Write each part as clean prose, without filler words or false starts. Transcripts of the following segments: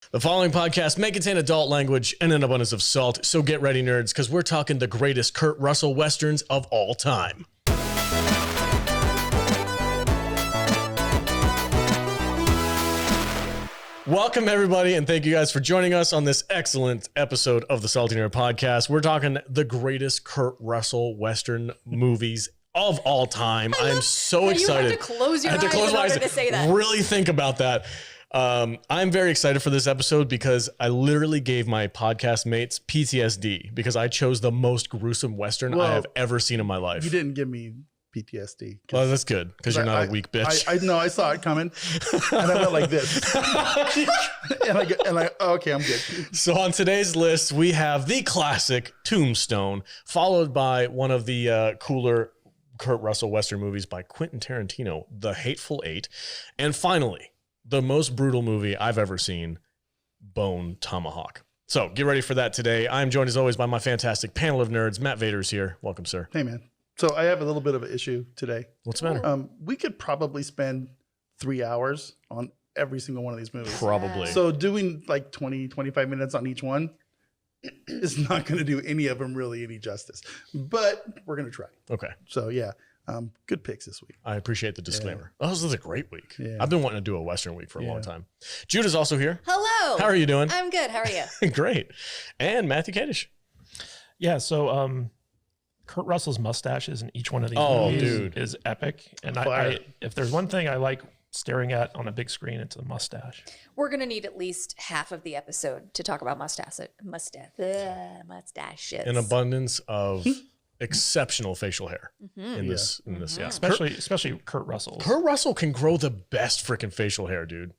The following podcast may contain adult language and an abundance of salt, so get ready, nerds, because we're talking the greatest Kurt Russell westerns of all time. Welcome, everybody, and thank you guys for joining us on this excellent episode of the Salty Nerd Podcast. We're talking the greatest Kurt Russell western movies of all time. I'm so excited. You had to close your eyes in order to say that. Really think about that. I'm very excited for this episode because I literally gave my podcast mates PTSD because I chose the most gruesome Western I have ever seen in my life. You didn't give me PTSD. Well, that's good because you're not a weak bitch. I know, I saw it coming and I went like this. Okay, I'm good. So on today's list, we have the classic Tombstone, followed by one of the cooler Kurt Russell Western movies by Quentin Tarantino, The Hateful Eight. And finally, the most brutal movie I've ever seen, Bone Tomahawk. So get ready for that today. I'm joined as always by my fantastic panel of nerds. Matt Vader's here. Welcome, sir. Hey, man. So I have a little bit of an issue today. What's the matter? We could probably spend 3 hours on every single one of these movies. Probably. So doing like 20, 25 minutes on each one is not going to do any of them really any justice. But we're going to try. Okay. So yeah. Good picks this week. I appreciate the disclaimer. Yeah. Oh, this is a great week. Yeah. I've been wanting to do a Western week for a long time. Judah's also here. Hello. How are you doing? I'm good. How are you? Great. And Matthew Kadish. Yeah, so Kurt Russell's mustaches in each one of these movies is epic. And I if there's one thing I like staring at on a big screen, it's the mustache. We're going to need at least half of the episode to talk about mustaches. An abundance of exceptional facial hair in this. Yeah. Especially Kurt Russell. Kurt Russell can grow the best freaking facial hair, dude.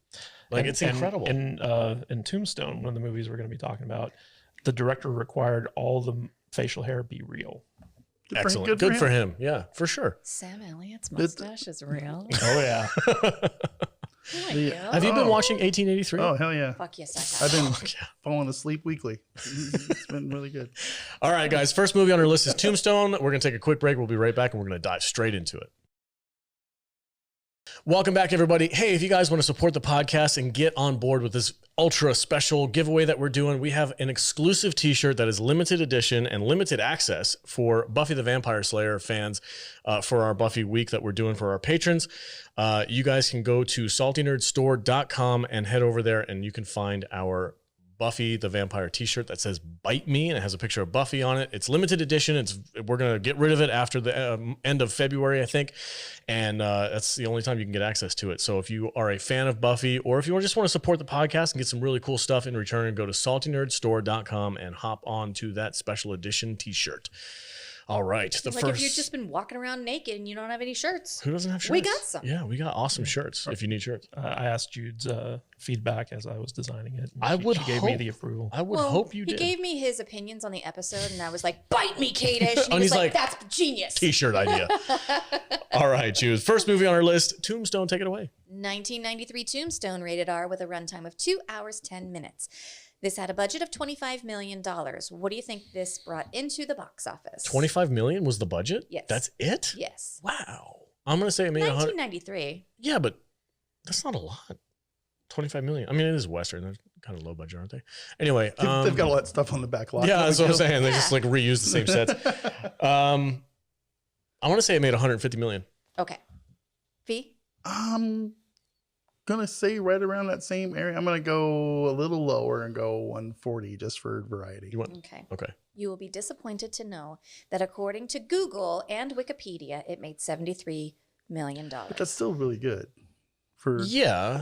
Like, it's incredible. In Tombstone, one of the movies we're going to be talking about, the director required all the facial hair be real. Excellent. Good for him. Yeah, for sure. Sam Elliott's mustache is real. Oh, yeah. Have you been watching 1883? Oh, hell yeah. Fuck yes, I have. I've been falling asleep weekly. It's been really good. All right, guys. First movie on our list is Tombstone. We're going to take a quick break. We'll be right back, and we're going to dive straight into it. Welcome back, everybody. Hey, if you guys want to support the podcast and get on board with this ultra special giveaway that we're doing, we have an exclusive t-shirt that is limited edition and limited access for Buffy the Vampire Slayer fans for our Buffy week that we're doing for our patrons. You guys can go to saltynerdstore.com and head over there and you can find our Buffy the Vampire t-shirt that says "Bite Me" and it has a picture of Buffy on it. It's limited edition. We're gonna get rid of it after the end of February, I think, and that's the only time you can get access to it. So if you are a fan of Buffy, or if you just want to support the podcast and get some really cool stuff in return, go to saltynerdstore.com and hop on to that special edition t-shirt. All right. If you've just been walking around naked and you don't have any shirts. Who doesn't have shirts? We got some. Yeah, we got awesome shirts if you need shirts. I asked Jude's feedback as I was designing it. She gave me the approval. I would hope you did. He gave me his opinions on the episode and I was like, "Bite me, Kadish." And he was like, "That's genius." T-shirt idea. All right, Jude. First movie on our list, Tombstone. Take it away. 1993 Tombstone, rated R, with a runtime of 2 hours, 10 minutes. This had a budget of $25 million. What do you think this brought into the box office? $25 million was the budget? Yes. That's it? Yes. Wow. I'm going to say it made 1993. Yeah, but that's not a lot. $25 million. I mean, it is Western. They're kind of low budget, aren't they? Anyway. They've got a lot of stuff on the back lot. Yeah, that's what I'm saying. They just like reuse the same sets. I want to say it made $150 million. Okay. Fee? Gonna say right around that same area. I'm gonna go a little lower and go 140 just for variety. Okay. Okay. You will be disappointed to know that according to Google and Wikipedia, it made $73 million. But that's still really good. Yeah.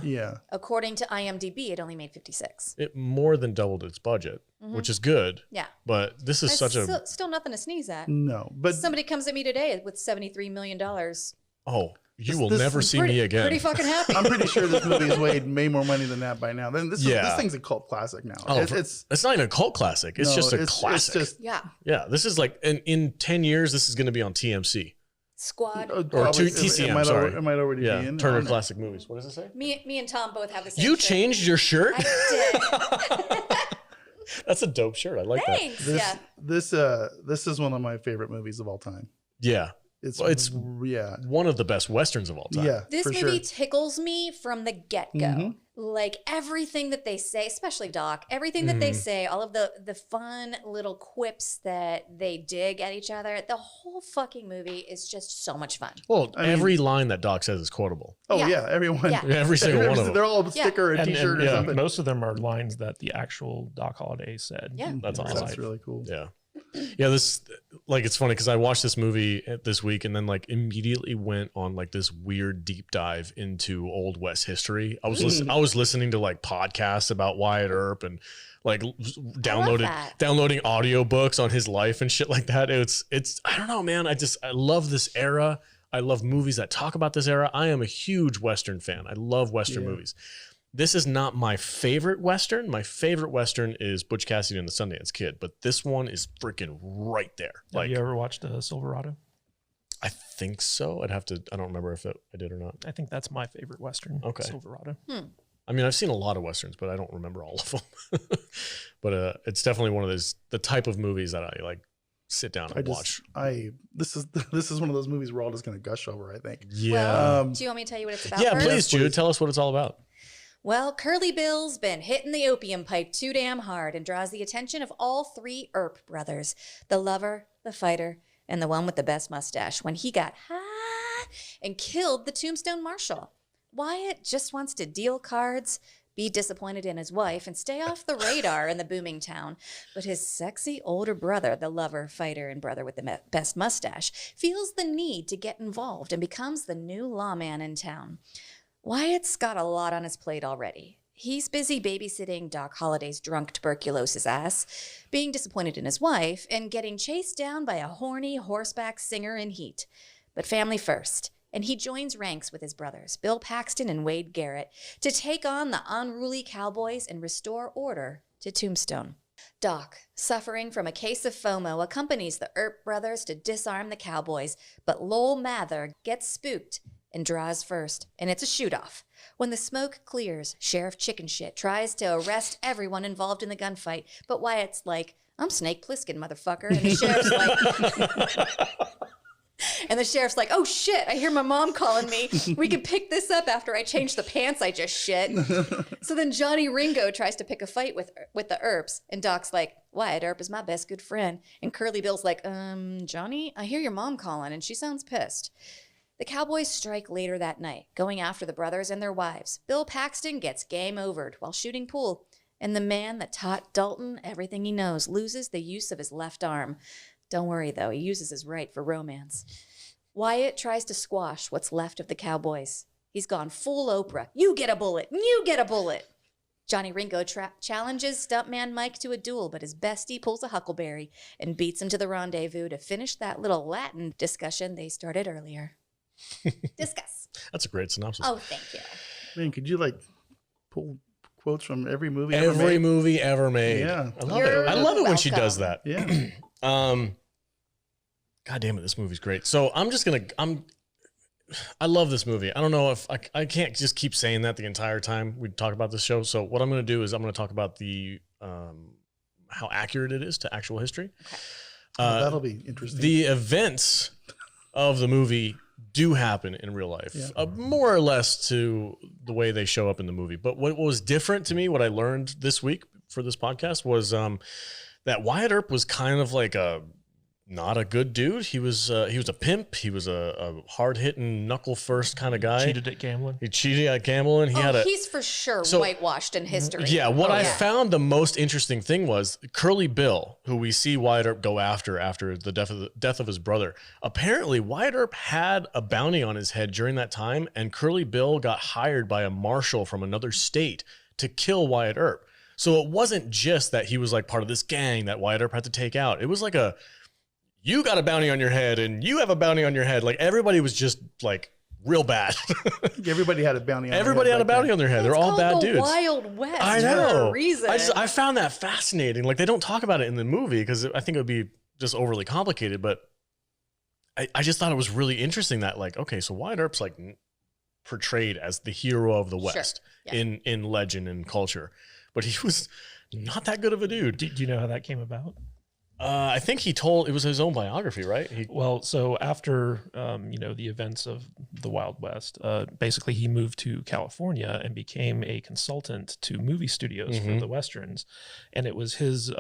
According to IMDb, it only made 56. It more than doubled its budget, which is good. Yeah. But this is still nothing to sneeze at. No, but somebody comes at me today with $73 million. Oh, you will never see me again. Pretty fucking happy. I'm pretty sure this movie has made way more money than that by now. Then this thing's a cult classic now. Oh, it's not even a cult classic. It's just a classic. Yeah. This is like in 10 years, this is going to be on TMC. Squad. Or TCM, sorry. It might already be in. Turner Classic Movies. What does it say? Me and Tom both have the same You shirt. changed your shirt? I did. That's a dope shirt. I like Thanks. that. This is one of my favorite movies of all time. Yeah. It's one of the best Westerns of all time. Yeah, this movie tickles me from the get-go. Like everything that they say, especially Doc, everything that they say, all of the fun little quips that they dig at each other, the whole fucking movie is just so much fun. Well, every line that Doc says is quotable. Oh yeah, everyone. Yeah. Every single one of them. They're all a sticker or a t-shirt or something. Most of them are lines that the actual Doc Holliday said. Yeah. That's awesome. That's really cool. Yeah. Yeah, this like it's funny because I watched this movie this week and then like immediately went on like this weird deep dive into Old West history. I was listening to like podcasts about Wyatt Earp and like downloading audiobooks on his life and shit like that. It's I don't know, man. I love this era. I love movies that talk about this era. I am a huge Western fan. I love Western movies. This is not my favorite Western. My favorite Western is Butch Cassidy and the Sundance Kid, but this one is freaking right there. Have you ever watched Silverado? I think so. I don't remember if I did or not. I think that's my favorite Western. Okay. Silverado. I mean, I've seen a lot of Westerns, but I don't remember all of them. But it's definitely one of the type of movies that I like sit down and watch. This is one of those movies we're all just going to gush over, I think. Yeah. Well, do you want me to tell you what it's about? Yeah, first? please, Jude. Tell us what it's all about. Well, Curly Bill's been hitting the opium pipe too damn hard and draws the attention of all three Earp brothers, the lover, the fighter, and the one with the best mustache, when he got high and killed the Tombstone Marshal. Wyatt just wants to deal cards, be disappointed in his wife, and stay off the radar in the booming town. But his sexy older brother, the lover, fighter, and brother with the best mustache, feels the need to get involved and becomes the new lawman in town. Wyatt's got a lot on his plate already. He's busy babysitting Doc Holliday's drunk tuberculosis ass, being disappointed in his wife, and getting chased down by a horny horseback singer in heat. But family first, and he joins ranks with his brothers, Bill Paxton and Wade Garrett, to take on the unruly cowboys and restore order to Tombstone. Doc, suffering from a case of FOMO, accompanies the Earp brothers to disarm the cowboys, but Lowell Mather gets spooked and draws first, and it's a shoot-off. When the smoke clears, Sheriff Chicken Shit tries to arrest everyone involved in the gunfight, but Wyatt's like, I'm Snake Plissken, motherfucker, and the sheriff's like, oh shit, I hear my mom calling me. We can pick this up after I change the pants I just shit. So then Johnny Ringo tries to pick a fight with the Earps, and Doc's like, Wyatt Earp is my best good friend. And Curly Bill's like, Johnny, I hear your mom calling, and she sounds pissed. The cowboys strike later that night, going after the brothers and their wives. Bill Paxton gets game overed while shooting pool, and the man that taught Dalton everything he knows loses the use of his left arm. Don't worry, though, he uses his right for romance. Wyatt tries to squash what's left of the cowboys. He's gone full Oprah. You get a bullet! You get a bullet! Johnny Ringo challenges stuntman Mike to a duel, but his bestie pulls a huckleberry and beats him to the rendezvous to finish that little Latin discussion they started earlier. Discuss. That's a great synopsis. Oh, thank you. Man, could you like pull quotes from every movie movie ever made? Yeah. I love it. I love it when she does that. Yeah. God damn it, this movie's great. So I love this movie. I don't know if I can't just keep saying that the entire time we talk about this show. So what I'm going to do is I'm going to talk about the how accurate it is to actual history. Okay. That'll be interesting. The events of the movie do happen in real life, more or less to the way they show up in the movie. But what was different to me, what I learned this week for this podcast was that Wyatt Earp was kind of like not a good dude. He was a pimp. He was a hard-hitting, knuckle-first kind of guy. Cheated at gambling. He cheated at gambling. He's for sure whitewashed in history. Yeah, what I found the most interesting thing was Curly Bill, who we see Wyatt Earp go after the death of his brother. Apparently, Wyatt Earp had a bounty on his head during that time, and Curly Bill got hired by a marshal from another state to kill Wyatt Earp. So it wasn't just that he was like part of this gang that Wyatt Earp had to take out. It was like you got a bounty on your head and you have a bounty on your head. Like everybody was just like real bad. Everybody had a bounty on Everybody had a bounty on their head. They're all bad dudes. Wild West. I know. For a reason. I found that fascinating. Like they don't talk about it in the movie because I think it would be just overly complicated. But I just thought it was really interesting that like, okay, so Wyatt Earp's like portrayed as the hero of the West in legend and culture, but he was not that good of a dude. Do you know how that came about? I think it was his own biography, right? Well, so after, the events of the Wild West, basically he moved to California and became a consultant to movie studios for the Westerns. And it was his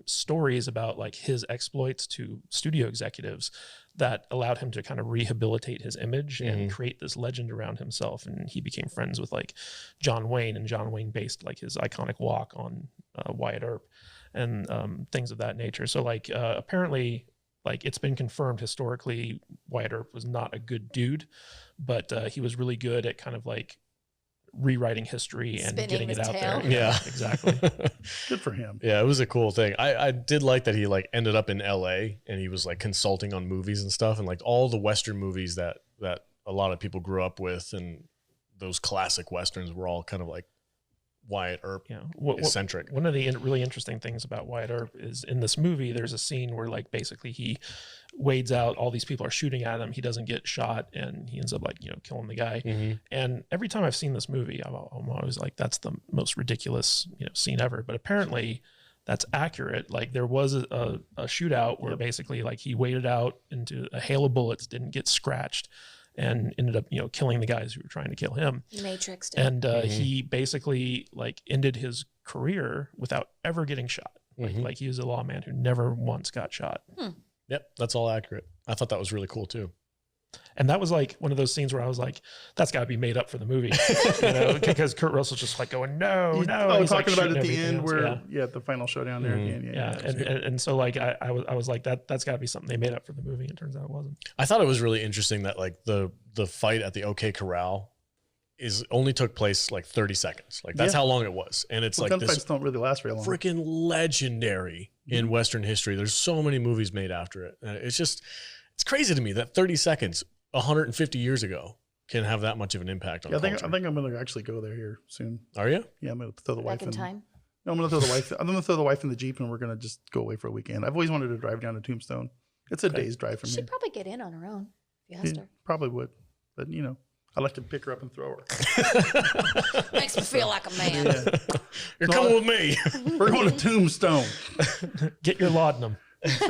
stories about like his exploits to studio executives that allowed him to kind of rehabilitate his image and create this legend around himself. And he became friends with like John Wayne, and John Wayne based like his iconic walk on Wyatt Earp and things of that nature. So like apparently, like it's been confirmed historically, Wyatt Earp was not a good dude, but he was really good at kind of like rewriting history and getting it out there. Yeah, exactly. Good for him. Yeah, it was a cool thing. I did like that he like ended up in LA and he was like consulting on movies and stuff, and like all the Western movies that a lot of people grew up with, and those classic Westerns were all kind of like Wyatt Earp eccentric. One of the really interesting things about Wyatt Earp is in this movie, there's a scene where like basically he wades out, all these people are shooting at him, he doesn't get shot, and he ends up like, killing the guy. And every time I've seen this movie, I'm always like, that's the most ridiculous scene ever. But apparently that's accurate. Like there was a shootout where basically like he waded out into a hail of bullets, didn't get scratched, and ended up, killing the guys who were trying to kill him. Matrixed And him. he basically like ended his career without ever getting shot. Like he was a lawman who never once got shot. Yep, that's all accurate. I thought that was really cool too. And that was like one of those scenes where I was like, that's got to be made up for the movie, because Kurt Russell's just like going, no. Oh, talking like about at the end where, the final showdown there again. And so like, I was like, that's got to be something they made up for the movie. And it turns out it wasn't. I thought it was really interesting that like the fight at the OK Corral only took place like 30 seconds. Like that's how long it was. And it's like gunfights don't really last very long. Freaking legendary in Western history. There's so many movies made after it. It's crazy to me that 30 seconds 150 years ago can have that much of an impact on culture. I think I'm going to actually go there here soon. Are you? Yeah, I'm going to throw the wife in time. No, I'm going to throw the wife. I'm going to throw the wife in the Jeep, and we're going to just go away for a weekend. I've always wanted to drive down to Tombstone. It's a day's drive from She here. should probably get in on her own if you asked her. Probably would, but I'd like to pick her up and throw her. Makes me feel like a man. Yeah. You're coming with me. We're going to Tombstone. Get your laudanum. That's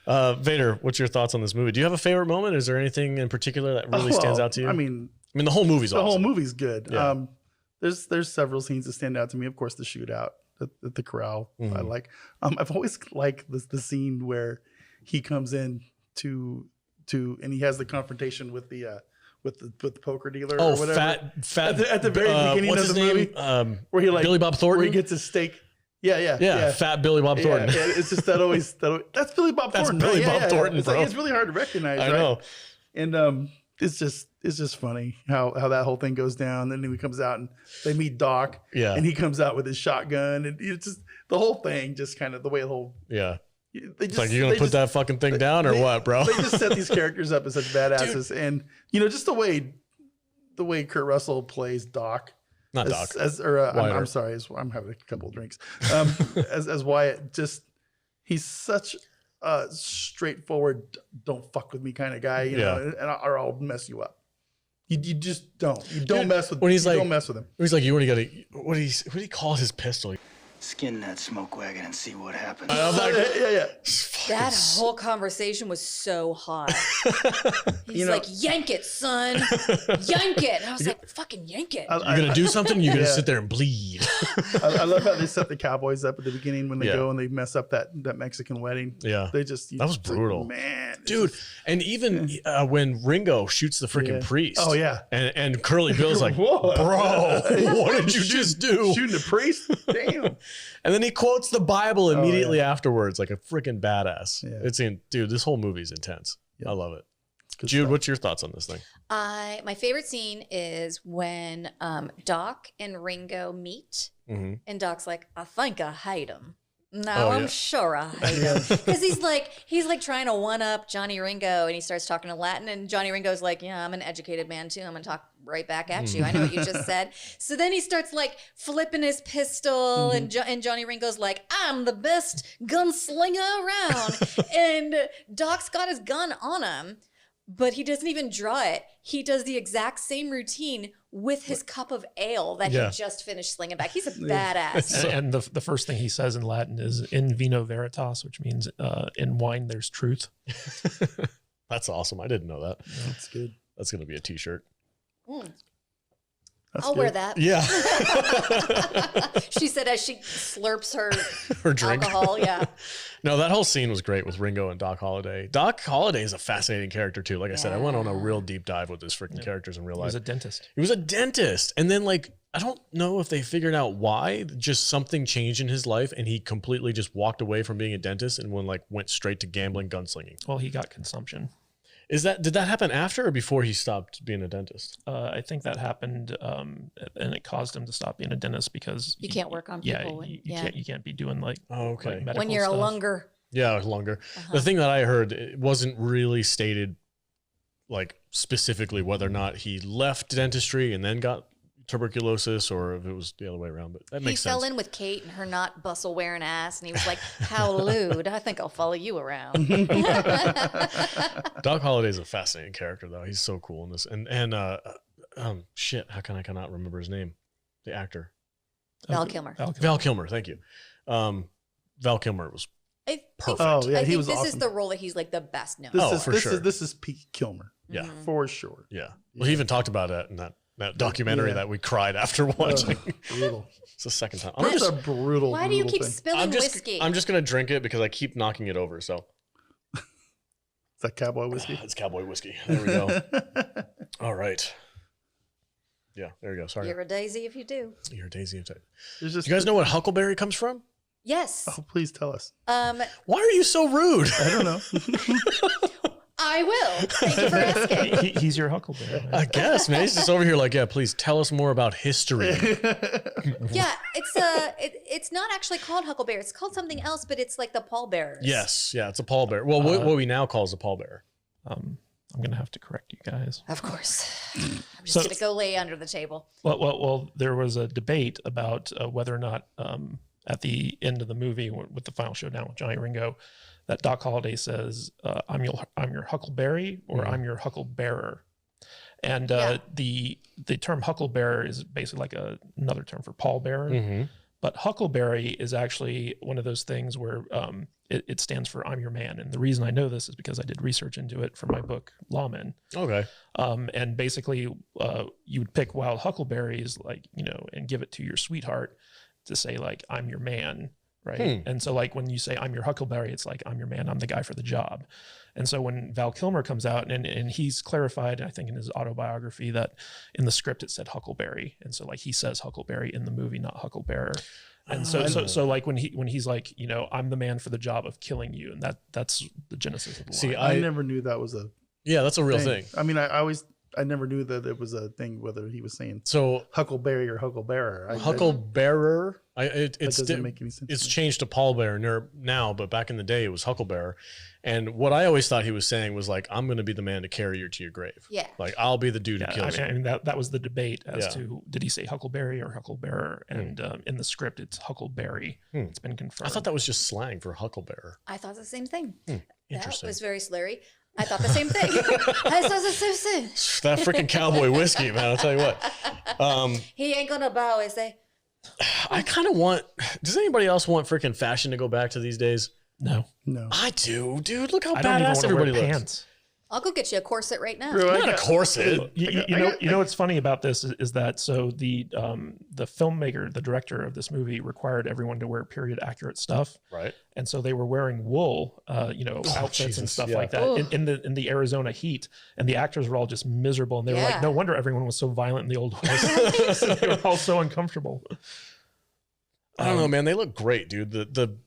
right. Vader, what's your thoughts on this movie? Do you have a favorite moment? Is there anything in particular that really stands out to you? I mean, the whole movie's awesome. The whole movie's good. Yeah. There's several scenes that stand out to me. Of course, the shootout at the corral. I like. I've always liked the scene where he comes in to and he has the confrontation with the poker dealer or whatever. Fat at the very beginning of the movie, where he like Billy Bob Thornton, where he gets his steak. Yeah. Fat Billy Bob Thornton. Yeah, it's just that's Billy Bob Thornton. That's Billy Bob Thornton, bro. It's really hard to recognize. I know. And it's just funny how that whole thing goes down. And then he comes out and they meet Doc. Yeah. And he comes out with his shotgun, and it's just the whole thing, just kind of the way the whole It's like, you're gonna put that fucking thing down or what, bro? They just set these characters up as such badasses, dude. And just the way Kurt Russell plays Doc. Not Doc. I'm sorry. I'm having a couple of drinks. As Wyatt, he's such a straightforward, don't fuck with me kind of guy, or I'll mess you up. You just don't. You don't mess with. Don't mess with him. He's like, you only got to. What do you call his pistol? Skin that smoke wagon and see what happens. I'm like, yeah. That whole conversation was so hot. He's like, yank it, son. Yank it. And I was like, fucking yank it. You're going to do something? You're going to sit there and bleed. I love how they set the cowboys up at the beginning when they go and they mess up that Mexican wedding. Yeah. They just... That was brutal. Like, man. Dude, and even when Ringo shoots the freaking priest. Oh, yeah. And Curly Bill's like, bro, what did you just do? Shooting the priest? Damn. And then he quotes the Bible immediately afterwards, like a freaking badass. Yeah. Dude, this whole movie is intense. Yeah. I love it. Jude, what's your thoughts on this thing? My favorite scene is when Doc and Ringo meet, and Doc's like, I think I hate him. No, I'm sure I hate him. Because he's like trying to one up Johnny Ringo, and he starts talking in Latin, and Johnny Ringo's like, yeah, I'm an educated man too. I'm gonna talk right back at you. I know what you just said. So then he starts like flipping his pistol, and Johnny Ringo's like, I'm the best gunslinger around. And Doc's got his gun on him, but he doesn't even draw it. He does the exact same routine with his cup of ale that he just finished slinging back. He's a badass. And the first thing he says in Latin is "in vino veritas," which means in wine there's truth. That's awesome. I didn't know that. That's good. That's going to be a t-shirt. I'll wear that. Yeah. She said as she slurps Her drink. alcohol. Yeah. No, that whole scene was great with Ringo and Doc Holliday. Doc Holliday is a fascinating character too. Like I said, I went on a real deep dive with his freaking characters in real life. He was a dentist. He was a dentist. And then like, I don't know if they figured out why, just something changed in his life and he completely just walked away from being a dentist and went straight to gambling, gunslinging. Well, he got consumption. Did that happen after or before he stopped being a dentist? I think that happened, and it caused him to stop being a dentist because You can't work on people. You can't be doing like okay. like medical When you're stuff. a lunger. Yeah, longer. The thing that I heard, it wasn't really stated like specifically whether or not he left dentistry and then got tuberculosis or if it was the other way around, but that makes sense. He fell in with Kate and her not bustle wearing ass, and he was like, "How lewd! I think I'll follow you around." Doc Holliday's a fascinating character though. He's so cool in this. And shit, how can I cannot remember his name? The actor. Val Kilmer. Val Kilmer, thank you. Val Kilmer was I perfect. Oh yeah, I he think was this awesome. is the role that he's like the best known. This is Pete Kilmer. Yeah. For sure. Yeah. Well, he even talked about that in that documentary that we cried after watching. Brutal. It's the second time. That's a brutal. Why do you keep thing. spilling whiskey? I'm just gonna drink it because I keep knocking it over. So Is that cowboy whiskey? it's cowboy whiskey. There we go. All right. Yeah, there you go. Sorry. You're a daisy if you do. You're a daisy of type. There's just, You guys know what huckleberry comes from? Yes. Oh, please tell us. Why are you so rude? I don't know. I will. Thank you for asking. He's your huckleberry. Man. I guess, man. He's just over here like, yeah, please tell us more about history. Yeah, it's not actually called huckleberry. It's called something else, but it's like the pallbearers. Yes. Yeah, it's a pallbearer. Well, what we now call is a pallbearer. I'm gonna have to correct you guys. Of course. I'm just gonna go lay under the table. Well, there was a debate about whether or not at the end of the movie with the final showdown with Johnny Ringo, that Doc Holliday says, "I'm your huckleberry" or "I'm your hucklebearer," and the term hucklebearer is basically like another term for pallbearer. But huckleberry is actually one of those things where it stands for "I'm your man," and the reason I know this is because I did research into it for my book Lawmen. Okay. And basically, you would pick wild huckleberries, like and give it to your sweetheart to say like "I'm your man." Right. And so like when you say "I'm your huckleberry," it's like "I'm your man, I'm the guy for the job." And so when Val Kilmer comes out and he's clarified, I think in his autobiography, that in the script it said huckleberry. And so like he says huckleberry in the movie, not hucklebearer. And so like when he's like, "I'm the man for the job of killing you," and that's the genesis of the line. See, I never knew that was a that's a real thing. I mean, I never knew that it was a thing, whether he was saying So huckleberry or hucklebearer. hucklebearer, It doesn't make any sense. it's changed to pallbearer now, but back in the day it was hucklebearer. And what I always thought he was saying was like, "I'm going to be the man to carry you to your grave." Yeah. Like I'll be the dude who kills you. I mean that was the debate as to did he say huckleberry or hucklebearer, and in the script it's huckleberry. It's been confirmed. I thought that was just slang for hucklebearer. I thought the same thing. Interesting. That was very slurry. I thought the same thing. I thought the same thing. That freaking cowboy whiskey, man. I'll tell you what. He ain't gonna bow, is they? I kind of want. Does anybody else want freaking fashion to go back to these days? no. I do, dude. Look how I don't even badass want to everybody wear looks. pants. I'll go get you a corset right now. Not a corset. You know what's funny about this is that so the filmmaker, the director of this movie, required everyone to wear period accurate stuff, Right. and so they were wearing wool, outfits and Jesus, stuff yeah. like that in the Arizona heat, and the actors were all just miserable, and they were like, Yeah. no wonder everyone was so violent in the old west. They were all so uncomfortable. I don't know, man. They look great, dude. The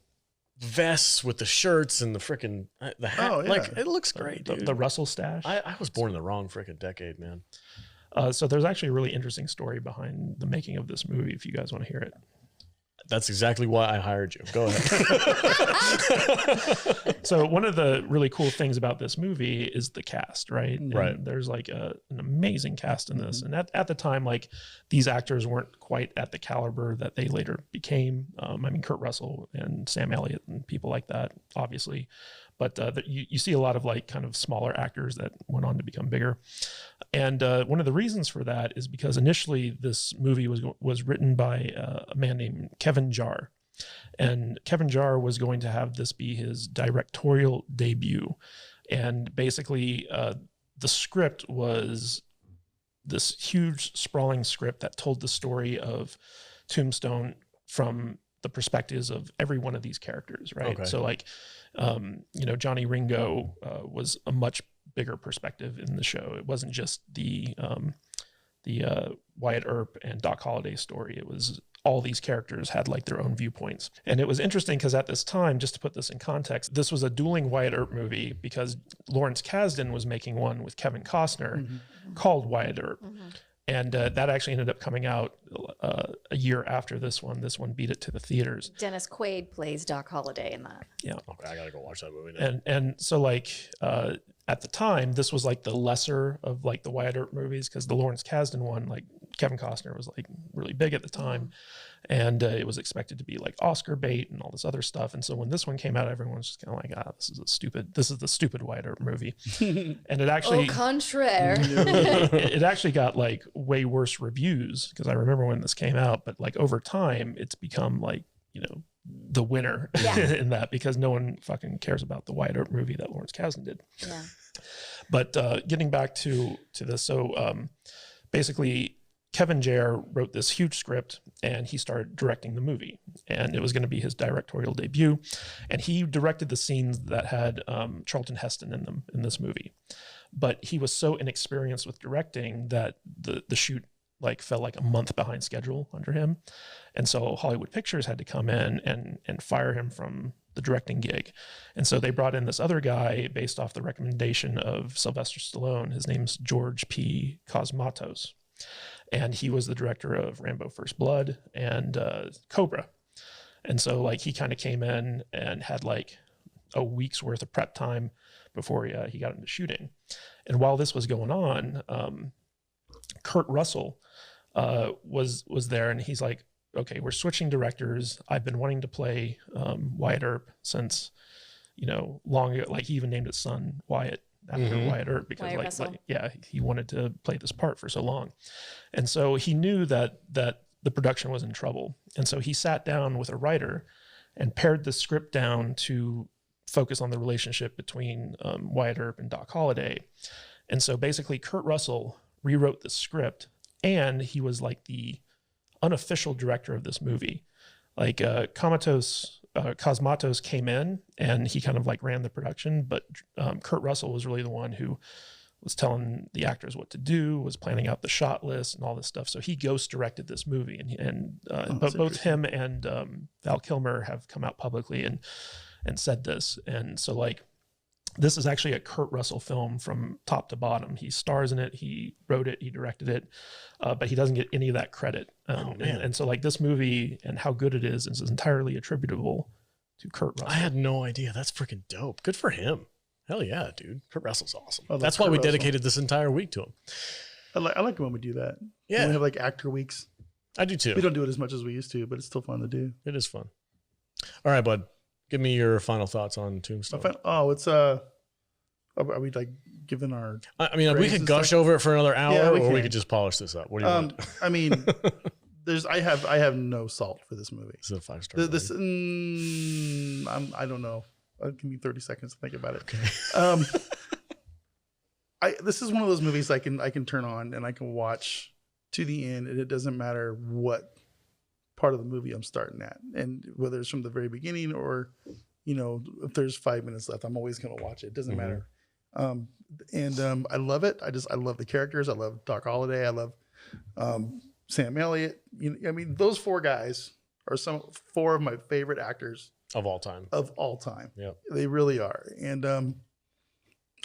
vests with the shirts and the freaking the hat. Oh, yeah. Like it looks great, dude. The Russell stash. I was born in the wrong freaking decade, man. So there's actually a really interesting story behind the making of this movie, if you guys want to hear it. That's exactly why I hired you. Go ahead. So one of the really cool things about this movie is the cast, right? Right. And there's like an amazing cast in this. And at the time, like these actors weren't quite at the caliber that they later became. I mean, Kurt Russell and Sam Elliott and people like that, obviously. But you see a lot of like kind of smaller actors that went on to become bigger. And one of the reasons for that is because initially this movie was written by a man named Kevin Jarre. And Kevin Jarre was going to have this be his directorial debut. And basically the script was this huge sprawling script that told the story of Tombstone from the perspectives of every one of these characters, right? Okay. So like, Johnny Ringo was a much bigger perspective in the show. It wasn't just the Wyatt Earp and Doc Holliday story. It was all these characters had like their own viewpoints. And it was interesting because at this time, just to put this in context, this was a dueling Wyatt Earp movie because Lawrence Kasdan was making one with Kevin Costner called Wyatt Earp. And that actually ended up coming out a year after this one. This one beat it to the theaters. Dennis Quaid plays Doc Holliday in that. Yeah. Okay, I gotta go watch that movie now. And so like at the time, this was like the lesser of like the Wyatt Earp movies because the Lawrence Kasdan one, like Kevin Costner was like really big at the time. And it was expected to be like Oscar bait and all this other stuff. And so when this one came out, everyone was just kind of like, this is the stupid Wyatt Earp movie. And it actually, Au contraire. it actually got like way worse reviews because I remember when this came out, but like over time it's become like, the winner in that because no one fucking cares about the Wyatt Earp movie that Lawrence Kasdan did. Yeah. But getting back to this, so basically Kevin Jarre wrote this huge script and he started directing the movie, and it was going to be his directorial debut. And he directed the scenes that had Charlton Heston in them in this movie. But he was so inexperienced with directing that the shoot like fell like a month behind schedule under him. And so Hollywood Pictures had to come in and fire him from the directing gig. And so they brought in this other guy based off the recommendation of Sylvester Stallone. His name's George P. Cosmatos. And he was the director of Rambo First Blood and Cobra. And so like he kind of came in and had like a week's worth of prep time before he got into shooting. And while this was going on, Kurt Russell was there, and he's like, okay, we're switching directors. I've been wanting to play Wyatt Earp since, long ago. Like he even named his son Wyatt after Wyatt Earp because he wanted to play this part for so long. And so he knew that the production was in trouble. And so he sat down with a writer and pared the script down to focus on the relationship between Wyatt Earp and Doc Holliday. And so basically Kurt Russell rewrote the script, and he was like the unofficial director of this movie. Like Cosmatos came in and he kind of like ran the production, but Kurt Russell was really the one who was telling the actors what to do, was planning out the shot list and all this stuff. So he ghost directed this movie, but both him and Val Kilmer have come out publicly and said this. And so like, this is actually a Kurt Russell film from top to bottom. He stars in it. He wrote it. He directed it, but he doesn't get any of that credit. And so like this movie and how good it is entirely attributable to Kurt Russell. I had no idea. That's freaking dope. Good for him. Hell yeah, dude. Kurt Russell's awesome. Love That's why Kurt we Russell. dedicated this entire week to him. I like it when we do that. Yeah. When we have like actor weeks. I do too. We don't do it as much as we used to, but it's still fun to do. It is fun. All right, bud. Give me your final thoughts on Tombstone. It's are we like giving our? I mean, we grades could and gush stuff? over it for another hour, Yeah, we or we can. could just polish this up. What do you want? I mean, I have no salt for this movie. This is a 5-star. This I don't know. Give me 30 seconds to think about it. Okay. This is one of those movies I can turn on and I can watch to the end, and it doesn't matter what part of the movie I'm starting at, and whether it's from the very beginning or, if there's 5 minutes left, I'm always going to watch it. It doesn't matter. I love it. I love the characters. I love Doc Holliday. I love Sam Elliott. Those four guys are four of my favorite actors Of all time. Yeah, Yeah. they really are. And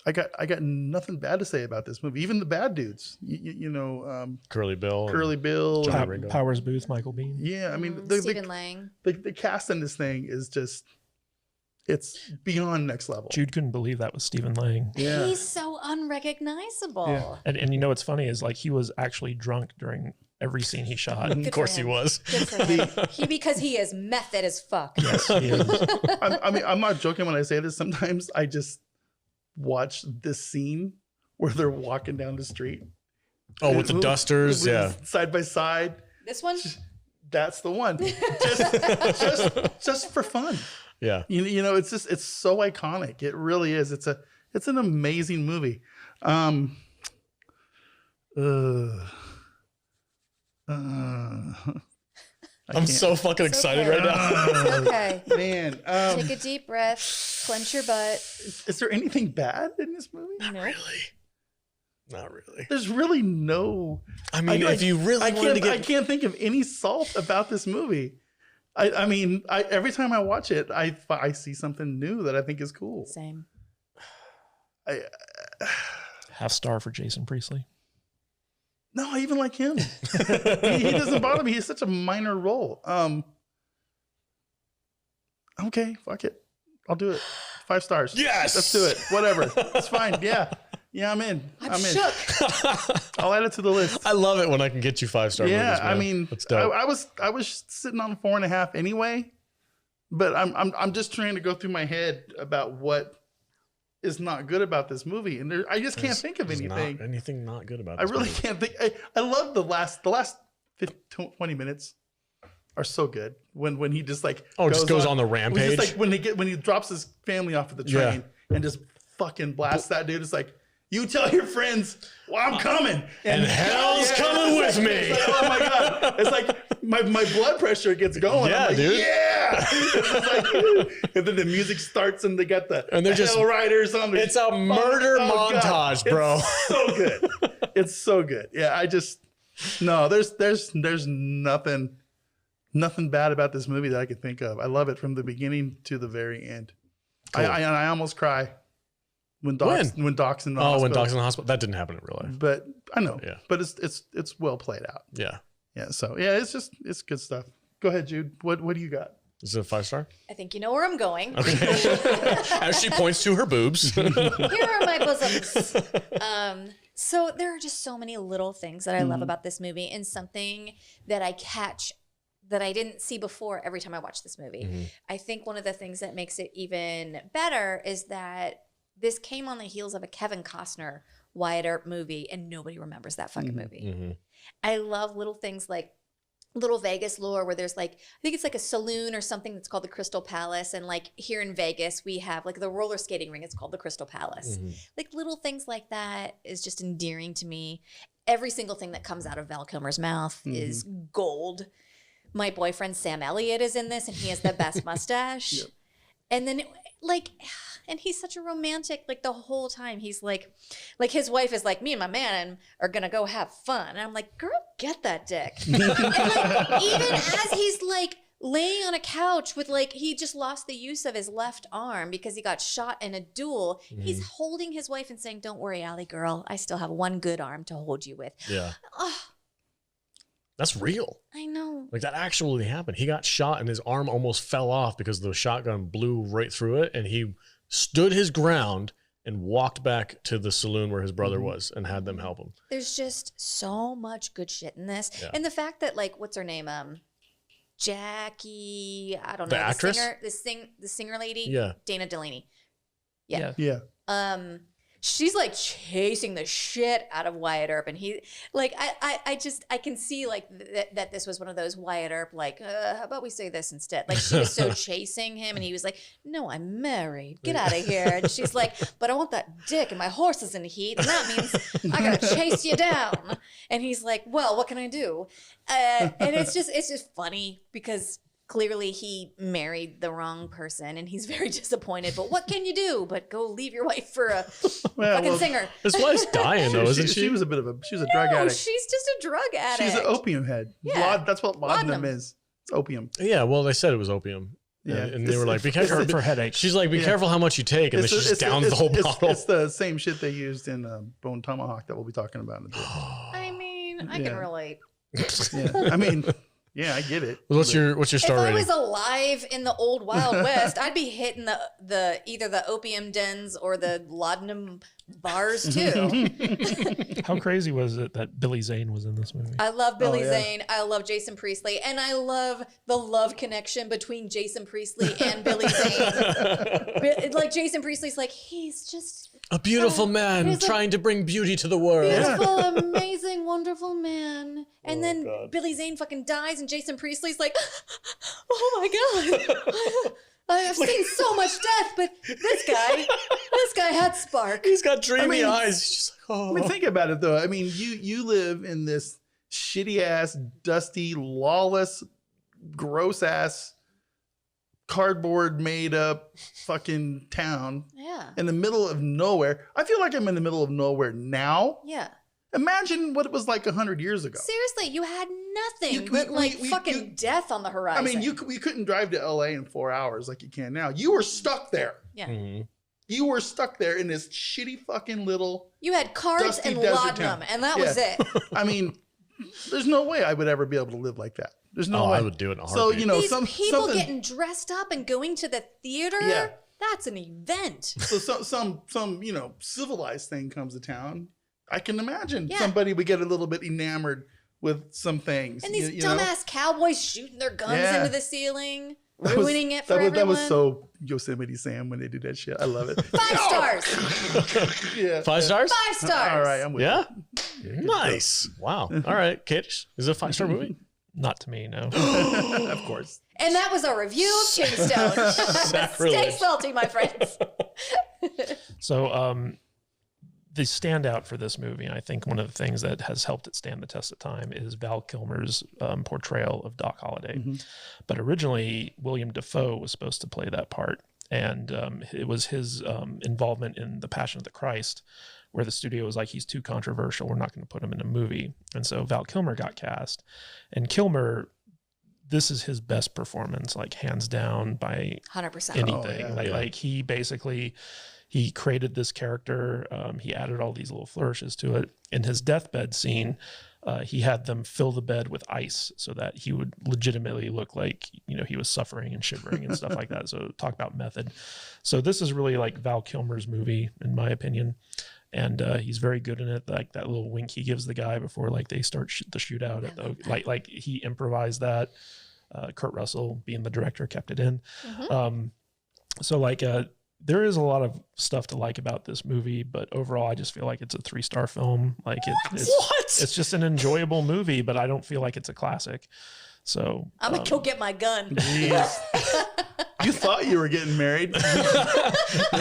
I got nothing bad to say about this movie. Even the bad dudes, Curly Bill. Curly Bill, Johnny and- Ringo. Powers Booth, Michael Bean. yeah. I mean, Stephen Lang. the cast in this thing is just, it's beyond next level. Jude couldn't believe that was Stephen Lang. Yeah. He's so unrecognizable. Yeah. And what's funny is like he was actually drunk during every scene he shot. Of course he was. Good for him. Because he is method as fuck. Yes, he is. I mean, I'm not joking when I say this. Sometimes I just watch this scene where they're walking down the street. Oh, with the dusters, yeah. Side by side. This one? That's the one. Just for fun. Yeah. You know, it's so iconic. It really is. It's an amazing movie. I'm so fucking excited right now. It's okay. Man, Take a deep breath. Clench your butt. is there anything bad in this movie? No. Really? Not really. There's really no. I mean, if you really wanted to get... I can't think of any salt about this movie. I mean, every time I watch it, I see something new that I think is cool. Same. Half star for Jason Priestley. No, I even like him. he doesn't bother me. He's such a minor role. Okay, fuck it. I'll do it. 5 stars. Yes! Let's do it. Whatever. It's fine. Yeah. Yeah, I'm in. I'm in. shook. I'll add it to the list. I love it when I can get you 5-star movies, Yeah, man. I mean, That's dope. I was sitting on 4.5 anyway, but I'm just trying to go through my head about what is not good about this movie, and I just can't think of There's anything. Not anything not good about I this really movie. can't think. I love the last 20 minutes are so good when he just like just goes on the Just rampage? like when he drops his family off at the train and just fucking blasts that dude. It's like, you tell your friends, well, I'm coming. And hell's coming with me. It's like, oh my God. It's like my blood pressure gets going. Yeah, I'm like, dude. Yeah. It's just like, and then the music starts and they got And they're just- Hell Riders on the. It's a murder God. montage, bro. It's so good. It's so good. Yeah, there's nothing bad about this movie that I could think of. I love it from the beginning to the very end. Cool. I almost cry when Doc's in the hospital. When Doc's in the hospital. That didn't happen in real life. But I know. Yeah. But it's well played out. Yeah. Yeah. So yeah, it's good stuff. Go ahead, Jude. What do you got? Is it a 5-star? I think you know where I'm going. Okay. As she points to her boobs. Here are my bosoms. So there are just so many little things that I love about this movie, and something that I catch that I didn't see before every time I watch this movie. I think one of the things that makes it even better is that this came on the heels of a Kevin Costner Wyatt Earp movie, and nobody remembers that fucking movie. I love little things like little Vegas lore where there's like, I think it's like a saloon or something that's called the Crystal Palace. And like here in Vegas, we have like the roller skating ring. It's called the Crystal Palace. Like little things like that is just endearing to me. Every single thing that comes out of Val Kilmer's mouth is gold. My boyfriend, Sam Elliott, is in this, and he has the best mustache. Yep. And then and he's such a romantic, like the whole time he's like his wife is like, me and my man are going to go have fun. And I'm like, girl, get that dick. And like, even as he's like laying on a couch with like, he just lost the use of his left arm because he got shot in a duel. He's holding his wife and saying, don't worry, Allie girl, I still have one good arm to hold you with. Yeah. Oh, That's real. I know. Like that actually happened. He got shot and his arm almost fell off because the shotgun blew right through it. And he stood his ground and walked back to the saloon where his brother was and had them help him. There's just so much good shit in this. Yeah. And the fact that like, what's her name? Jackie, I don't The know. actress? The singer lady? Yeah. Dana Delaney. Yeah. Yeah. She's like chasing the shit out of Wyatt Earp, and he like I can see like that this was one of those Wyatt Earp like how about we say this instead, like she was so chasing him, and he was like, no, I'm married, get out of here, and she's like, but I want that dick and my horse is in heat, and that means I gotta chase you down, and he's like, well, what can I do? And it's just funny because clearly he married the wrong person and he's very disappointed, but what can you do but go leave your wife for a fucking singer? His wife's dying though, isn't she? She was a drug addict. She's just a drug addict. She's an opium head. Yeah. That's what laudanum Laudanum. is. It's opium. Yeah, well, they said it was opium. Yeah. And they were like, be careful. For headaches. She's like, be careful how much you take. And then she just downs the whole bottle. It's the same shit they used in Bone Tomahawk that we'll be talking about in a bit. I mean, I can relate. Yeah. I mean, Yeah, I get it. What's your If star I rating? was alive in the old Wild West, I'd be hitting the either the opium dens or the laudanum bars too. How crazy was it that Billy Zane was in this movie? I love Billy yeah. Zane. I love Jason Priestley, and I love the love connection between Jason Priestley and Billy Zane. Like Jason Priestley's like, he's just A beautiful man he's a trying to bring beauty to the world. beautiful, amazing, wonderful man. And then God. Billy Zane fucking dies, and Jason Priestley's like, oh my God. I've seen so much death, but this guy had spark. He's got dreamy I mean, eyes. He's just like, oh. I mean, think about it though. I mean, you live in this shitty ass, dusty, lawless, gross ass, cardboard made up fucking town Yeah. in the middle of nowhere. I feel like I'm in the middle of nowhere now. Yeah. Imagine what it was like 100 years ago. Seriously, you had nothing You- but we- fucking death on the horizon. I mean, we couldn't drive to LA in 4 hours like you can now. You were stuck there. Yeah. Mhm. You were stuck there in this shitty fucking little. You had cards Dusty and desert laudanum, town. and that Yeah. was it. I mean, there's no way I would ever be able to live like that. There's no Oh, way. I would do it in a So heartbeat. you know, These people something. getting dressed up and going to the theater, Yeah. that's an event. So some you know civilized thing comes to town. I can imagine Yeah. somebody would get a little bit enamored with some things. And these you know? dumbass cowboys shooting their guns Yeah. into the ceiling, That was- ruining it for that was, everyone. That was so Yosemite Sam when they do that shit. I love it. 5 stars. Yeah. 5 stars? 5 stars. All right, I'm with Yeah? you. Nice. Wow. All right, Kate. Is it a 5-star movie? Not to me, no. Of course. And that was a review of Tombstone. Stay Sacrilege. salty, my friends. So the standout for this movie, and I think one of the things that has helped it stand the test of time, is Val Kilmer's portrayal of Doc Holliday. Mm-hmm. But originally, William Dafoe was supposed to play that part. And it was his involvement in The Passion of the Christ, where the studio was like, he's too controversial. We're not going to put him in a movie. And so Val Kilmer got cast. And Kilmer, this is his best performance, like hands down by 100%. anything. Oh, yeah. Like he basically, he created this character. He added all these little flourishes to it. In his deathbed scene, he had them fill the bed with ice so that he would legitimately look like, you know, he was suffering and shivering and stuff like that. So talk about method. So this is really like Val Kilmer's movie, in my opinion. And he's very good in it. Like that little wink he gives the guy before like they start the shootout at the, like he improvised that. Kurt Russell, being the director, kept it in. So like there is a lot of stuff to like about this movie, but overall I just feel like it's a 3-star film. Like it's just an enjoyable movie, but I don't feel like it's a classic. So I'm going to go get my gun. Jeez. You thought you were getting married.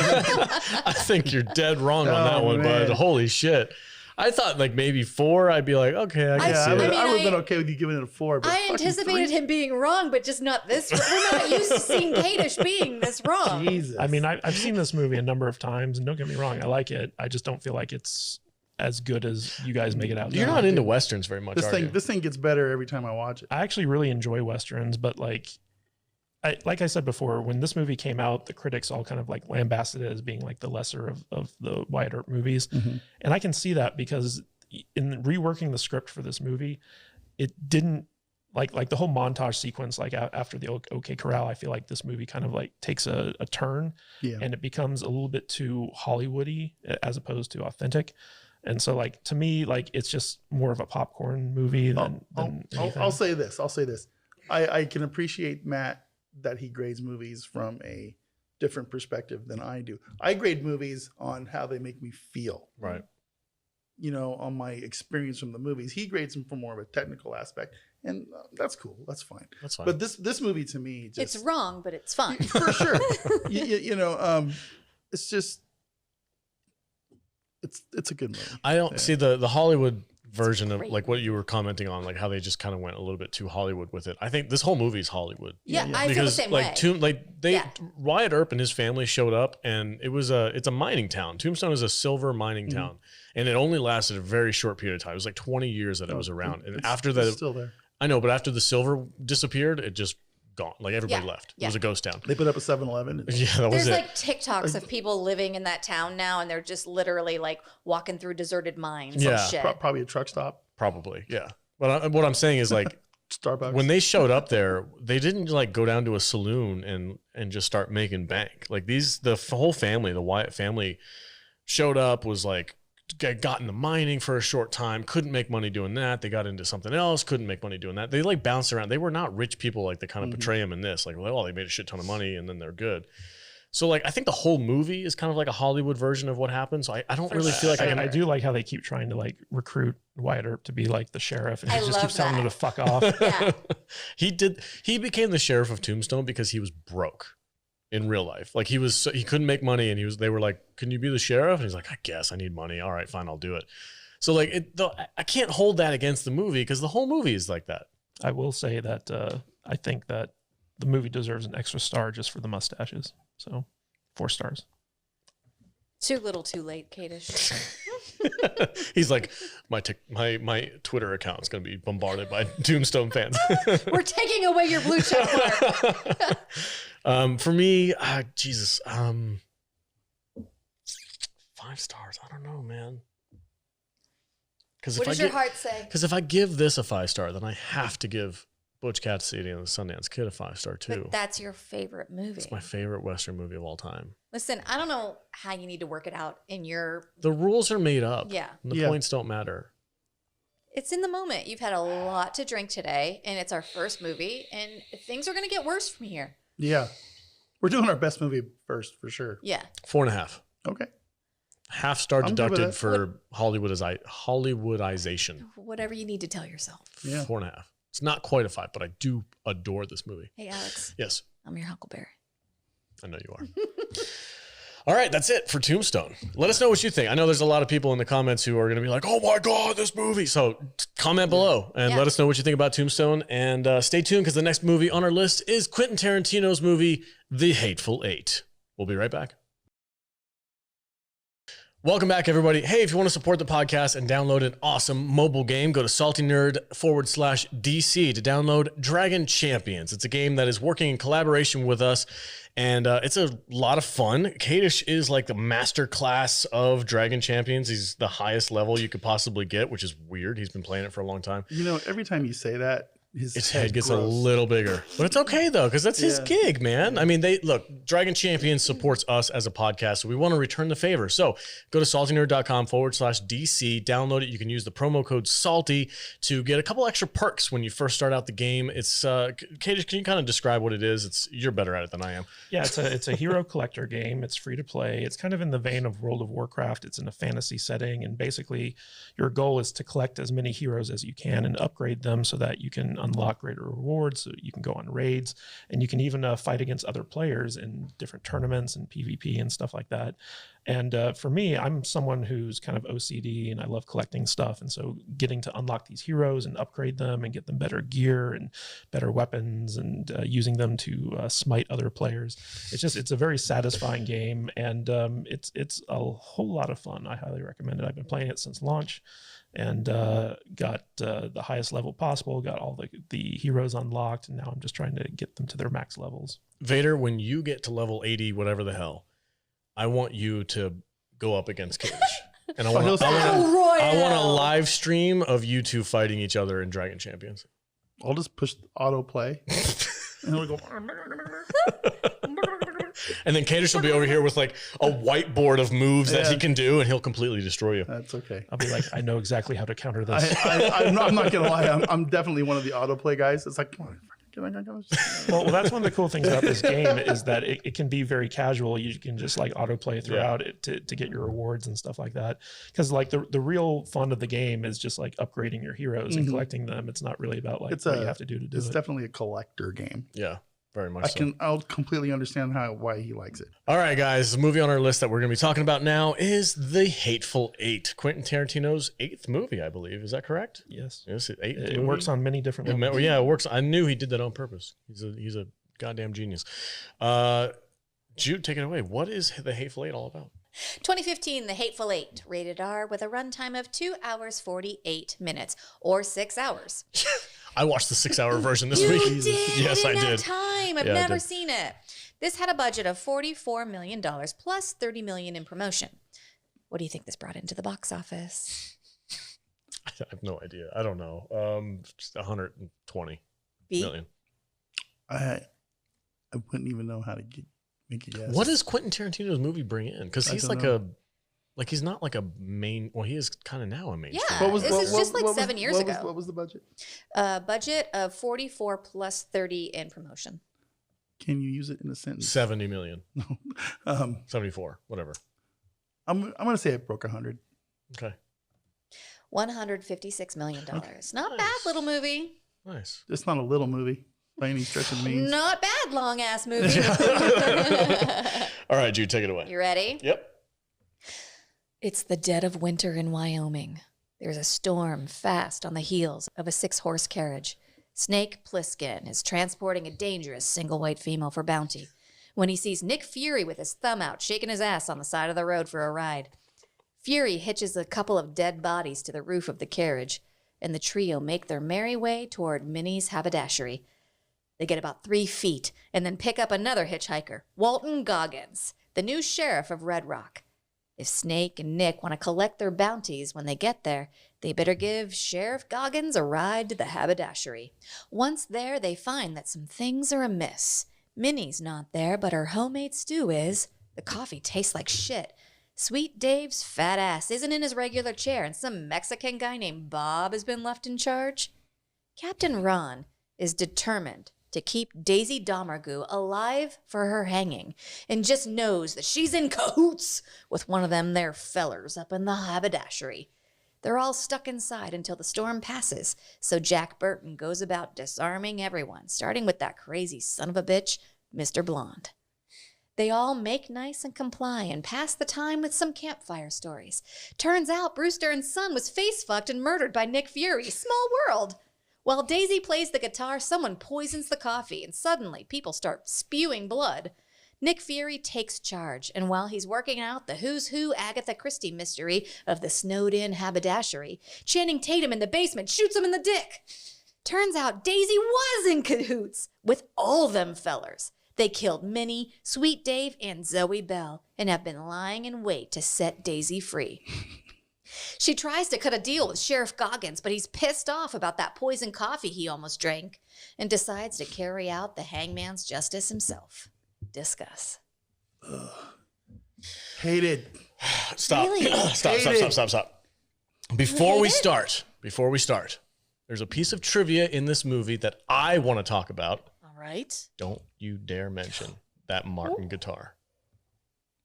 I think you're dead wrong on that Oh, one, man. bud. Holy shit. I thought like maybe 4, I'd be like, okay, I can Yeah, see I would it. have mean, been okay with you giving it a 4. But I fucking anticipated 3? him being wrong, but just not this. We're not used to seeing Kadish being this wrong. Jesus. I mean, I've seen this movie a number of times, and don't get me wrong, I like it. I just don't feel like it's as good as you guys make it out. You're to not be. into Westerns very much, are you? this thing gets better every time I watch it. I actually really enjoy Westerns, but like I said before, when this movie came out, the critics all kind of like lambasted it as being like the lesser of the Wyatt Earp movies. Mm-hmm. And I can see that because in reworking the script for this movie, it didn't like the whole montage sequence, like after the OK Corral, I feel like this movie kind of like takes a turn Yeah. and it becomes a little bit too Hollywoody as opposed to authentic. And so like, to me, like it's just more of a popcorn movie than anything. I'll say this. I can appreciate Matt that he grades movies from a different perspective than I do. I grade movies on how they make me feel. Right. You know, on my experience from the movies. He grades them from more of a technical aspect, and that's cool. That's fine. That's fine. But this movie to me, just It's wrong, but it's fun. for sure. you know, it's just it's a good movie. I don't see the Hollywood version of great. like what you were commenting on, like how they just kind of went a little bit too Hollywood with it. I think this whole movie is Hollywood. Yeah, I feel the Because same like way. Yeah. Wyatt Earp and his family showed up, and it's a mining town. Tombstone is a silver mining town, and it only lasted a very short period of time. It was like 20 years that it was around, and after that, it's still there. I know, but after the silver disappeared, it just gone. Like everybody Yeah, left. It yeah. was a ghost town. They put up a 7-Eleven. Yeah, that was There's it. like TikToks of people living in that town now, and they're just literally like walking through deserted mines Yeah. and shit. Probably a truck stop. Probably, yeah. But what I'm saying is like Starbucks. when they showed up there, they didn't like go down to a saloon and just start making bank. Like the whole family, the Wyatt family showed up, was like, got into mining for a short time, couldn't make money doing that. They got into something else, couldn't make money doing that. They like bounced around. They were not rich people like they kind of portray them in this. Like, well, they made a shit ton of money and then they're good. So like, I think the whole movie is kind of like a Hollywood version of what happened. So I don't really feel like I do like how they keep trying to like recruit Wyatt Earp to be like the sheriff, and he just keeps telling him to fuck off. Yeah. He became the sheriff of Tombstone because he was broke in real life. Like he couldn't make money, and they were like, "Can you be the sheriff?" And he's like, "I guess I need money. All right, fine, I'll do it." So like, I can't hold that against the movie because the whole movie is like that. I will say that I think that the movie deserves an extra star just for the mustaches. So 4 stars. Too little, too late, Kadish. He's like, my Twitter account is going to be bombarded by Tombstone fans. We're taking away your blue check mark. For me, Jesus, 5 stars. I don't know, man. What does your heart say? Because if I give this a 5 star, then I have to give Butch Cassidy and the Sundance Kid a 5 star too. But that's your favorite movie. It's my favorite Western movie of all time. Listen, I don't know how you need to work it out in your... The rules are made up. Yeah. And the points don't matter. It's in the moment. You've had a lot to drink today, and it's our first movie, and things are going to get worse from here. Yeah. We're doing our best movie first, for sure. Yeah. 4.5. Okay. Half star I'm good with deducted it. for Hollywoodization. Whatever you need to tell yourself. Yeah. 4.5. It's not quite a 5, but I do adore this movie. Hey, Alex. Yes. I'm your huckleberry. I know you are. All right, that's it for Tombstone. Let us know what you think. I know there's a lot of people in the comments who are going to be like, oh my God, this movie. So comment below and let us know what you think about Tombstone. And stay tuned because the next movie on our list is Quentin Tarantino's movie, The Hateful Eight. We'll be right back. Welcome back, everybody. Hey, if you want to support the podcast and download an awesome mobile game, go to saltynerd.com/DC to download Dragon Champions. It's a game that is working in collaboration with us, and it's a lot of fun. Kadish is like the master class of Dragon Champions. He's the highest level you could possibly get, which is weird. He's been playing it for a long time. You know, every time you say that, his head gets a little bigger, but it's okay though, because that's his gig, man. I mean, Dragon Champions supports us as a podcast, so we want to return the favor. So go to saltynerd.com/DC, download it. You can use the promo code SALTY to get a couple extra perks when you first start out the game. It's Kadish, can you kind of describe what it is? You're better at it than I am. Yeah, it's a hero collector game. It's free to play. It's kind of in the vein of World of Warcraft. It's in a fantasy setting, and basically your goal is to collect as many heroes as you can and upgrade them so that you can unlock greater rewards. So you can go on raids, and you can even fight against other players in different tournaments and PvP and stuff like that. And for me, I'm someone who's kind of OCD and I love collecting stuff. And so getting to unlock these heroes and upgrade them and get them better gear and better weapons and using them to smite other players. It's a very satisfying game, and it's a whole lot of fun. I highly recommend it. I've been playing it since launch, and got the highest level possible, got all the heroes unlocked, and now I'm just trying to get them to their max levels. Vader, when you get to level 80, whatever the hell, I want you to go up against Kadish. And I want a live stream of you two fighting each other in Dragon Champions. I'll just push auto play. And then we go. And then Kadish will be over here with like a whiteboard of moves that he can do, and he'll completely destroy you. That's okay. I'll be like, I know exactly how to counter this. I'm not going to lie. I'm definitely one of the autoplay guys. It's like, come on. Well, that's one of the cool things about this game is that it can be very casual. You can just like autoplay throughout it to get your rewards and stuff like that. Because like the real fun of the game is just like upgrading your heroes and collecting them. It's not really about like what you have to do it. It's definitely a collector game. Yeah. Very much I'll completely understand why he likes it. All right, guys. The movie on our list that we're going to be talking about now is The Hateful Eight, Quentin Tarantino's 8th movie, I believe. Is that correct? Yes. Yes, it works on many different levels. Yeah, it works. I knew he did that on purpose. He's a goddamn genius. Jude, take it away. What is The Hateful Eight all about? 2015, The Hateful Eight, rated R with a runtime of 2 hours, 48 minutes, or 6 hours. I watched the 6-hour version this you week. Did Yes, in I that did. Time. I've never seen it. This had a budget of $44 million plus $30 million in promotion. What do you think this brought into the box office? have no idea. I don't know. Just 120 B? million. I wouldn't even know how to make a guess. What does Quentin Tarantino's movie bring in? Because I he's don't like know. he's not like a main. Well, he is kind of now a main. Yeah. This is just like 7 years ago. What was the budget? Budget of 44 plus 30 in promotion. Can you use it in a sentence? 70 million. No. 74, whatever. I'm going to say it broke 100. Okay. $156 million. Not Nice. bad, little movie. Nice. It's not a little movie by any stretch of the means. Not bad, long ass movie. All right, Jude, take it away. You ready? Yep. It's the dead of winter in Wyoming. There's a storm fast on the heels of a 6-horse carriage. Snake Plissken is transporting a dangerous single white female for bounty when he sees Nick Fury with his thumb out shaking his ass on the side of the road for a ride. Fury hitches a couple of dead bodies to the roof of the carriage, and the trio make their merry way toward Minnie's haberdashery. They get about 3 feet and then pick up another hitchhiker, Walton Goggins, the new sheriff of Red Rock. If Snake and Nick want to collect their bounties when they get there, they better give Sheriff Goggins a ride to the haberdashery. Once there, they find that some things are amiss. Minnie's not there, but her homemade stew is. The coffee tastes like shit. Sweet Dave's fat ass isn't in his regular chair, and some Mexican guy named Bob has been left in charge. Captain Ron is determined to keep Daisy Domergue alive for her hanging, and just knows that she's in cahoots with one of them there fellers up in the haberdashery. They're all stuck inside until the storm passes, so Jack Burton goes about disarming everyone, starting with that crazy son of a bitch, Mr. Blonde. They all make nice and comply and pass the time with some campfire stories. Turns out Brewster and Son was face-fucked and murdered by Nick Fury. Small world. While Daisy plays the guitar, someone poisons the coffee, and suddenly people start spewing blood. Nick Fury takes charge, and while he's working out the who's who Agatha Christie mystery of the snowed-in haberdashery, Channing Tatum in the basement shoots him in the dick. Turns out Daisy was in cahoots with all them fellers. They killed Minnie, Sweet Dave, and Zoe Bell, and have been lying in wait to set Daisy free. She tries to cut a deal with Sheriff Goggins, but he's pissed off about that poison coffee he almost drank and decides to carry out the hangman's justice himself. Discuss. Hated. Stop. Really? Stop. Before we start, there's a piece of trivia in this movie that I want to talk about. All right. Don't you dare mention that Martin guitar.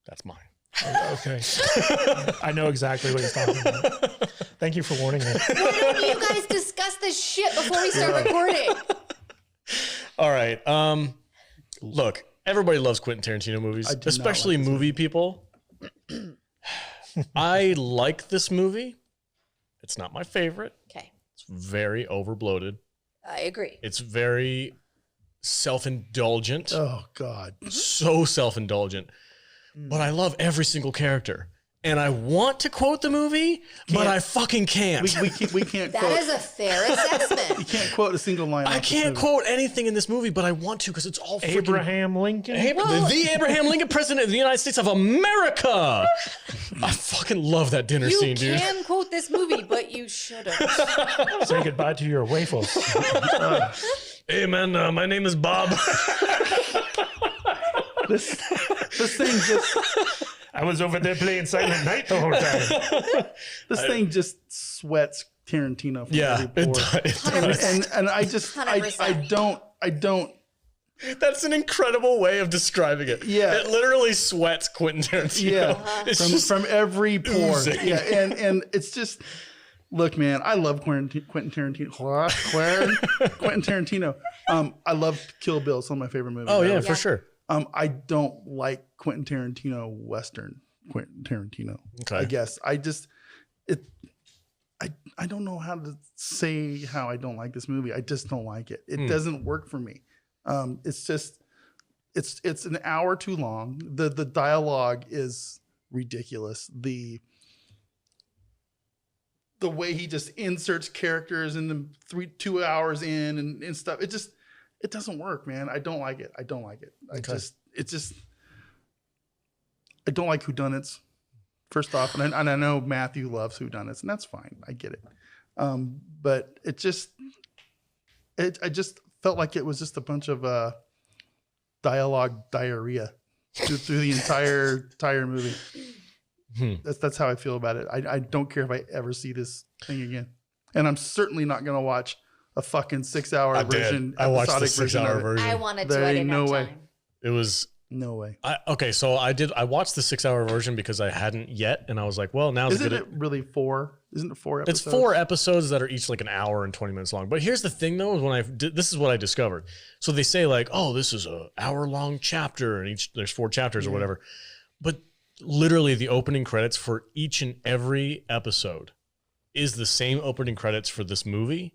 That's mine. Okay. I know exactly what he's talking about. Thank you for warning me. Why don't you guys discuss this shit before we start recording? All right. Look, everybody loves Quentin Tarantino movies, I do not especially like this movie people. I like this movie. It's not my favorite. Okay. It's very overbloated. I agree. It's very self-indulgent. Oh, God. So self-indulgent. But I love every single character. And I want to quote the movie, but I fucking can't. We can't That quote. is a fair assessment. You can't quote a single line. I off this can't movie. quote anything in this movie, but I want to because it's all freaking Abraham Lincoln. the Abraham Lincoln, president of the United States of America. I fucking love that dinner You scene, dude. can quote this movie, but you shouldn't. Say goodbye to your waffles. Hey, man, my name is Bob. This thing just I was over there playing Silent Night the whole time. this thing just sweats Tarantino from Yeah, every it pore. does. 100%. And I just I 100%. don't That's an incredible way of describing it. Yeah. It literally sweats Quentin Tarantino. yeah It's just from every pore. oozing. Yeah, and it's just look, man, I love Quentin Tarantino. Quentin Tarantino. I love Kill Bill. It's one of my favorite movies. Oh, yeah, ever. for sure. I don't like Quentin Tarantino Western Quentin Tarantino. Okay. I guess I don't know how to say how I don't like this movie. I just don't like it. It doesn't work for me. It's just it's an hour too long. The dialogue is ridiculous. The way he just inserts characters in the 2 hours in and stuff. It doesn't work, man. I don't like it. I don't like it. I don't like whodunits. First off, and I know Matthew loves whodunits, and that's fine. I get it. But it just, I just felt like it was just a bunch of dialogue diarrhea through the entire movie. That's how I feel about it. I don't care if I ever see this thing again, and I'm certainly not gonna watch a fucking 6-hour version. I watched the 6-hour version. I wanted to. There I ain't didn't no have way. time. It was No way. okay. So I watched the 6-hour version because I hadn't yet, and I was like, well, now's Isn't a it really 4? Isn't it 4 It's episodes? 4 episodes that are each like an hour and 20 minutes long. But here's the thing, though, is this is what I discovered. So they say like, oh, this is a hour-long chapter, and there's 4 chapters or whatever. But literally, the opening credits for each and every episode is the same opening credits for this movie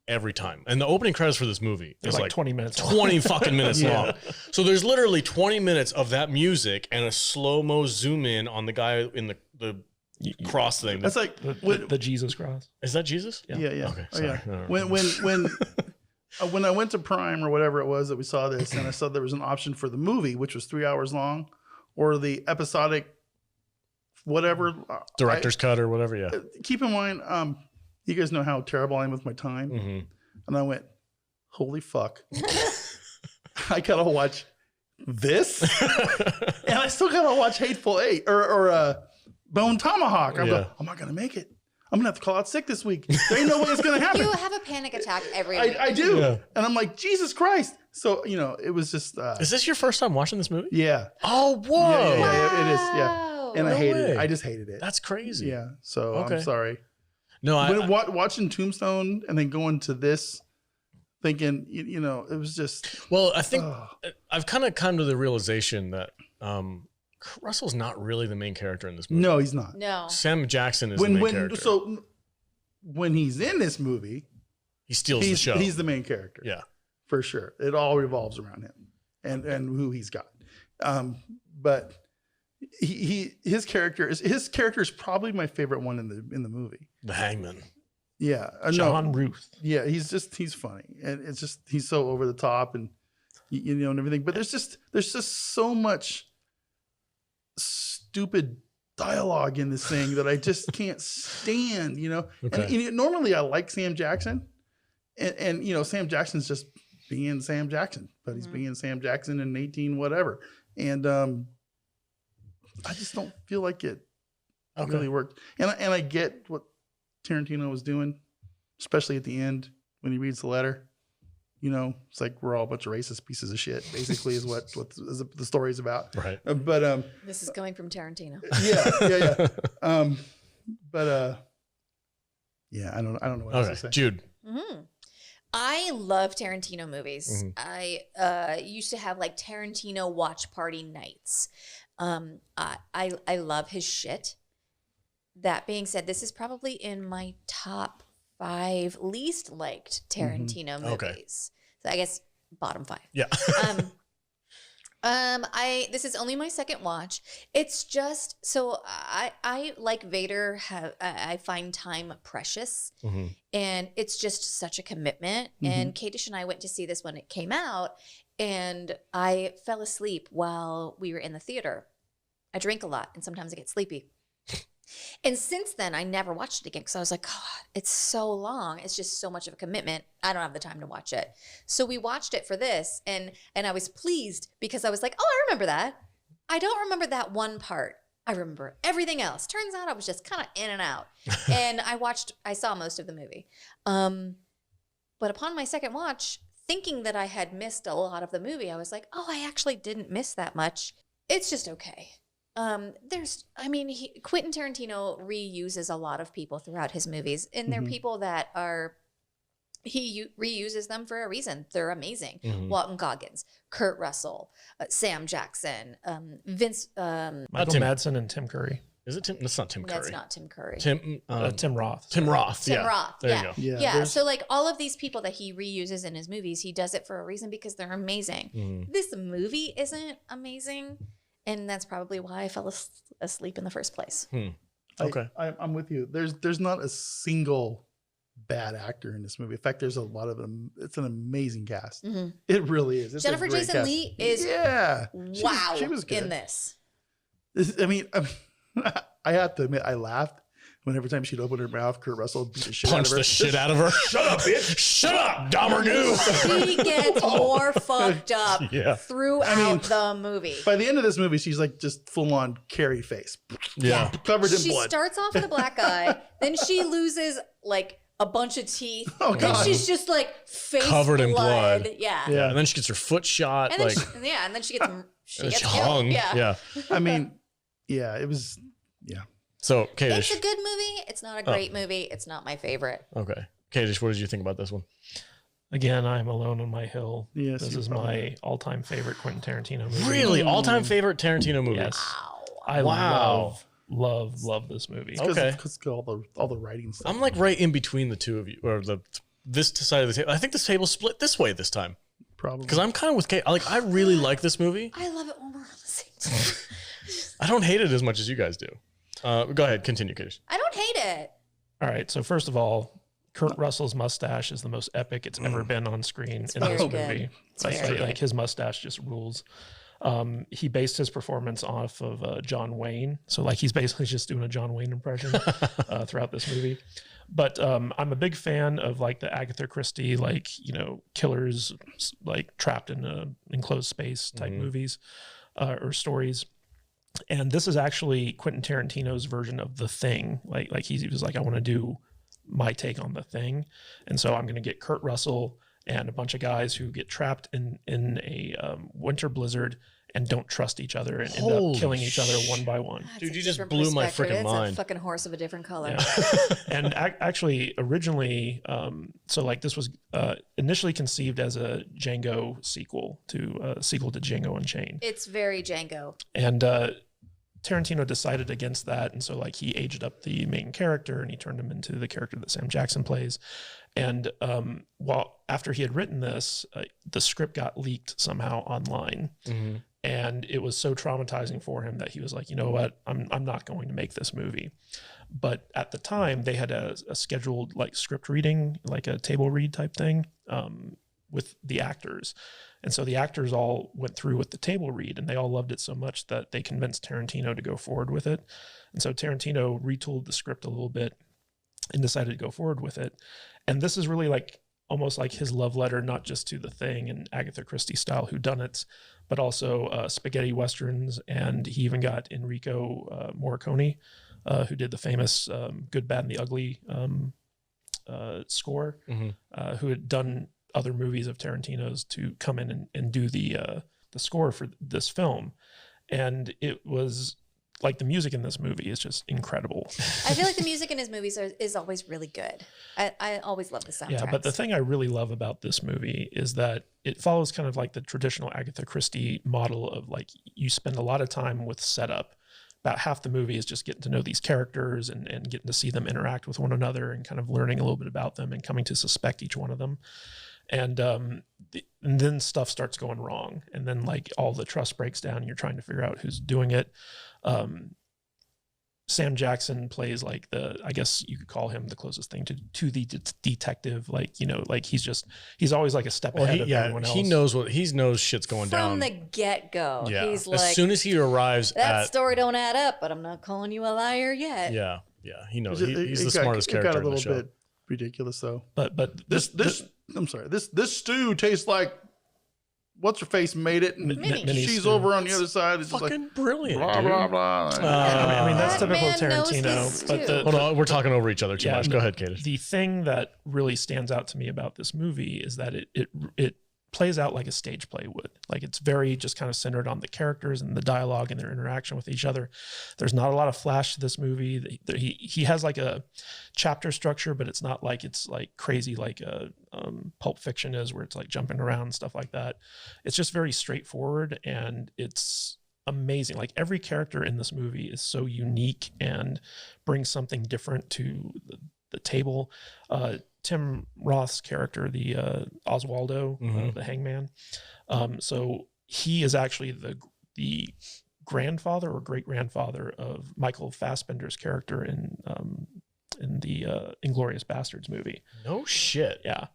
every time. And the opening credits for this movie is like 20 minutes 20 fucking minutes long. So there's literally 20 minutes of that music and a slow-mo zoom in on the guy in the cross thing. That's like the Jesus cross. Is that Jesus? Yeah. Okay. Oh, Sorry. yeah. No. When I went to Prime or whatever it was that we saw this, and I saw there was an option for the movie, which was 3 hours long, or the episodic, whatever Director's cut or whatever. Yeah. Keep in mind, you guys know how terrible I am with my time, and I went, "Holy fuck! I gotta watch this, and I still gotta watch Hateful Eight or Bone Tomahawk." I'm going, "I'm not gonna make it. I'm gonna have to call out sick this week. There ain't no way it's gonna happen." You have a panic attack every week. I do, Yeah. and I'm like, Jesus Christ! So it was just. Is this your first time watching this movie? Yeah. Oh, whoa. Yeah, it is. Yeah. And I hated way. it. I just hated it. That's crazy. Yeah. So Okay. I'm sorry. No, Watching Tombstone and then going to this, thinking, it was just. well, I think I've kind of come to the realization that Kurt Russell's not really the main character in this movie. No, he's not. No. Sam Jackson is the main character. So when he's in this movie, He steals the show. he's the main character. Yeah. For sure. It all revolves around him and who he's got. But his character is probably my favorite one in the movie. The Hangman. Yeah. John Ruth. Yeah, he's funny. And it's just he's so over the top and and everything. But there's just so much stupid dialogue in this thing that I just can't stand, Okay. And normally I like Sam Jackson. And Sam Jackson's just being Sam Jackson, but he's being Sam Jackson in 18 whatever. And I just don't feel like it really worked. And I get what Tarantino was doing, especially at the end when he reads the letter. It's like we're all a bunch of racist pieces of shit, basically, is what the story's about. Right. But This is coming from Tarantino. yeah. I don't know what else to say. Jude. I love Tarantino movies. Mm-hmm. I used to have like Tarantino watch party nights. I love his shit. That being said, this is probably in my top 5 least liked Tarantino movies. Okay. So I guess bottom 5. Yeah. This is only my second watch. It's just so I like Vader. I find time precious, and it's just such a commitment. And Kadish and I went to see this when it came out, and I fell asleep while we were in the theater. I drink a lot, and sometimes I get sleepy. And since then, I never watched it again because I was like, God, it's so long. It's just so much of a commitment. I don't have the time to watch it. So we watched it for this, and I was pleased because I was like, oh, I remember that. I don't remember that one part. I remember everything else. Turns out I was just kind of in and out. And I saw most of the movie. But upon my second watch, thinking that I had missed a lot of the movie, I was like, oh, I actually didn't miss that much. It's just okay. Quentin Tarantino reuses a lot of people throughout his movies, and they're people that he reuses them for a reason. They're amazing. Walton Goggins, Kurt Russell, Sam Jackson, Vince. Michael Madsen and Tim Curry. Is it Tim? That's not Tim Curry. That's not Tim Curry. Tim Roth. Tim Roth. Tim Roth. There Yeah. you go. Yeah. So like all of these people that he reuses in his movies, he does it for a reason because they're amazing. This movie isn't amazing. And that's probably why I fell asleep in the first place. Okay. I'm with you. There's not a single bad actor in this movie. In fact, there's a lot of them. It's an amazing cast. It really is. It's Jennifer Jason Leigh is she was good in this. I mean, I have to admit, I laughed when every time she'd open her mouth, Kurt Russell would beat the shit Punch out of her. the shit out of her. Shut up, bitch. Shut up, Dahmer knew. She gets more fucked up Yeah. throughout the movie. By the end of this movie, she's like just full on Carrie face. Yeah. Covered in She blood. starts off with a black eye, then she loses like a bunch of teeth. Oh, then God. she's just like face Covered in blood. Yeah. Yeah. And then she gets her foot shot. And then Like, and then she gets she killed. hung. Yeah. I mean, yeah, it was, yeah. So, It's Kadish. a good movie. It's not a great movie. It's not my favorite. Okay. Kadish, what did you think about this one? Again, I'm alone on my hill. Yes, This you're is my all-time favorite Quentin Tarantino movie. Really? All-time favorite Tarantino movie? Yes. Wow. I Wow. love this movie. Okay. Because all the writing stuff. I'm like right in between the two of you, or this side of the table. I think this table split this way this time Probably. because I'm kind of with Kate. Like, I really like this movie. I love it when we're on the same team. I don't hate it as much as you guys do. Go ahead, continue, Kadish. I don't hate it. All right. So first of all, Kurt Russell's mustache is the most epic it's ever been on screen in very this good. movie. Like his mustache just rules. He based his performance off of John Wayne. So like he's basically just doing a John Wayne impression throughout this movie. But I'm a big fan of like the Agatha Christie, like, you know, killers like trapped in a enclosed space type movies or stories. And this is actually Quentin Tarantino's version of The Thing. Like he was like, I want to do my take on The Thing. And so I'm going to get Kurt Russell and a bunch of guys who get trapped in a winter blizzard and don't trust each other and end up killing each other one by one. That's Dude, a you just different blew my perspective. freaking It's mind. a fucking horse of a different color. Yeah. And actually, originally, so like this was initially conceived as a Django sequel to Django Unchained. It's very Django. And Tarantino decided against that. And so like he aged up the main character and he turned him into the character that Sam Jackson plays. And after he had written this, the script got leaked somehow online. Mm-hmm. And it was so traumatizing for him that he was like, you know what, I'm not going to make this movie. But at the time they had a scheduled like script reading, like a table read type thing with the actors. And so the actors all went through with the table read and they all loved it so much that they convinced Tarantino to go forward with it. And so Tarantino retooled the script a little bit and decided to go forward with it. And this is really like almost like his love letter, not just to The Thing and Agatha Christie style whodunits, but also spaghetti westerns. And he even got Enrico Morricone, who did the famous Good, Bad, and the Ugly score, who had done other movies of Tarantino's to come in and do the score for this film. And it was like the music in this movie is just incredible. I feel like the music in his movies is always really good. I always love the soundtracks. Yeah, but the thing I really love about this movie is that it follows kind of like the traditional Agatha Christie model of like you spend a lot of time with setup. About half the movie is just getting to know these characters and getting to see them interact with one another and kind of learning a little bit about them and coming to suspect each one of them. And then stuff starts going wrong. And then like all the trust breaks down and you're trying to figure out who's doing it. Sam Jackson plays like I guess you could call him the closest thing to the detective. Like, you know, like he's always like a step ahead of everyone else. He knows shit's going down from the get-go. Yeah, He's like, as soon as he arrives that at story don't add up, but I'm not calling you a liar yet. yeah, he knows It he's the got- smartest it character got a in the little show. bit ridiculous though. But This I'm sorry. This stew tastes like what's her face made it, and Minnie. she's stew. over on the other side. It's just like Fucking brilliant, blah dude. blah blah. I mean that's That typical man knows his Tarantino. But stew. Hold on, we're talking over each other too much. Go ahead, Kate. The thing that really stands out to me about this movie is that it plays out like a stage play would. Like it's very just kind of centered on the characters and the dialogue and their interaction with each other. There's not a lot of flash to this movie. He has like a chapter structure, but it's not like it's like crazy like a Pulp Fiction is, where it's like jumping around and stuff like that. It's just very straightforward and it's amazing. Like every character in this movie is so unique and brings something different to the table. Tim Roth's character, the Oswaldo, the hangman. So he is actually the grandfather or great grandfather of Michael Fassbender's character in the Inglourious Bastards movie. No shit. Yeah.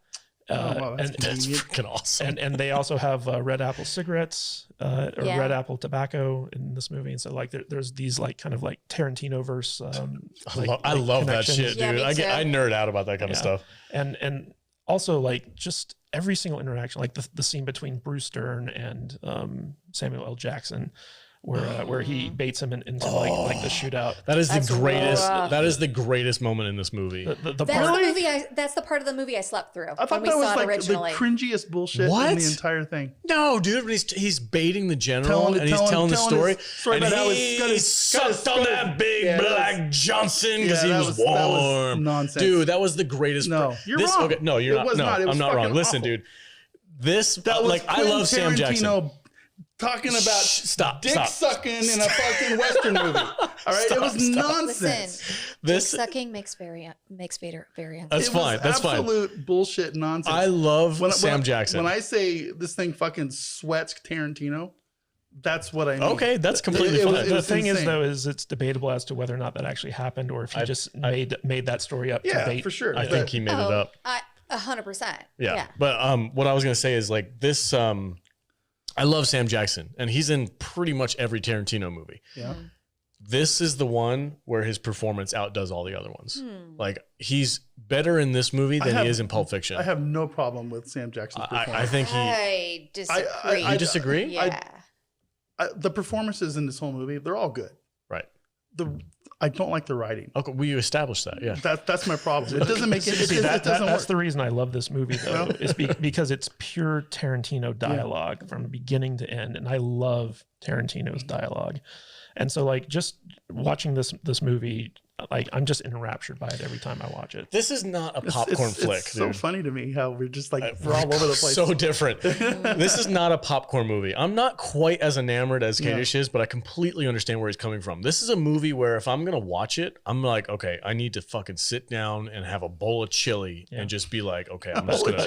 wow, that's It's convenient. freaking awesome. and they also have red apple cigarettes or Yeah. red apple tobacco in this movie, and so like there's these like kind of like Tarantino verse. I love that connections. shit, Yeah, dude. me too. I nerd out about that kind of Yeah. stuff. And also like just every single interaction, like the scene between Bruce Dern and Samuel L. Jackson, where he baits him into like the shootout. That is That's the greatest. rough. That is the greatest moment in this movie. The That's part, the movie. That's the part of the movie I slept through I thought when we that was saw it like originally. the cringiest bullshit What? in the entire thing. No, dude, when he's baiting the general and he's telling the story, his story and about how he got his sucked on that big black Johnson because he that was that was warm. nonsense. Dude, that was the greatest. No, you're wrong. Okay, no, you're It not. was No, not. It was I'm not wrong. fucking Listen, awful. dude, this that was like I love Sam Jackson. Tarantino talking about Stop, dick stop. sucking in a fucking Western movie. All right, it was Listen, nonsense. dick This sucking makes Vader very uncomfortable. That's It fine. was That's fine. absolute bullshit nonsense. I love When- Sam when- Jackson. When I say this thing fucking sweats Tarantino, that's what I mean. Okay, that's completely It was- fine. it the was thing is insane. though is it's debatable as to whether or not that actually happened or if he just made that story up to Yeah, bait. for sure. I think he made it up. 100%. Yeah. But what I was gonna say is like this. I love Sam Jackson, and he's in pretty much every Tarantino movie. Yeah. This is the one where his performance outdoes all the other ones. Hmm. Like he's better in this movie than have- he is in Pulp Fiction. I have no problem with Sam Jackson's performance. I think he. I disagree. You disagree? yeah. The performances in this whole movie, they're all good. Right. I don't like the writing. Okay, we established that. Yeah. That's my problem. It doesn't make it. See, It that's doesn't work. the reason I love this movie though, is because it's pure Tarantino dialogue from beginning to end, and I love Tarantino's dialogue. And so, like, just watching this movie, like, I'm just enraptured by it every time I watch it. This is not a popcorn flick, It's so dude. funny to me how we're just like we're all over the place. So different. This is not a popcorn movie. I'm not quite as enamored as Kadish is, but I completely understand where he's coming from. This is a movie where if I'm going to watch it, I'm like, okay, I need to fucking sit down and have a bowl of chili and just be like, okay, I'm just going to.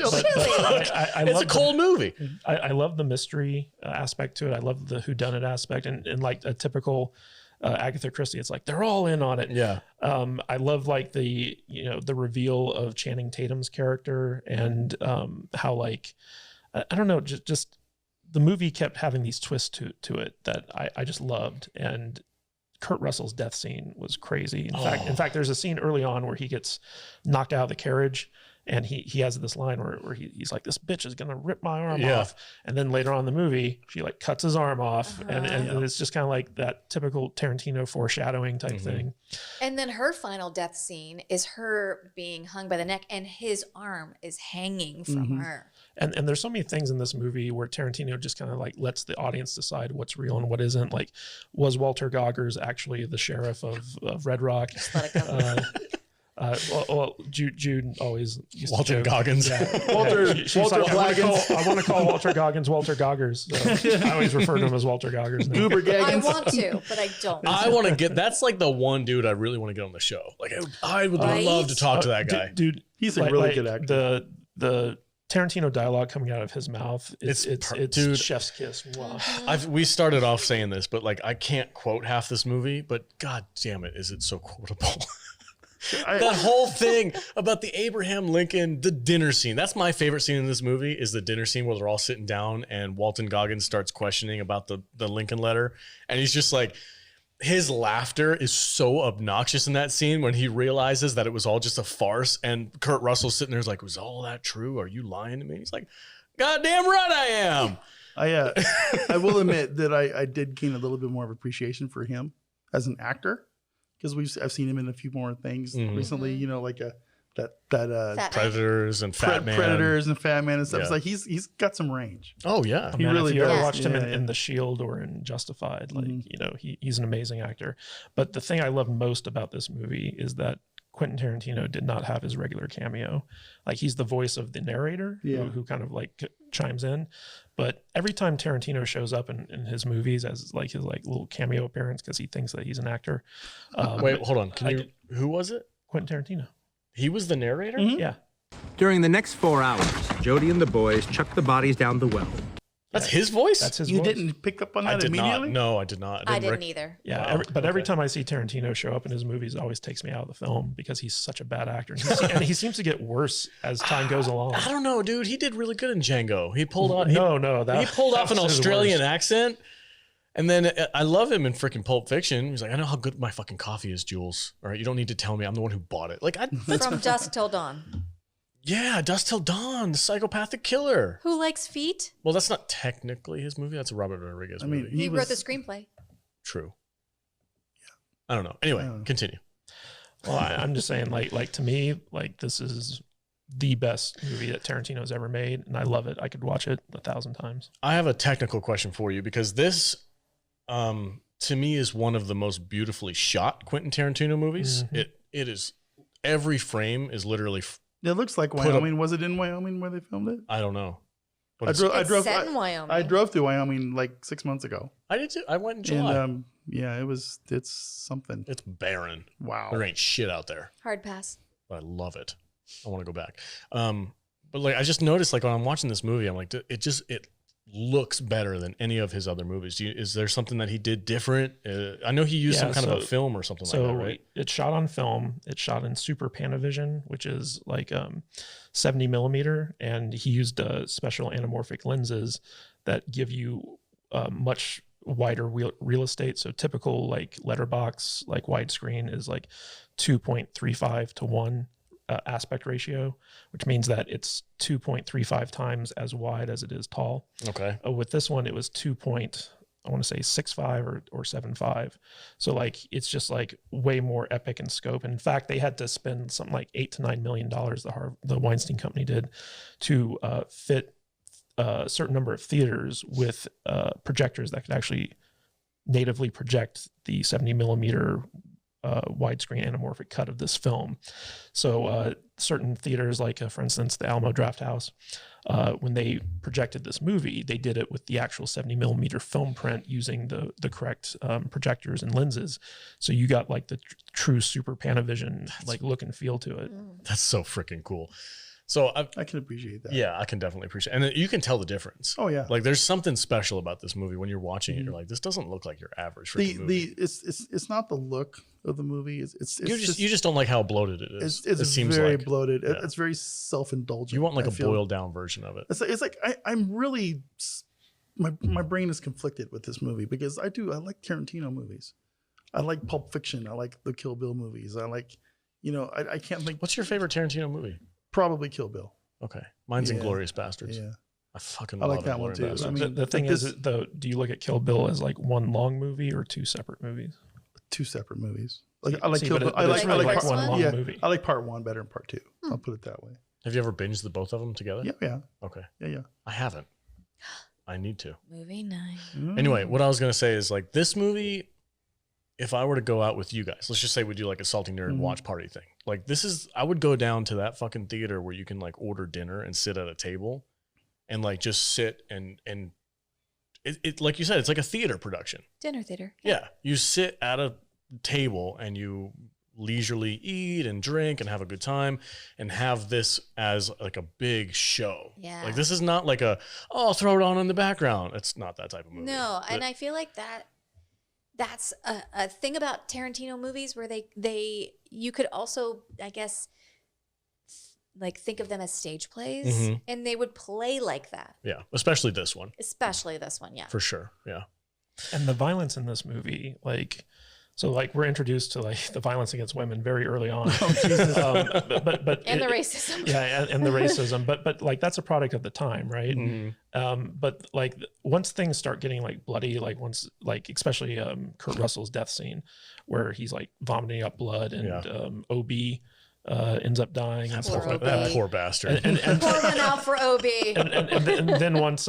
It's a cold movie. I love the mystery aspect to it. I love the whodunit aspect, and like a typical Agatha Christie, it's like they're all in on it. Yeah. I love like the reveal of Channing Tatum's character and how like I don't know, just the movie kept having these twists to it that I just loved. And Kurt Russell's death scene was crazy. In fact, there's a scene early on where he gets knocked out of the carriage. And he has this line where he's like, this bitch is going to rip my arm off. And then later on in the movie, she like cuts his arm off. And it's just kind of like that typical Tarantino foreshadowing type thing. And then her final death scene is her being hung by the neck and his arm is hanging from her. And there's so many things in this movie where Tarantino just kind of like lets the audience decide what's real and what isn't. Like, was Walter Goggins actually the sheriff of Red Rock? Let it go. Jude always used Walter to joke. Goggins. Yeah. Walter I want to call Walter Goggins Walter Goggers. So I always refer to him as Walter Goggers now. Goober I Gaggins. want to, but I don't. I want to get, that's like the one dude I really want to get on the show. Like, I would Right? love to talk to that guy. Dude, He's a really good actor. The Tarantino dialogue coming out of his mouth, it's dude. chef's kiss. Wow. We started off saying this, but like, I can't quote half this movie, but God damn it, is it so quotable? That whole thing about the Abraham Lincoln, the dinner scene. That's my favorite scene in this movie, is the dinner scene where they're all sitting down and Walton Goggins starts questioning about the Lincoln letter. And he's just like, his laughter is so obnoxious in that scene when he realizes that it was all just a farce. And Kurt Russell's sitting there is like, was all that true? Are you lying to me? He's like, goddamn right I am. I will admit that I did gain a little bit more of appreciation for him as an actor, because I've seen him in a few more things recently. You know, like Fat Man. Predators and Fat Man. Predators and Fat Man and stuff. Yeah. It's like he's got some range. Oh yeah. He really if you ever does. watched him Yeah, in The Shield or in Justified, like he's an amazing actor. But the thing I love most about this movie is that Quentin Tarantino did not have his regular cameo. Like, he's the voice of the narrator who kind of like chimes in. But every time Tarantino shows up in his movies as like his like little cameo appearance, because he thinks that he's an actor. Wait, hold on. Who was it? Quentin Tarantino. He was the narrator? Yeah. During the next 4 hours, Jody and the boys chucked the bodies down the well. That's his voice? That's his You voice. didn't pick up on that I did immediately? not. No, I did not. I didn't either. Yeah, Wow. every time I see Tarantino show up in his movies, it always takes me out of the film because he's such a bad actor. And he seems to get worse as time goes along. I don't know, dude. He did really good in Django. He pulled off. That he pulled off an was his Australian worst. accent. And then I love him in freaking Pulp Fiction. He's like, I know how good my fucking coffee is, Jules. All right, you don't need to tell me. I'm the one who bought it. Like, From Dusk Till Dawn. yeah, Dust Till Dawn, the psychopathic killer. Who likes feet? Well, that's not technically his movie. That's a Robert Rodriguez movie. He wrote the screenplay. True. Yeah. I don't know. Anyway, continue. Well, I'm just saying, like to me, like this is the best movie that Tarantino's ever made, and I love it. I could watch it 1,000 times. I have a technical question for you because this, to me, is one of the most beautifully shot Quentin Tarantino movies. Mm-hmm. It is, every frame is literally, It looks like Wyoming. Was it in Wyoming where they filmed it? I don't know. But I drove. Set in Wyoming. I drove through Wyoming like 6 months ago. I did too. I went in July. And yeah, it's something. It's barren. Wow. There ain't shit out there. Hard pass. But I love it. I want to go back. But like, I just noticed, like when I'm watching this movie, I'm like, it looks better than any of his other movies. Is there something that he did different? I know he used some kind of a film or something like that, right? It's shot on film. It's shot in super panavision, which is like 70 millimeter, and he used special anamorphic lenses that give you much wider real estate. So typical like letterbox, like widescreen is like 2.35 to 1 aspect ratio, which means that it's 2.35 times as wide as it is tall. Okay. With this one, it was 2.65 or 7.5. So like, it's just like way more epic in scope. And in fact, they had to spend something like $8 to $9 million, the Weinstein Company did, to fit a certain number of theaters with projectors that could actually natively project the 70 millimeter widescreen anamorphic cut of this film. So certain theaters, like for instance, the Alamo Drafthouse, when they projected this movie, they did it with the actual 70 millimeter film print using the correct projectors and lenses. So you got like the true super Panavision like look and feel to it. That's so freaking cool. So I can appreciate that. Yeah, I can definitely appreciate it. And you can tell the difference. Oh yeah. Like there's something special about this movie when you're watching it. You're like, this doesn't look like your average freaking movie. It's not the look of the movie. It's you just don't like how bloated it is. It's it seems very like bloated. Yeah. It's very self-indulgent. You want like I a feel. boiled down version of it. It's like I'm really my brain is conflicted with this movie because I like Tarantino movies. I like Pulp Fiction. I like the Kill Bill movies. I like, I can't think. What's your favorite Tarantino movie? Probably Kill Bill. Okay, mine's Inglourious Bastards. Yeah. I fucking I love like that one Inglourious too. Bastards. I mean, The thing is, though, do you look at Kill Bill as like one long movie or two separate movies? Two separate movies. Like I like See, Kill but Bill. it- I but like it's really part like one long movie. I like part one better than part two. I'll put it that way. Have you ever binged the both of them together? Yeah. Okay. Yeah. I haven't. I need to. Movie night. Anyway, what I was gonna say is like this movie, if I were to go out with you guys, let's just say we do like a salty nerd watch party thing. Like I would go down to that fucking theater where you can like order dinner and sit at a table and like just sit and it like you said, it's like a theater production. Dinner theater. Yeah. You sit at a table and you leisurely eat and drink and have a good time and have this as like a big show. Yeah. Like this is not like I'll throw it on in the background. It's not that type of movie. No, But- and I feel like that's a thing about Tarantino movies where you could also, I guess, like think of them as stage plays, and they would play like that. Yeah, especially this one. Especially this one, yeah. For sure. Yeah. And the violence in this movie, like, so like we're introduced to like the violence against women very early on. Oh, Jesus. But And the racism. Yeah, and the racism, but like that's a product of the time, right? But like once things start getting like bloody, like once like especially Kurt Russell's death scene, where he's like vomiting up blood and OB ends up dying and stuff like that. That poor bastard. And Pour one out for OB. and then once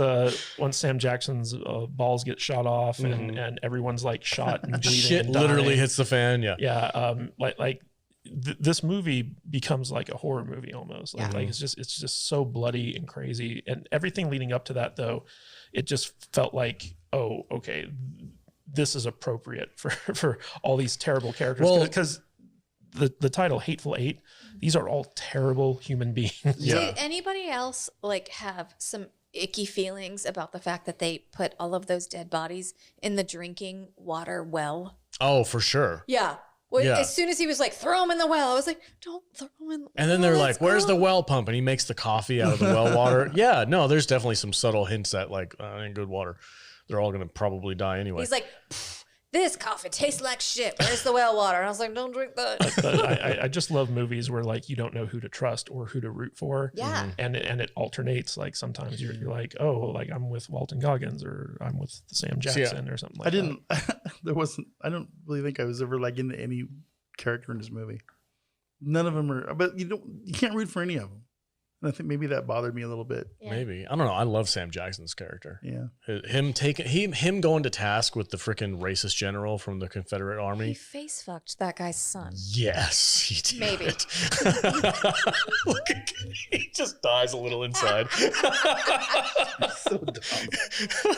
Sam Jackson's balls get shot off and everyone's like shot and bleeding, Shit and literally dying. hits the fan. Yeah. Yeah, this movie becomes like a horror movie almost. Like it's just so bloody and crazy, and everything leading up to that though, it just felt like, oh, okay, this is appropriate for all these terrible characters because the title Hateful Eight, these are all terrible human beings. Yeah. Did anybody else like have some icky feelings about the fact that they put all of those dead bodies in the drinking water well. Oh, for sure. Yeah. Well, Yeah. as soon as he was like, throw him in the well, I was like, don't throw him in the well. And then they're that's like, where's the gross." well pump? And he makes the coffee out of the well water. Yeah, no, there's definitely some subtle hints that like, ain't good water. They're all going to probably die anyway. He's like, this coffee tastes like shit. Where's the well water? And I was like, don't drink that. But I just love movies where like you don't know who to trust or who to root for. Yeah. And it alternates. Like sometimes you're like, oh, like I'm with Walton Goggins or I'm with Sam Jackson or something like that. I don't really think I was ever like into any character in this movie. None of them are, but you can't root for any of them. And I think maybe that bothered me a little bit. Yeah. Maybe. I don't know. I love Sam Jackson's character. Yeah. Him going to task with the freaking racist general from the Confederate He Army. face fucked that guy's son. Yes, he did. Maybe. Look at, he just dies a little inside. So dumb.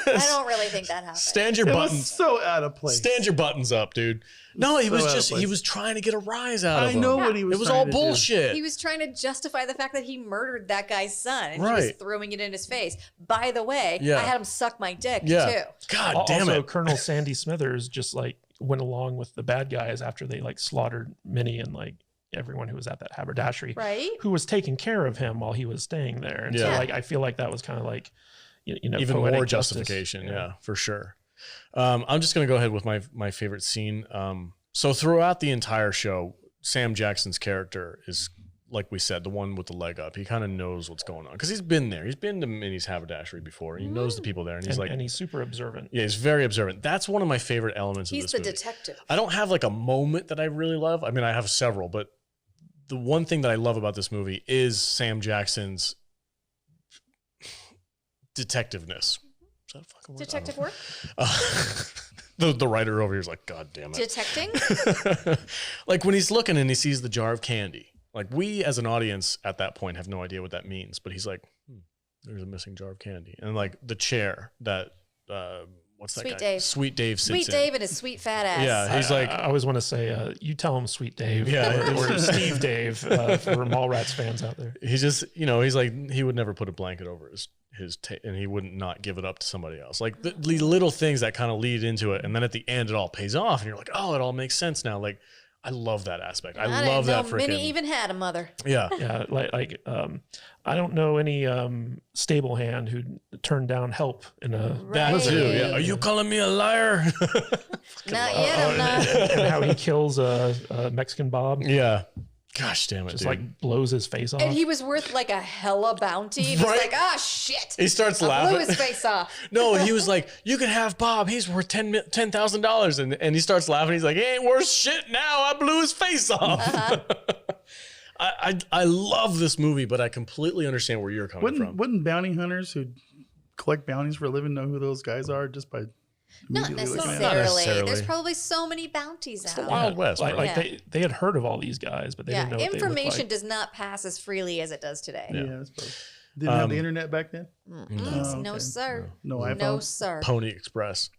I don't really think that happened. Stand your It buttons. was so out of place. Stand your buttons up, dude. No, he So was out of just, he place. was trying to get a rise out of I him. know what he was It was trying all to do. bullshit. He was trying to justify the fact that he murdered that guy's son, and he was Right. throwing it in his face. By the way, Yeah. I had him suck my dick Yeah. too. God damn Also, it. Colonel Sandy Smithers just like went along with the bad guys after they like slaughtered Minnie and like everyone who was at that haberdashery, Right? who was taking care of him while he was staying there. And so Yeah. like I feel like that was kind of like you know Even poetic more justice. justification. Yeah, for sure. I'm just going to go ahead with my favorite scene. So throughout the entire show, Sam Jackson's character is, like we said, the one with the leg up. He kind of knows what's going on because he's been there. He's been to Minnie's haberdashery before. He knows the people there, and he's and he's super observant. yeah, he's very observant. That's one of my favorite elements He's of this the movie. detective. I don't have like a moment that I really love. I mean, I have several, but the one thing that I love about this movie is Sam Jackson's detectiveness. Is that a fucking word? Detective work? The writer over here is like, God damn it. Detecting? Like when he's looking and he sees the jar of candy, like we as an audience at that point have no idea what that means, but he's like, there's a missing jar of candy. And like the chair that, what's that Sweet guy? Dave. Sweet Dave sits Sweet in. Dave and his sweet fat ass. Yeah, he's like, I always want to say, you tell him Sweet Dave, Yeah. or Steve Dave for Mallrats fans out there. he's just, he's like, he would never put a blanket over his and he wouldn't not give it up to somebody else. Like the little things that kind of lead into it. And then at the end, it all pays off and you're like, oh, it all makes sense now. Like, I love that aspect. I love that freaking. Minnie even had a mother. Yeah. Yeah, I don't know any stable hand who turned down help in a That Right. too. Yeah. Are you calling me a liar? Not yet, I'm not. and how he kills a Mexican Bob, Yeah. Gosh damn it, just dude. like blows his face off. And he was worth like a hella bounty. And Right. he's like, ah, shit. He starts I laughing. blew his face off. No, he was like, you can have Bob. He's worth $10,000. And he starts laughing. He's like, he ain't worth shit now. I blew his face off. I love this movie, but I completely understand where you're coming from. Wouldn't bounty hunters who collect bounties for a living know who those guys are just by Not immediately looking at them? Not necessarily. necessarily. There's probably so many bounties It's the out. Wild West, like, bro. like Yeah. they had heard of all these guys, but they Yeah, didn't know what information they looked does not pass as freely as it does today. Yeah, I suppose. Didn't have the internet back then. No, okay. sir. No iPhone. No, sir. Pony Express.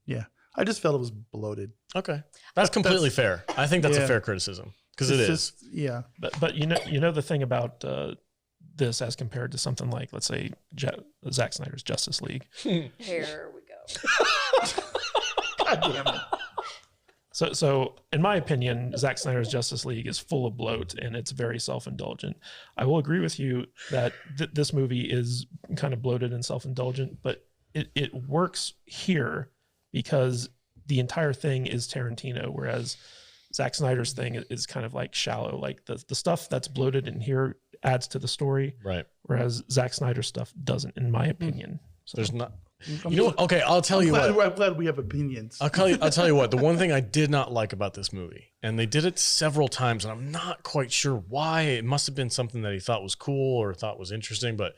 Yeah, I just felt it was bloated. Okay. That's completely fair. I think that's a Yeah. fair criticism because it It's is. just yeah. But you know the thing about this as compared to something like, let's say, Zack Snyder's Justice League. Here we go. God damn it. So in my opinion, Zack Snyder's Justice League is full of bloat and it's very self-indulgent. I will agree with you that this movie is kind of bloated and self-indulgent, but it works here because the entire thing is Tarantino, whereas Zack Snyder's thing is kind of like shallow. Like the stuff that's bloated in here adds to the story, Right. whereas Zack Snyder's stuff doesn't, in my opinion. So There's not. You know what? Okay, I'll tell you what. I'm glad we have opinions. I'll tell you what. The one thing I did not like about this movie, and they did it several times, and I'm not quite sure why. It must have been something that he thought was cool or thought was interesting. But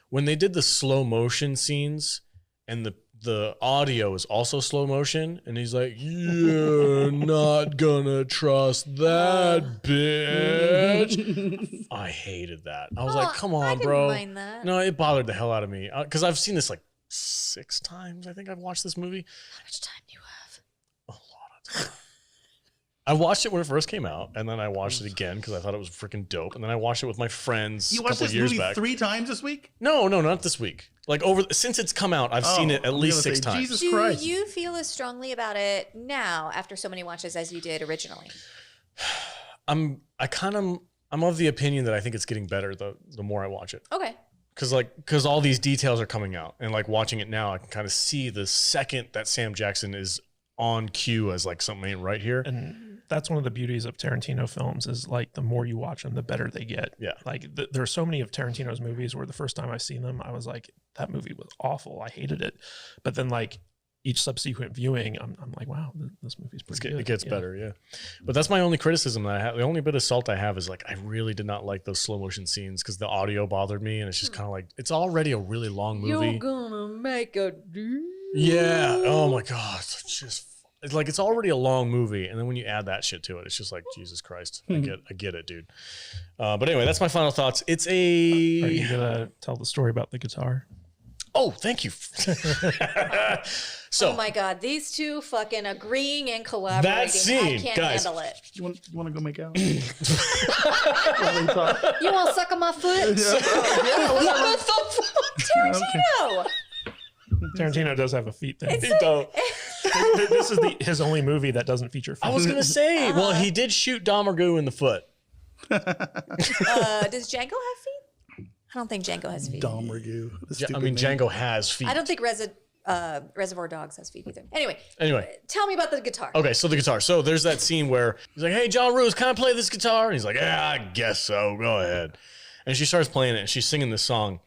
when they did the slow motion scenes, and the audio is also slow motion, and he's like, "You're not gonna trust that bitch." I hated that. I was like, "Come I on, didn't bro." mind that. No, it bothered the hell out of me because I've seen this like 6 times. I think I've watched this movie. How much time do you have? A lot of time. I watched it when it first came out, and then I watched it again because I thought it was freaking dope. And then I watched it with my friends. You watched this movie 3 times this week? No, not this week. Like since it's come out, I've seen it at least 6 times. Jesus Do Christ. you feel as strongly about it now after so many watches as you did originally? I'm of the opinion that I think it's getting better the more I watch it. Okay. Because all these details are coming out, and like watching it now, I can kind of see the second that Sam Jackson is on cue as like something ain't right here. And that's one of the beauties of Tarantino films is like the more you watch them, the better they get. Yeah. Like there are so many of Tarantino's movies where the first time I seen them, I was like, that movie was awful. I hated it. But then like each subsequent viewing, I'm like, wow, this movie's pretty good. It gets better, yeah. But that's my only criticism that I have. The only bit of salt I have is like I really did not like those slow motion scenes because the audio bothered me, and it's just kind of like it's already a really long movie. You're gonna make a Yeah. Oh my god. It's like it's already a long movie, and then when you add that shit to it, it's just like Jesus Christ. I get it, dude. But anyway, that's my final thoughts. It's Are you gonna tell the story about the guitar? Oh, thank you. So, oh my God, these two fucking agreeing and collaborating. That scene, I can't guys. handle it. You want to go make out? You want to suck on my foot? Yeah, Tarantino. Tarantino does have a feet thing. He don't. This is his only movie that doesn't feature feet. I was gonna say, well, he did shoot Domergue in the foot. Does Django have feet? I don't think Django has feet. Domergue. I mean, Django has feet. I don't think Reservoir Dogs has feet either. Anyway, tell me about the guitar. Okay, so the guitar. So there's that scene where he's like, "Hey, John Roos, can I play this guitar?" And he's like, "Yeah, I guess so. Go ahead." And she starts playing it, and she's singing this song.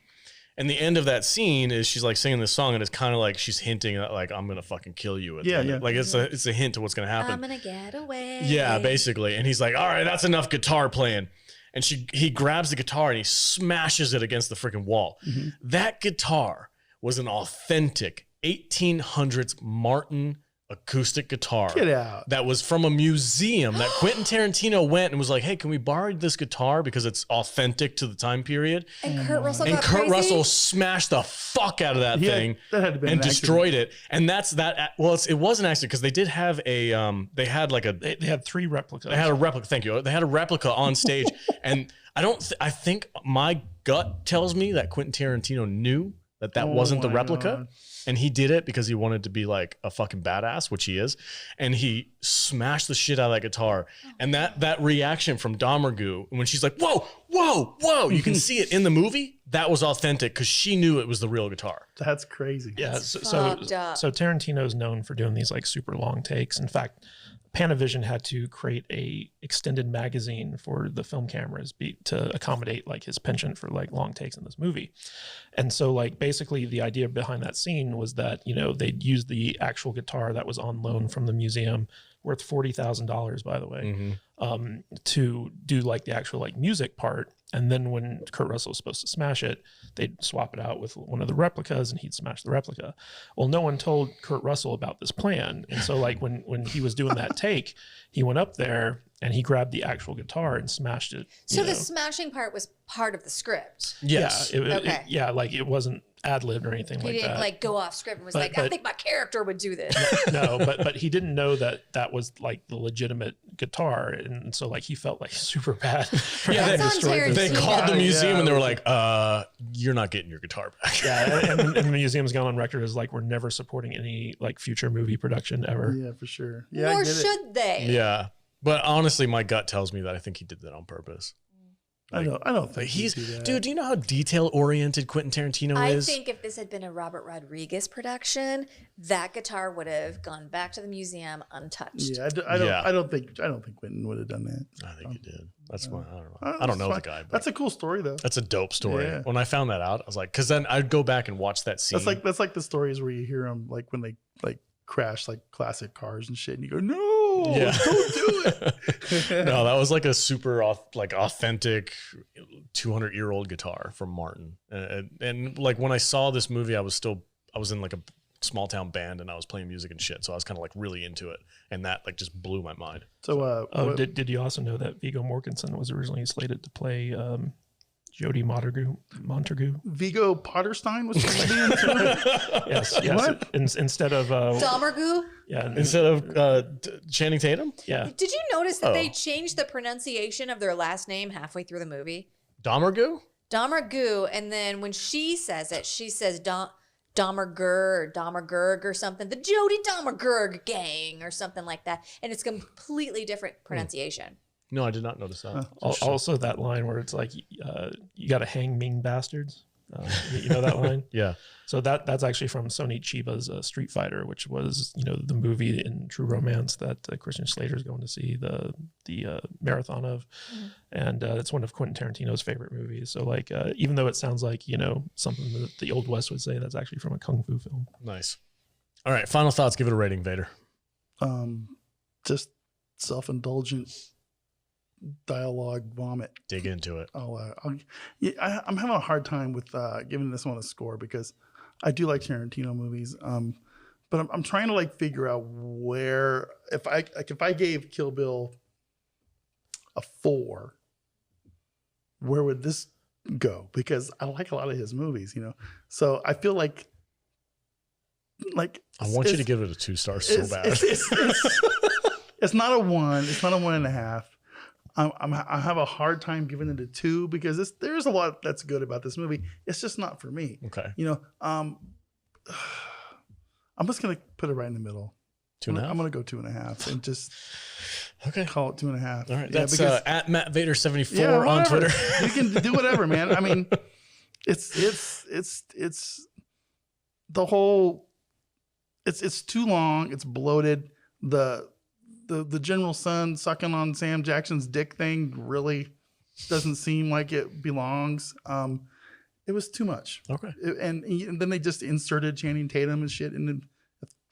And the end of that scene is she's like singing this song, and it's kind of like she's hinting at like, "I'm gonna fucking kill you." At the end. Like it's a hint to what's gonna happen. I'm gonna get away. Yeah, basically. And he's like, "All right, that's enough guitar playing." And he grabs the guitar and he smashes it against the freaking wall. That guitar was an authentic 1800s Martin acoustic guitar. Get out. That was from a museum that Quentin Tarantino went and was like, "Hey, can we borrow this guitar because it's authentic to the time period?" And Kurt Russell And got Kurt crazy? Russell smashed the fuck out of that thing that had to be and an destroyed it. And that's that. Well, it was an accident because they did have a they had like a They had 3 replicas. they had a replica. Thank you. They had a replica on stage, and I think my gut tells me that Quentin Tarantino knew that wasn't the replica. God. And he did it because he wanted to be like a fucking badass, which he is. And he smashed the shit out of that guitar. And that reaction from Domergue, when she's like, "Whoa, whoa, whoa," you can see it in the movie. That was authentic because she knew it was the real guitar. That's crazy. Yeah, That's so fucked up. Tarantino's known for doing these like super long takes. In fact, Panavision had to create a extended magazine for the film cameras to accommodate like his penchant for like long takes in this movie. And so like basically the idea behind that scene was that, you know, they'd use the actual guitar that was on loan from the museum, worth $40,000 by the way, to do like the actual like music part. And then when Kurt Russell was supposed to smash it, they'd swap it out with one of the replicas and he'd smash the replica. Well, no one told Kurt Russell about this plan. And so like when he was doing that take, he went up there and he grabbed the actual guitar and smashed it. So the smashing part was part of the script. Yes. Okay. Like it wasn't ad-libbed or anything He like didn't that. like go off script and was But- like, I think my character would do this. No, but he didn't know that was like the legitimate guitar, and so like he felt like super bad. Yeah, That's on Tarantino. They called the museum Yeah. and they were like, "You're not getting your guitar back." Yeah, and the museum's gone on record as like we're never supporting any like future movie production ever. Yeah, for sure. Yeah, Nor I get it. should they. Yeah. But honestly, my gut tells me that I think he did that on purpose. I don't think Like he's, he'd do that. dude, do you know how detail oriented Quentin Tarantino I is? think if this had been a Robert Rodriguez production, that guitar would have gone back to the museum untouched. Yeah, I don't think Quentin would have done that. I think he did. That's why I don't know. I don't know the guy, but That's a cool story though. that's a dope story. Yeah. When I found that out, I was like, because then I'd go back and watch that scene. That's like the stories where you hear them like when they like crash like classic cars and shit, and you go, no, Yeah. don't do it. No, that was like a super authentic 200-year-old guitar from Martin. And like when I saw this movie, I was in like a small town band and I was playing music and shit. So I was kind of like really into it. And that like just blew my mind. So, Did you also know that Viggo Mortensen was originally slated to play Jodie Montagu. Viggo Potterstein was supposed to be in too. Yes. What? Instead of Domergu? yeah, Instead of Channing Tatum? yeah. Did you notice that Oh. they changed the pronunciation of their last name halfway through the movie? Domergu? Domergu, and then when she says it, she says Domergurg or something. The Jodie Domergurg gang or something like that. And it's completely different pronunciation. No, I did not notice that. Also, that line where it's like, you got to hang mean bastards. You know that line? Yeah. So that's actually from Sony Chiba's Street Fighter, which was, you know, the movie in True Romance that Christian Slater's going to see the marathon of. And it's one of Quentin Tarantino's favorite movies. So like, even though it sounds like, you know, something that the Old West would say, that's actually from a Kung Fu film. Nice. All right. Final thoughts. Give it a rating, Vader. Just self-indulgent dialogue vomit. Dig into it. I'm having a hard time with giving this one a score because I do like Tarantino movies. But I'm trying to like figure out where if I gave Kill Bill a 4, where would this go? Because I like a lot of his movies, you know. So I feel like I want you to give it a 2 stars so bad. It's not a 1. It's not a 1.5. I have a hard time giving it a 2 because there's a lot that's good about this movie. It's just not for me. Okay. You know, I'm just gonna put it right in the middle. 2.5? I'm gonna go 2.5 and just Okay. call it 2.5. All right. Yeah, That's because- at Matt Vader 74 yeah, on whatever. Twitter. You can do whatever, man. I mean, it's the whole. It's too long. It's bloated. The general son sucking on Sam Jackson's dick thing really doesn't seem like it belongs. It was too much. Okay. And then they just inserted Channing Tatum and shit in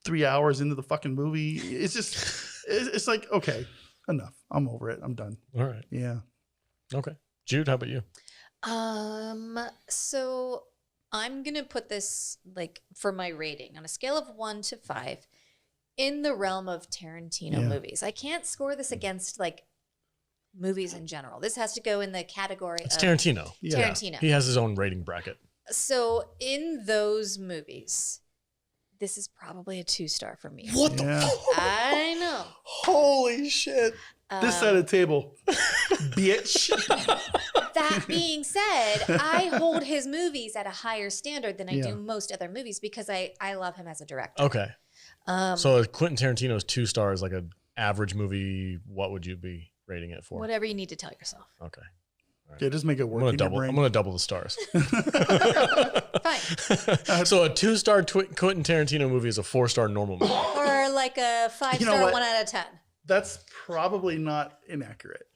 3 hours into the fucking movie. It's just, it's like, okay, enough. I'm over it. I'm done. All right. Yeah. Okay. Jude, how about you? So I'm gonna put this like for my rating on a scale of 1 to 5 in the realm of Tarantino movies. I can't score this against like movies in general. This has to go in the category It's of Tarantino. Yeah. Tarantino. He has his own rating bracket. So in those movies, this is probably a 2-star for me. What Yeah. the fuck? I know. Holy shit. This side of the table, bitch. That being said, I hold his movies at a higher standard than I Yeah. do most other movies because I love him as a director. Okay. So Quentin Tarantino's 2 stars, like an average movie, what would you be rating it for? Whatever you need to tell yourself. Okay. Yeah, just make it I'm work. gonna in your double. brain. I'm gonna double the stars. Fine. So a 2-star Quentin Tarantino movie is a 4-star normal movie. Or like a 5-star, what? 1 out of 10. That's probably not inaccurate.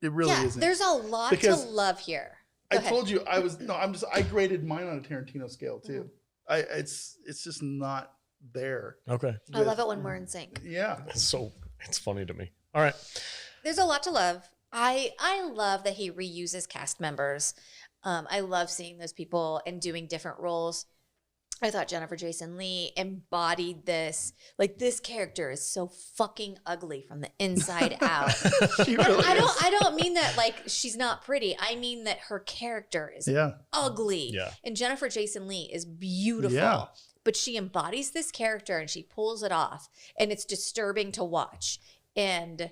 It really Yeah, isn't. there's a lot Because to love here. I Go ahead. told you I graded mine on a Tarantino scale too. It's just not there. Okay. I love it when we're in sync. Yeah. It's funny to me. All right. There's a lot to love. I love that he reuses cast members. I love seeing those people and doing different roles. I thought Jennifer Jason Leigh embodied this. Like, this character is so fucking ugly from the inside out. She really is. I don't mean that like she's not pretty. I mean that her character is ugly. Yeah. And Jennifer Jason Leigh is beautiful. Yeah. But she embodies this character and she pulls it off. And it's disturbing to watch. And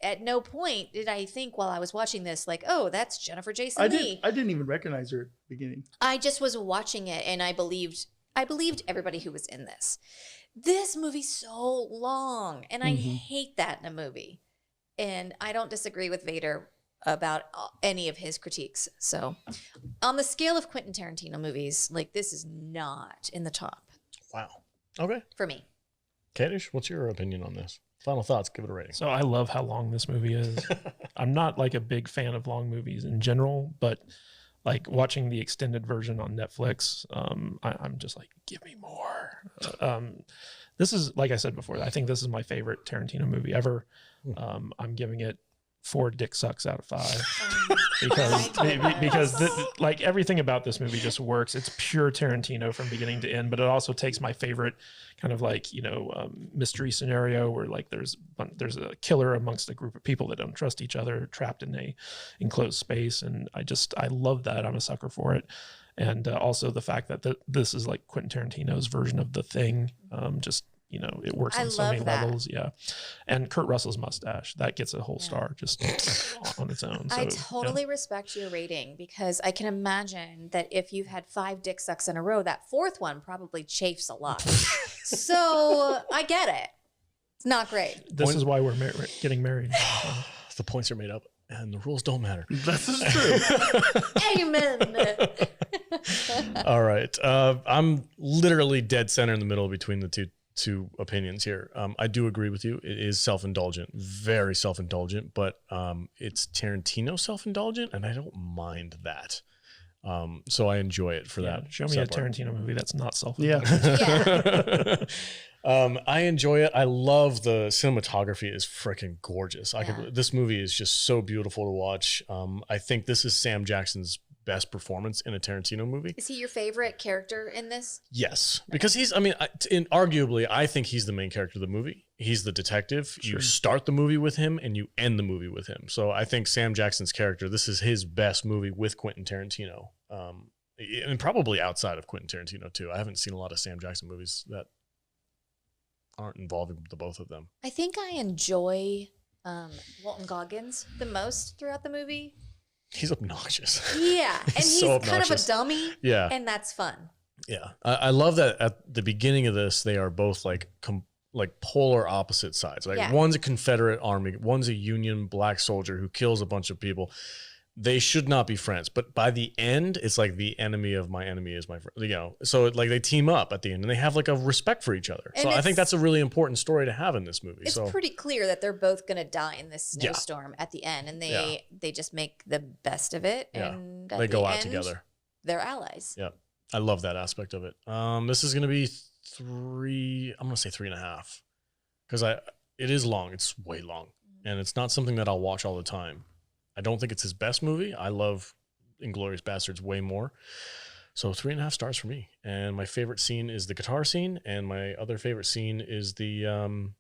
at no point did I think while I was watching this, like, oh, that's Jennifer Jason Leigh. I didn't even recognize her at the beginning. I just was watching it and I believed everybody who was in this. This movie's so long and I hate that in a movie. And I don't disagree with Vader about any of his critiques. So on the scale of Quentin Tarantino movies, like, this is not in the top Wow. Okay. for me. Kadish, what's your opinion on this? Final thoughts. Give it a rating. So I love how long this movie is. I'm not like a big fan of long movies in general, but like watching the extended version on Netflix, I'm just like, give me more. This is, like I said before, I think this is my favorite Tarantino movie ever. I'm giving it 4 dick sucks out of 5 because like everything about this movie just works. It's pure Tarantino from beginning to end, but it also takes my favorite kind of like, mystery scenario where like there's a killer amongst a group of people that don't trust each other, trapped in a enclosed space. And I love that. I'm a sucker for it. And also the fact that this is like Quentin Tarantino's version of The Thing. It works on so many levels. Yeah. And Kurt Russell's mustache, that gets a whole star just on its own. So, I totally respect your rating, because I can imagine that if you've had 5 dick sucks in a row, that 4th one probably chafes a lot. So I get it. It's not great. This is why we're getting married. The points are made up and the rules don't matter. This is true. Amen. All right. I'm literally dead center in the middle between the two opinions here. I do agree with you. It is self-indulgent, very self-indulgent, but it's Tarantino self-indulgent, and I don't mind that. So I enjoy it for that. Show me a Tarantino movie that's not self-indulgent. Yeah. I enjoy it. I love the cinematography is freaking gorgeous. This movie is just so beautiful to watch. I think this is Sam Jackson's best performance in a Tarantino movie. Is he your favorite character in this? Yes, because arguably, I think he's the main character of the movie. He's the detective. Sure. You start the movie with him and you end the movie with him. So I think Sam Jackson's character, this is his best movie with Quentin Tarantino. And probably outside of Quentin Tarantino too. I haven't seen a lot of Sam Jackson movies that aren't involving the both of them. I think I enjoy Walton Goggins the most throughout the movie. He's obnoxious. Yeah, and he's so kind of a dummy. Yeah, and that's fun. Yeah, I love that at the beginning of this, they are both like polar opposite sides. Like one's a Confederate army, one's a Union black soldier who kills a bunch of people. They should not be friends, but by the end, it's like the enemy of my enemy is my friend. So like they team up at the end and they have like a respect for each other. And so I think that's a really important story to have in this movie. It's pretty clear that they're both going to die in this snowstorm at the end, and they just make the best of it. Yeah. And they go out together. They're allies. Yeah, I love that aspect of it. This is going to be 3. I'm going to say 3.5 because it is long. It's way long, and it's not something that I'll watch all the time. I don't think it's his best movie. I love Inglourious Bastards way more. So 3.5 stars for me. And my favorite scene is the guitar scene. And my other favorite scene is the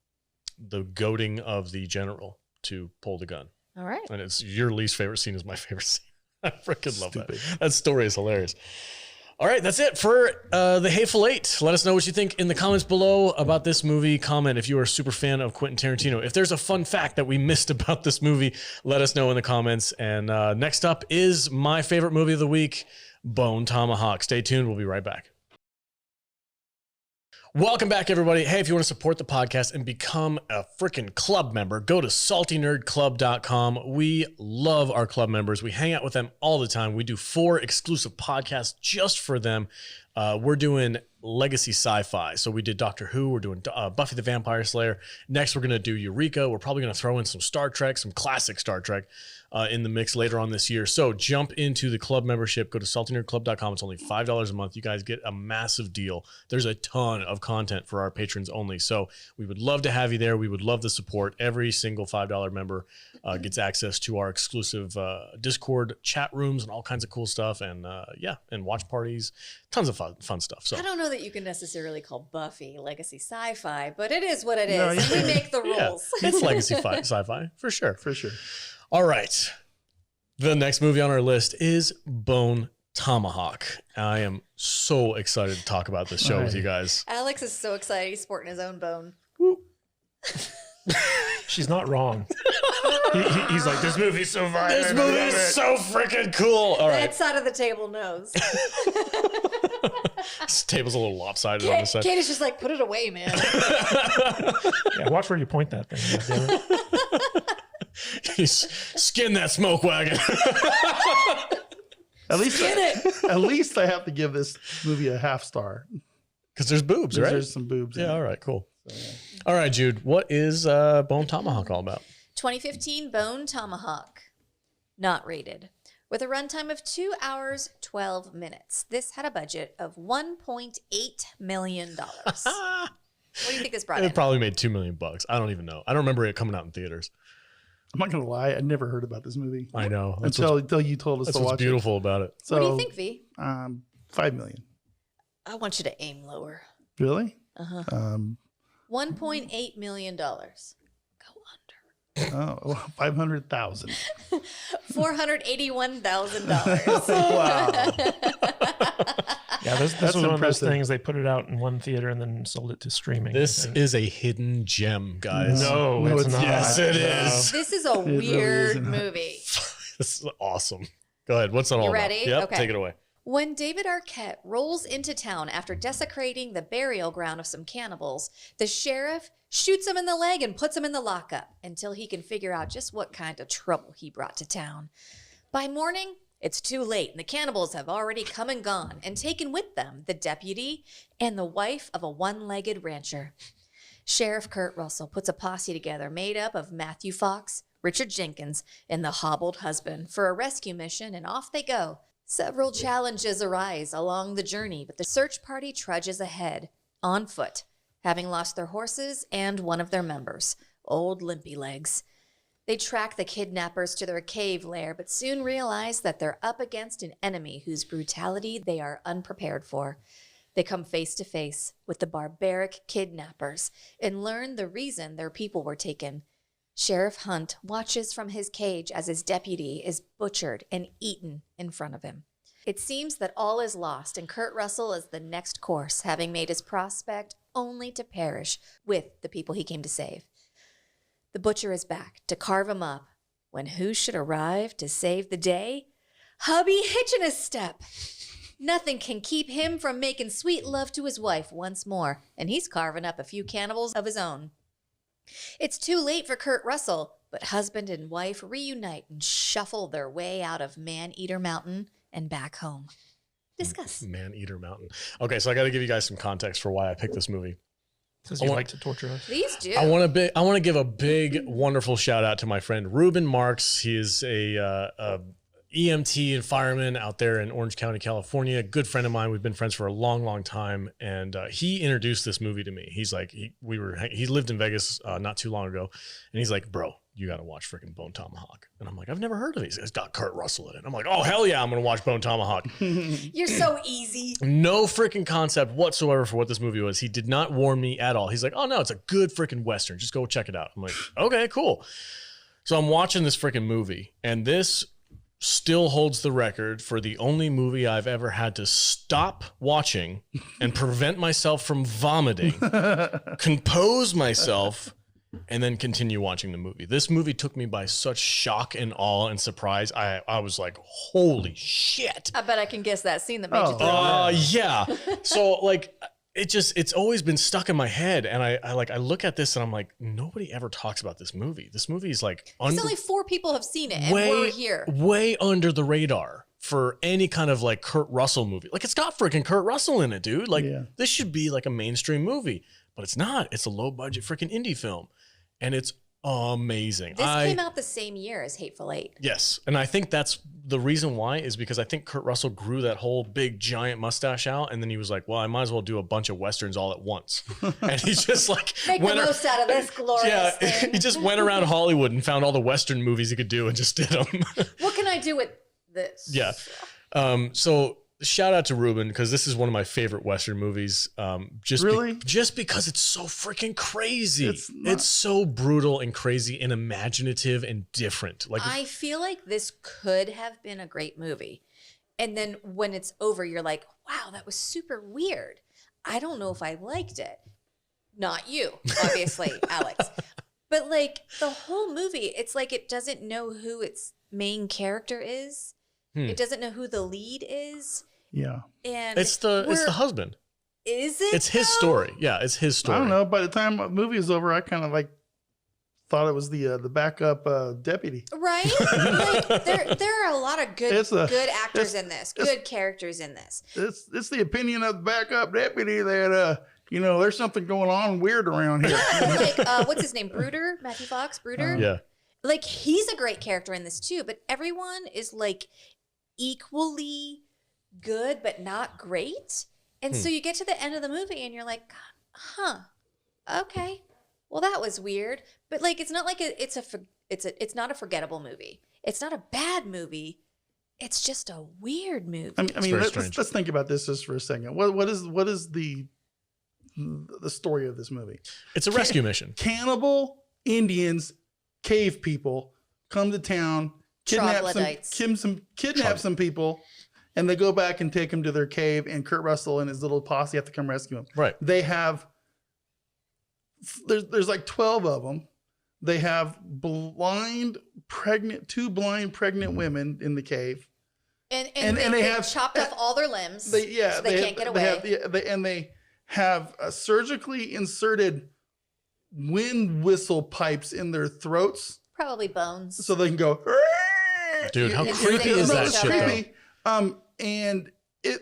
goading of the general to pull the gun. All right. And it's your least favorite scene is my favorite scene. I freaking love that. That story is hilarious. All right, that's it for the Hateful Eight. Let us know what you think in the comments below about this movie. Comment if you are a super fan of Quentin Tarantino. If there's a fun fact that we missed about this movie, let us know in the comments. And next up is my favorite movie of the week, Bone Tomahawk. Stay tuned. We'll be right back. Welcome back, everybody. Hey, if you want to support the podcast and become a freaking club member, go to saltynerdclub.com. We love our club members. We hang out with them all the time. We do 4 exclusive podcasts just for them. We're doing legacy sci-fi. So we did Doctor Who. We're doing Buffy the Vampire Slayer. Next, we're going to do Eureka. We're probably going to throw in some Star Trek, some classic Star Trek in the mix later on this year. So jump into the club membership. Go to saltynerdclub.com. It's only $5 a month. You guys get a massive deal. There's a ton of content for our patrons only. So we would love to have you there. We would love the support. Every single $5 member gets access to our exclusive Discord chat rooms and all kinds of cool stuff. And and watch parties. Tons of fun stuff. So I don't know that you can necessarily call Buffy legacy sci-fi, but it is what it is. And we make the rules. Yeah, it's legacy sci-fi for sure. For sure. All right. The next movie on our list is Bone Tomahawk. I am so excited to talk about this show with you guys. Alex is so excited. He's sporting his own bone. She's not wrong. He's like, this movie's so violent. This movie is so freaking cool. All right. That side of the table knows. This table's a little lopsided on this side. Katie's just like, put it away, man. Yeah, watch where you point that thing. Skin that smoke wagon. At least I have to give this movie a half star. Because there's boobs, right? There's some boobs. Yeah, all right, cool. So, yeah. All right, Jude, what is Bone Tomahawk all about? 2015 Bone Tomahawk. Not rated. With a runtime of 2 hours, 12 minutes. This had a budget of $1.8 million. What do you think this brought in? It probably made $2 million. I don't even know. I don't remember it coming out in theaters. I'm not gonna lie, I never heard about this movie. I know. Until you told us That's to what's watch beautiful about it. So, What do you think, V? $5 million. I want you to aim lower. Really? Uh-huh. Um, $1.8 million. Go oh, 500,000. under. $481,000. Wow. Yeah, this That's was one of those impressive. things. They put it out in one theater and then sold it to streaming. I This think. is a hidden gem, guys. no, No, it's it's not. Yes, it No. is. This is a really weird isn't. movie. This is awesome. Go ahead. What's that all You about? ready? Yep, Okay. take it away. When David Arquette rolls into town after desecrating the burial ground of some cannibals, the sheriff shoots him in the leg and puts him in the lockup until he can figure out just what kind of trouble he brought to town. By morning, it's too late, and the cannibals have already come and gone and taken with them the deputy and the wife of a one-legged rancher. Sheriff Kurt Russell puts a posse together made up of Matthew Fox, Richard Jenkins, and the hobbled husband for a rescue mission, and off they go. Several challenges arise along the journey, but the search party trudges ahead, on foot, having lost their horses and one of their members, Old Limpy Legs. They track the kidnappers to their cave lair, but soon realize that they're up against an enemy whose brutality they are unprepared for. They come face to face with the barbaric kidnappers and learn the reason their people were taken. Sheriff Hunt watches from his cage as his deputy is butchered and eaten in front of him. It seems that all is lost, and Kurt Russell is the next course, having made his prospect only to perish with the people he came to save. The butcher is back to carve him up, when who should arrive to save the day? Hubby hitching a step. Nothing can keep him from making sweet love to his wife once more, and he's carving up a few cannibals of his own. It's too late for Kurt Russell, but husband and wife reunite and shuffle their way out of Man-Eater Mountain and back home. Discuss. Man-Eater Mountain. Okay, so I got to give you guys some context for why I picked this movie. Because you like to torture us. Please do. I want to give a big, wonderful shout out to my friend Ruben Marks. He is a EMT and fireman out there in Orange County, California. A good friend of mine. We've been friends for a long, long time, and he introduced this movie to me. He's like, he lived in Vegas not too long ago, and he's like, bro, you got to watch freaking Bone Tomahawk. And I'm like, I've never heard of it. It's got Kurt Russell in it. I'm like, oh hell yeah, I'm gonna watch Bone Tomahawk. You're so easy. No freaking concept whatsoever for what this movie was. He did not warn me at all. He's like, oh no, it's a good freaking Western. Just go check it out. I'm like, okay, cool. So I'm watching this freaking movie, and this still holds the record for the only movie I've ever had to stop watching and prevent myself from vomiting, compose myself, and then continue watching the movie. This movie took me by such shock and awe and surprise. I was like, holy shit. I bet I can guess that scene that made you throw Oh. up. Yeah. So like it's always been stuck in my head, and I look at this and I'm like, nobody ever talks about this movie. This movie is like It's only 4 people have seen it, and we're here. way under the radar for any kind of like Kurt Russell movie. Like, it's got freaking Kurt Russell in it, dude. Like, Yeah. this should be like a mainstream movie, but it's not. It's a low budget freaking indie film, and it's amazing. This came out the same year as Hateful Eight. Yes. And I think that's the reason why, is because I think Kurt Russell grew that whole big giant mustache out. And then he was like, well, I might as well do a bunch of Westerns all at once. And he just like Make the most out of this glorious thing. he just went around Hollywood and found all the Western movies he could do and just did them. What can I do with this? Yeah. So shout out to Ruben, because this is one of my favorite Western movies. Really? Just because it's so freaking crazy. It's not- It's so brutal and crazy and imaginative and different. Like, I feel like this could have been a great movie. And then when it's over, you're like, wow, that was super weird. I don't know if I liked it. Not you, obviously, Alex. But like the whole movie, it's like it doesn't know who its main character is. It doesn't know who the lead is. Yeah. And it's the husband. Is it? It's his though? story. Yeah, it's his story. I don't know. By the time the movie was over, I kind of like thought it was the backup deputy. Right? Like there are a lot of good actors in this, good characters in this. It's the opinion of the backup deputy that there's something going on weird around here. Like what's his name? Brooder? Matthew Fox? Brooder? Yeah. Like he's a great character in this too, but everyone is like equally good but not great. And so you get to the end of the movie and you're like, huh, okay. well, that was weird. But like, it's not like it's not a forgettable movie. It's not a bad movie. It's just a weird movie. I mean, let's think about this just for a second. What is the story of this movie? It's a rescue mission. Cannibal Indians, cave people come to town, kidnap some people, and they go back and take them to their cave. And Kurt Russell and his little posse have to come rescue them. Right. They have there's like 12 of them. They have two blind pregnant women in the cave. And they have chopped off all their limbs. So they can't get away. They have surgically inserted wind whistle pipes in their throats. Probably bones. So they can go. Dude, how creepy is that shit, though? And it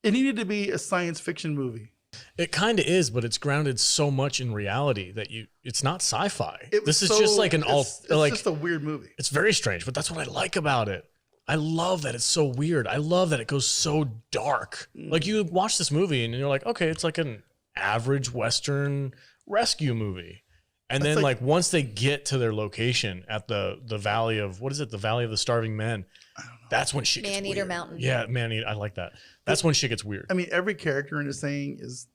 needed to be a science fiction movie. It kind of is, but it's grounded so much in reality that it's not sci-fi. This is just like it's just a weird movie. It's very strange, but that's what I like about it. I love that it's so weird. I love that it goes so dark. Like you watch this movie and you're like, okay, it's like an average Western rescue movie. And then like once they get to their location at the Valley of, what is it? The Valley of the Starving Men. I don't know. That's when shit gets weird. Man-Eater Mountain. Yeah, Man-Eater. I like that. That's when shit gets weird. I mean, every character in this thing is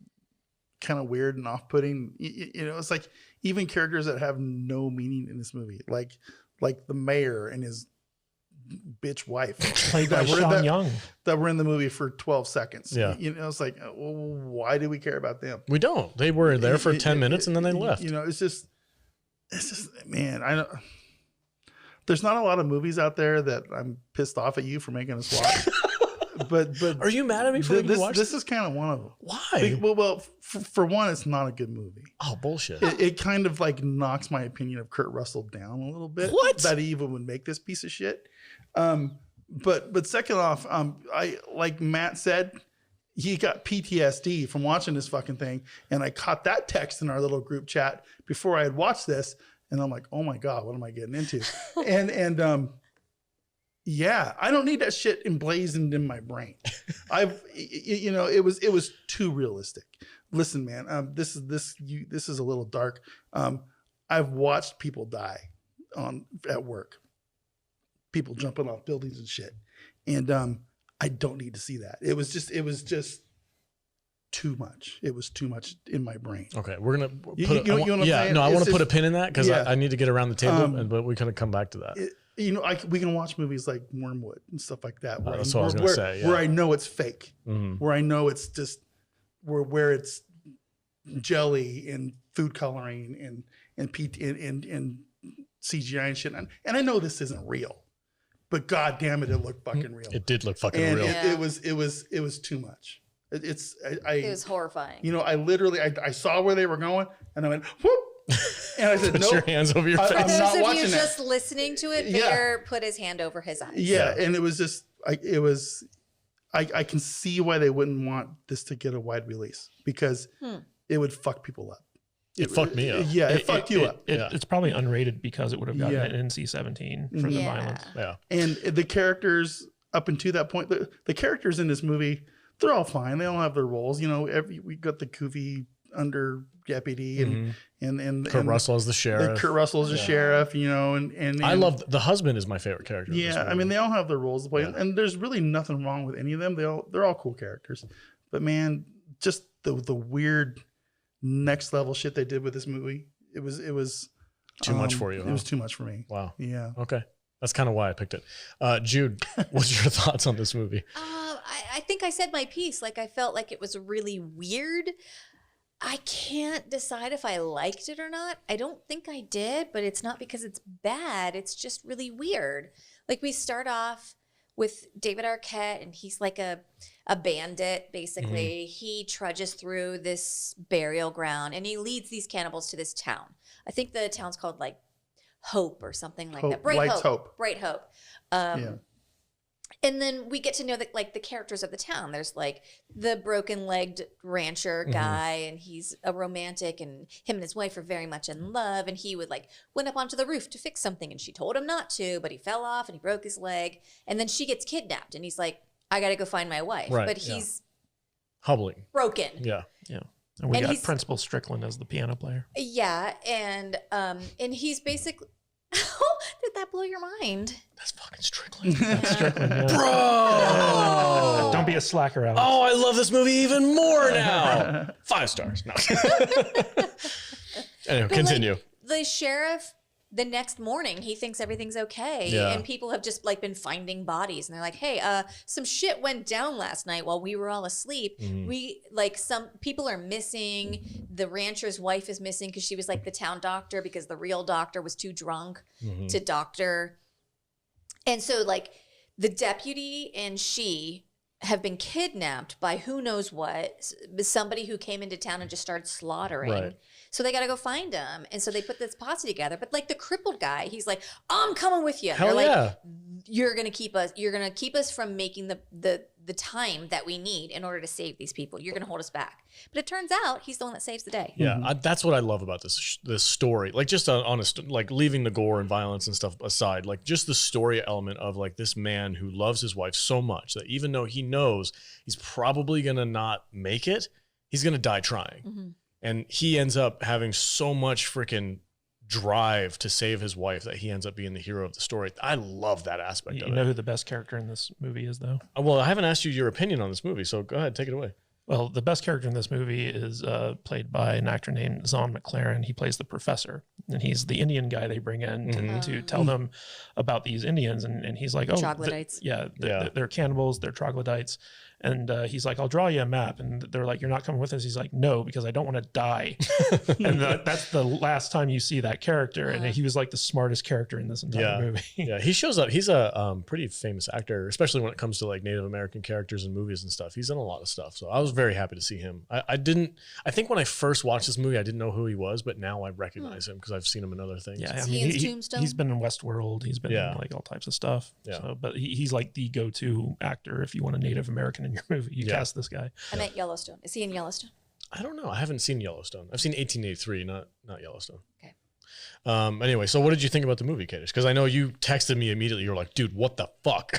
kind of weird and off-putting. You know, it's like even characters that have no meaning in this movie, like the mayor and his bitch wife, played by Sean Young, that were in the movie for 12 seconds. Yeah, you know, it's like, well, why do we care about them? We don't. They were there for 10 minutes and then they left. You know, it's just, man, I don't. There's not a lot of movies out there that I'm pissed off at you for making us watch. But are you mad at me for making you watch this? Is kind of one of them. Why? Well, for one, it's not a good movie. Oh, bullshit. It kind of like knocks my opinion of Kurt Russell down a little bit. What? That he even would make this piece of shit. But second off, I like Matt said, he got PTSD from watching this fucking thing, and I caught that text in our little group chat before I had watched this, and I'm like, oh my god, what am I getting into? and yeah, I don't need that shit emblazoned in my brain. You know, it was too realistic. Listen, man, this is a little dark. I've watched people die at work, people jumping off buildings and shit, and I don't need to see that. It was just too much. It was too much in my brain. Okay, we're gonna put. I want to put a pin in that because I need to get around the table, but we kind of come back to that. You know, we can watch movies like Wormwood and stuff like that. That's what I was going to say. Yeah. Where I know it's fake, Mm-hmm. where I know it's just where it's jelly and food coloring and CGI and shit. And I know this isn't real, but god damn it looked fucking real. It did look fucking real. It was too much. It was horrifying. You know, I literally I saw where they were going and I went whoop. And I said, put your hands over your face. I'm not Those of watching you that. just listening to it, Victor put his hand over his eyes. Yeah, and it was just, I can see why they wouldn't want this to get a wide release because it would fuck people up. It fucked me up. Yeah, it fucked you up. It's probably unrated because it would have gotten an NC-17 for the violence. Yeah, and the characters up until that point, the characters in this movie, they're all fine. They all have their roles. You know, we got the goofy under deputy and Kurt Russell as the sheriff. Kurt Russell as the sheriff, you know, and I love the husband is my favorite character. Yeah, I mean they all have their roles to play, and there's really nothing wrong with any of them. They're all cool characters, but man, just the weird next level shit they did with this movie. It was too much for you. It was too much for me. Wow. Yeah. Okay, that's kind of why I picked it. Jude, what's your thoughts on this movie? I think I said my piece. Like I felt like it was really weird. I can't decide if I liked it or not. I don't think I did, but it's not because it's bad. It's just really weird. Like we start off with David Arquette, and he's like a bandit, basically. He trudges through this burial ground, and he leads these cannibals to this town. I think the town's called like Hope or something like that. Bright Hope. Bright Hope. And then we get to know like the characters of the town. There's like the broken-legged rancher guy, and he's a romantic, and him and his wife are very much in love. And he went up onto the roof to fix something, and she told him not to, but he fell off and he broke his leg. And then she gets kidnapped, and he's like, "I got to go find my wife." Right, but he's hobbling, broken. Yeah. And we And got he's- Principal Strickland as the piano player. Yeah, and he's basically. Did that blow your mind? That's fucking Strickland. Strickland, yeah. Bro! Don't be a slacker, Alex. Oh, I love this movie even more now. 5 stars. No. Anyway, continue. Like, the sheriff, the next morning, he thinks everything's okay, Yeah. and people have just like been finding bodies, and they're like, "Hey, some shit went down last night while we were all asleep. We like some people are missing. The rancher's wife is missing because she was like the town doctor because the real doctor was too drunk to doctor, and so like the deputy and she have been kidnapped by who knows what, somebody who came into town and just started slaughtering." Right. So they got to go find him. And so they put this posse together. But like the crippled guy, he's like, I'm coming with you. Hell They're like, yeah. you're going to keep us from making the time that we need in order to save these people. You're going to hold us back. But it turns out he's the one that saves the day. Yeah, that's what I love about this story. Like just like leaving the gore and violence and stuff aside, like just the story element of like this man who loves his wife so much that even though he knows he's probably going to not make it, he's going to die trying. And he ends up having so much freaking drive to save his wife that he ends up being the hero of the story. I love that aspect of You know it. who the best character in this movie is, though? Well, I haven't asked you your opinion on this movie, so go ahead, take it away. Well, the best character in this movie is played by an actor named Zahn McLaren. He plays the professor, and he's the Indian guy they bring in to tell them about these Indians. And he's like, oh, Troglodytes. They're cannibals, they're troglodytes. And he's like, I'll draw you a map. And they're like, you're not coming with us. He's like, no, because I don't want to die. And that's the last time you see that character. And he was like the smartest character in this entire movie. Yeah, he shows up. He's a pretty famous actor, especially when it comes to like Native American characters in movies and stuff. He's in a lot of stuff. So I was very happy to see him. I think when I first watched this movie, I didn't know who he was, but now I recognize him because I've seen him in other things. Yeah, Is he in Tombstone? He's been in Westworld. He's been in like all types of stuff. Yeah. So, but he's like the go-to actor if you want a Native American in your movie. You cast this guy. I meant Yellowstone. Is he in Yellowstone? I don't know. I haven't seen Yellowstone. I've seen 1883, not Yellowstone. Okay. Anyway, so what did you think about the movie, Kadish? Because I know you texted me immediately. You were like, dude, what the fuck?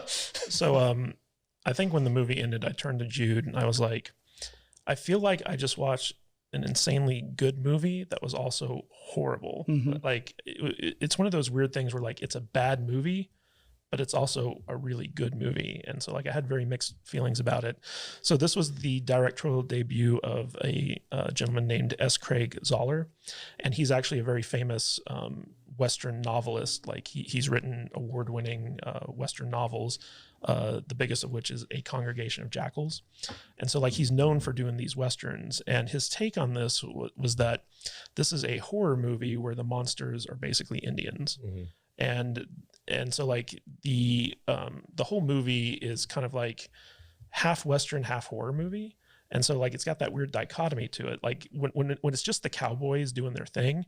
So I think when the movie ended, I turned to Jude and I was like, I feel like I just watched an insanely good movie that was also horrible. Like it's one of those weird things where like it's a bad movie, but it's also a really good movie. And so like I had very mixed feelings about it. So this was the directorial debut of a gentleman named S. Craig Zahler. And he's actually a very famous Western novelist. Like he's written award-winning Western novels, the biggest of which is A Congregation of Jackals. And so like he's known for doing these Westerns. And his take on this was that this is a horror movie where the monsters are basically Indians. And so like the whole movie is kind of like half Western, half horror movie. And so like it's got that weird dichotomy to it. Like when it's just the cowboys doing their thing,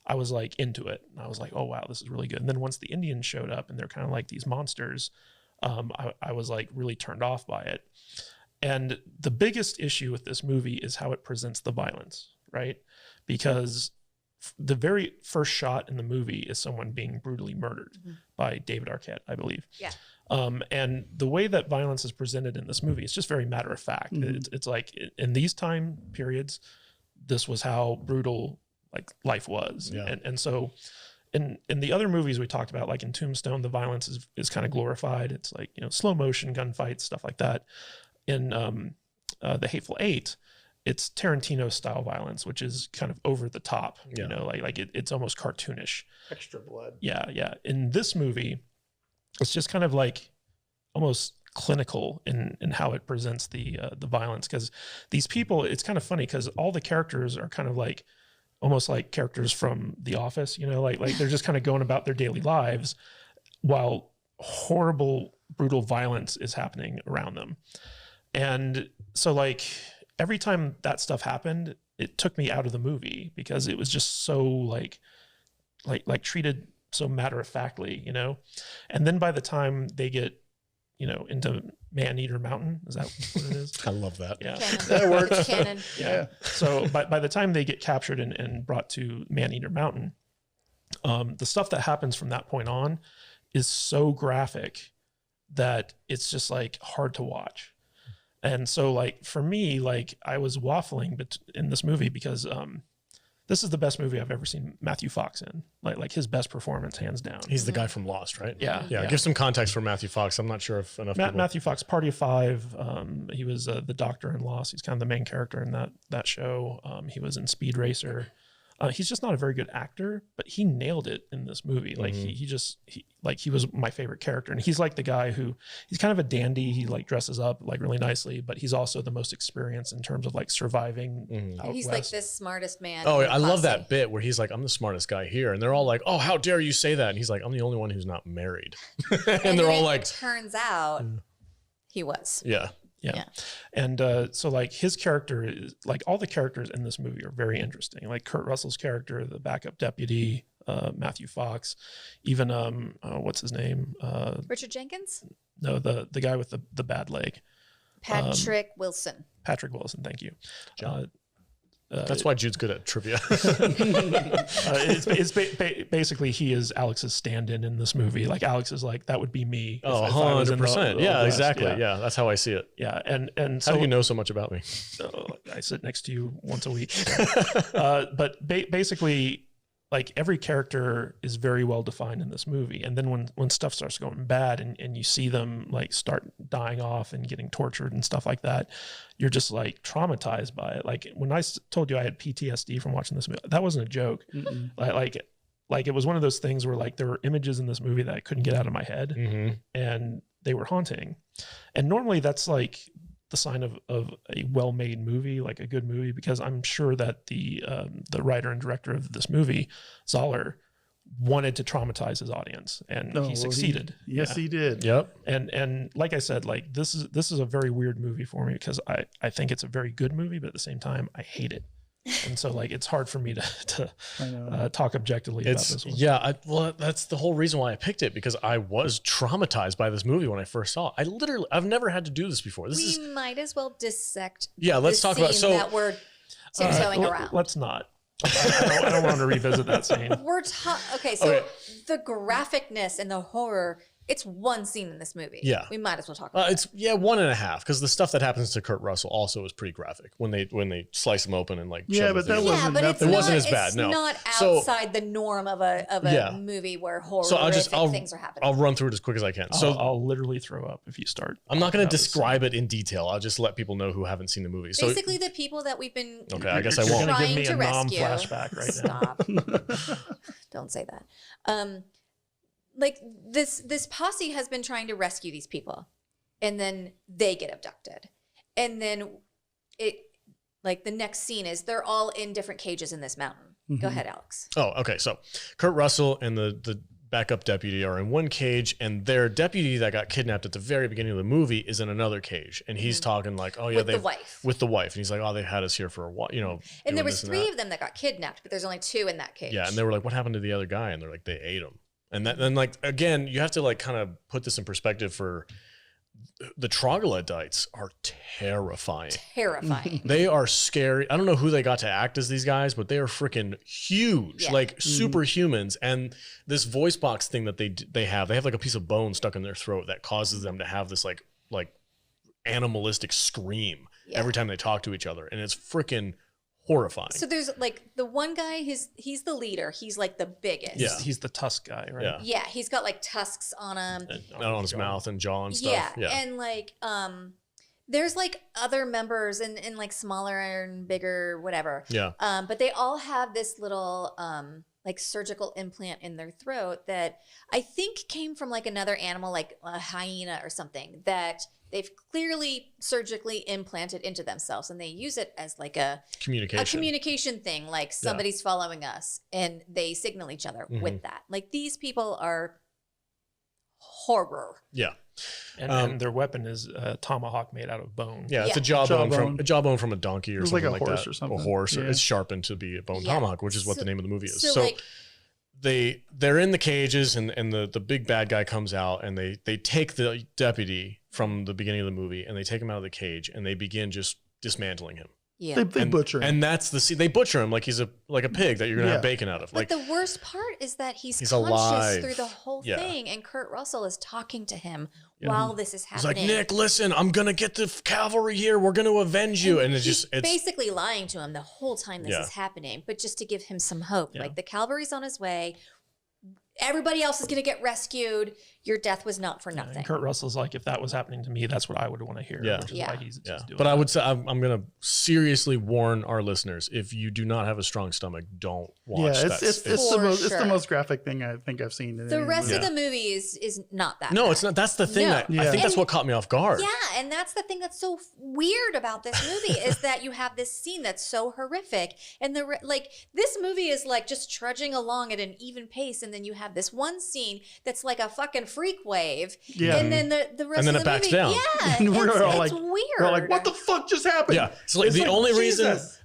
I was like into it. And I was like, oh wow, this is really good. And then once the Indians showed up and they're kind of like these monsters, I was like really turned off by it. And the biggest issue with this movie is how it presents the violence, right? Because the very first shot in the movie is someone being brutally murdered by David Arquette, I believe. Yeah. And the way that violence is presented in this movie, it's just very matter of fact. It's like in these time periods, this was how brutal like life was. Yeah. And so in the other movies we talked about, like in Tombstone, the violence is kind of glorified. It's like, slow motion gunfights, stuff like that. In the Hateful Eight, it's Tarantino style violence, which is kind of over the top, like it's almost cartoonish. Extra blood. Yeah. In this movie, it's just kind of like almost clinical in how it presents the violence. Because these people, it's kind of funny because all the characters are kind of like almost like characters from The Office, like they're just kind of going about their daily lives while horrible, brutal violence is happening around them. And so like every time that stuff happened, it took me out of the movie because it was just so like treated so matter-of-factly, And then by the time they get, into Man-Eater Mountain, is that what it is? I love that. Yeah. That works. Canon. Yeah. So by the time they get captured and brought to Man-Eater Mountain, the stuff that happens from that point on is so graphic that it's just like hard to watch. And so like for me, like I was waffling in this movie because this is the best movie I've ever seen Matthew Fox in. Like his best performance, hands down. He's the guy from Lost, right? Yeah. Yeah. Give some context for Matthew Fox. I'm not sure if enough people... Matthew Fox, Party of Five. He was the doctor in Lost. He's kind of the main character in that show. He was in Speed Racer. He's just not a very good actor, but he nailed it in this movie. Like he was my favorite character. And he's like the guy who, he's kind of a dandy. He like dresses up like really nicely, but he's also the most experienced in terms of like surviving. Out He's west. like the smartest man. Oh, in the I love posse. that bit where he's like, I'm the smartest guy here. And they're all like, oh, how dare you say that? And he's like, I'm the only one who's not married. and they're all like, it turns out he was. yeah. Yeah. And so like his character is like all the characters in this movie are very interesting. Like Kurt Russell's character, the backup deputy, Matthew Fox, even what's his name? Richard Jenkins? No, the guy with the bad leg. Patrick Wilson. Patrick Wilson, thank you. That's why Jude's good at trivia. It's basically he is Alex's stand-in in this movie. Like Alex is like, that would be me. Oh, if I was in the 100%. Old Yeah, West. exactly. Yeah, that's how I see it. Yeah. And so How do you know so much about me? I sit next to you once a week. But basically, like every character is very well defined in this movie. And then when stuff starts going bad and you see them like start dying off and getting tortured and stuff like that, you're just like traumatized by it. Like when I told you I had PTSD from watching this movie, that wasn't a joke. Like it was one of those things where like there were images in this movie that I couldn't get out of my head and they were haunting. And normally that's like the sign of a well-made movie, like a good movie, because I'm sure that the writer and director of this movie, Zoller, wanted to traumatize his audience, and he succeeded. Yes, he did. Yep. And like I said, like this is a very weird movie for me because I think it's a very good movie, but at the same time I hate it. And so like it's hard for me to talk objectively about this one. Yeah, well, that's the whole reason why I picked it, because I was traumatized by this movie when I first saw it. I've never had to do this before. We might as well dissect. Yeah, let's talk about that we're tiptoeing around. Let's not. I don't want to revisit that scene. Okay, so the graphicness and the horror. It's one scene in this movie. Yeah. We might as well talk about it's it. 1.5, because the stuff that happens to Kurt Russell also is pretty graphic when they slice him open and like Yeah, but that wasn't nothing. It wasn't as bad. No, It's not outside the norm of a movie where horrific things are happening. I'll run through it as quick as I can. I'll literally throw up if you start. I'm not going to describe it in detail. I'll just let people know who haven't seen the movie. So basically, the people that we've been I guess I You're won't. going to give me trying a to nom rescue. flashback right now. Stop. Don't say that. Like this posse has been trying to rescue these people, and then they get abducted, and then the next scene is they're all in different cages in this mountain. Go ahead, Alex. Oh, okay. So Kurt Russell and the backup deputy are in one cage, and their deputy that got kidnapped at the very beginning of the movie is in another cage, and he's talking like, "Oh yeah, with the wife," and he's like, "Oh, they've had us here for a while, you know." And there was 3 of them that got kidnapped, but there's only 2 in that cage. Yeah, and they were like, "What happened to the other guy?" And they're like, "They ate him." And then like again, you have to like kind of put this in perspective for the troglodytes are terrifying. Terrifying. They are scary. I don't know who they got to act as these guys, but they are freaking huge, like superhumans. And this voice box thing that they have like a piece of bone stuck in their throat that causes them to have this like animalistic scream every time they talk to each other, and it's freaking horrifying. So there's like the one guy, he's the leader. He's like the biggest. Yeah. He's the tusk guy, right? Yeah. Yeah, he's got like tusks on him. And on his mouth and jaw and stuff. Yeah. And like there's like other members and like smaller and bigger, whatever. Yeah. But they all have this little like surgical implant in their throat that I think came from like another animal, like a hyena or something, that they've clearly surgically implanted into themselves, and they use it as like a communication thing, like somebody's following us, and they signal each other with that. Like these people are horror. Yeah. And their weapon is a tomahawk made out of bone. Yeah, it's a jawbone from a donkey or something like horse that. or something. A horse. Yeah. It's sharpened to be a bone tomahawk, which is what the name of the movie is. So So like, they're in the cages, and the big bad guy comes out, and they take the deputy from the beginning of the movie, and they take him out of the cage, and they begin just dismantling him. Yeah. They butcher him. And that's the scene. They butcher him like he's a pig that you're gonna have bacon out of. But Like the worst part is that he's conscious alive. through the whole Yeah. thing, and Kurt Russell is talking to him while this is he's like, happening. Nick, listen, I'm gonna get the cavalry here. We're gonna avenge you. And it's he's just basically lying to him the whole time this Yeah. is happening, but just to give him some hope. Like the cavalry's on his way. Everybody else is going to get rescued. Your death was not for nothing. And Kurt Russell's like, if that was happening to me, that's what I would want to hear. Yeah. Which is why he's Yeah. doing But I that. would say I'm gonna seriously warn our listeners: if you do not have a strong stomach, don't watch yeah, that. it's the For most it's the sure. most graphic thing I think I've seen. In The any rest movie. of the movie is not that. no, bad. it's not. That's the thing No. that I Yeah. think that's And- what caught me off guard. Yeah, and that's the thing that's so weird about this movie is that you have this scene that's so horrific, and this movie is like just trudging along at an even pace, and then you have this one scene that's like a fucking freak wave, Yeah. and then the rest And then of it the backs movie, down. yeah, And we're all it's like, weird. We're all like, what the fuck just happened? Yeah, it's like It's the like, only Jesus.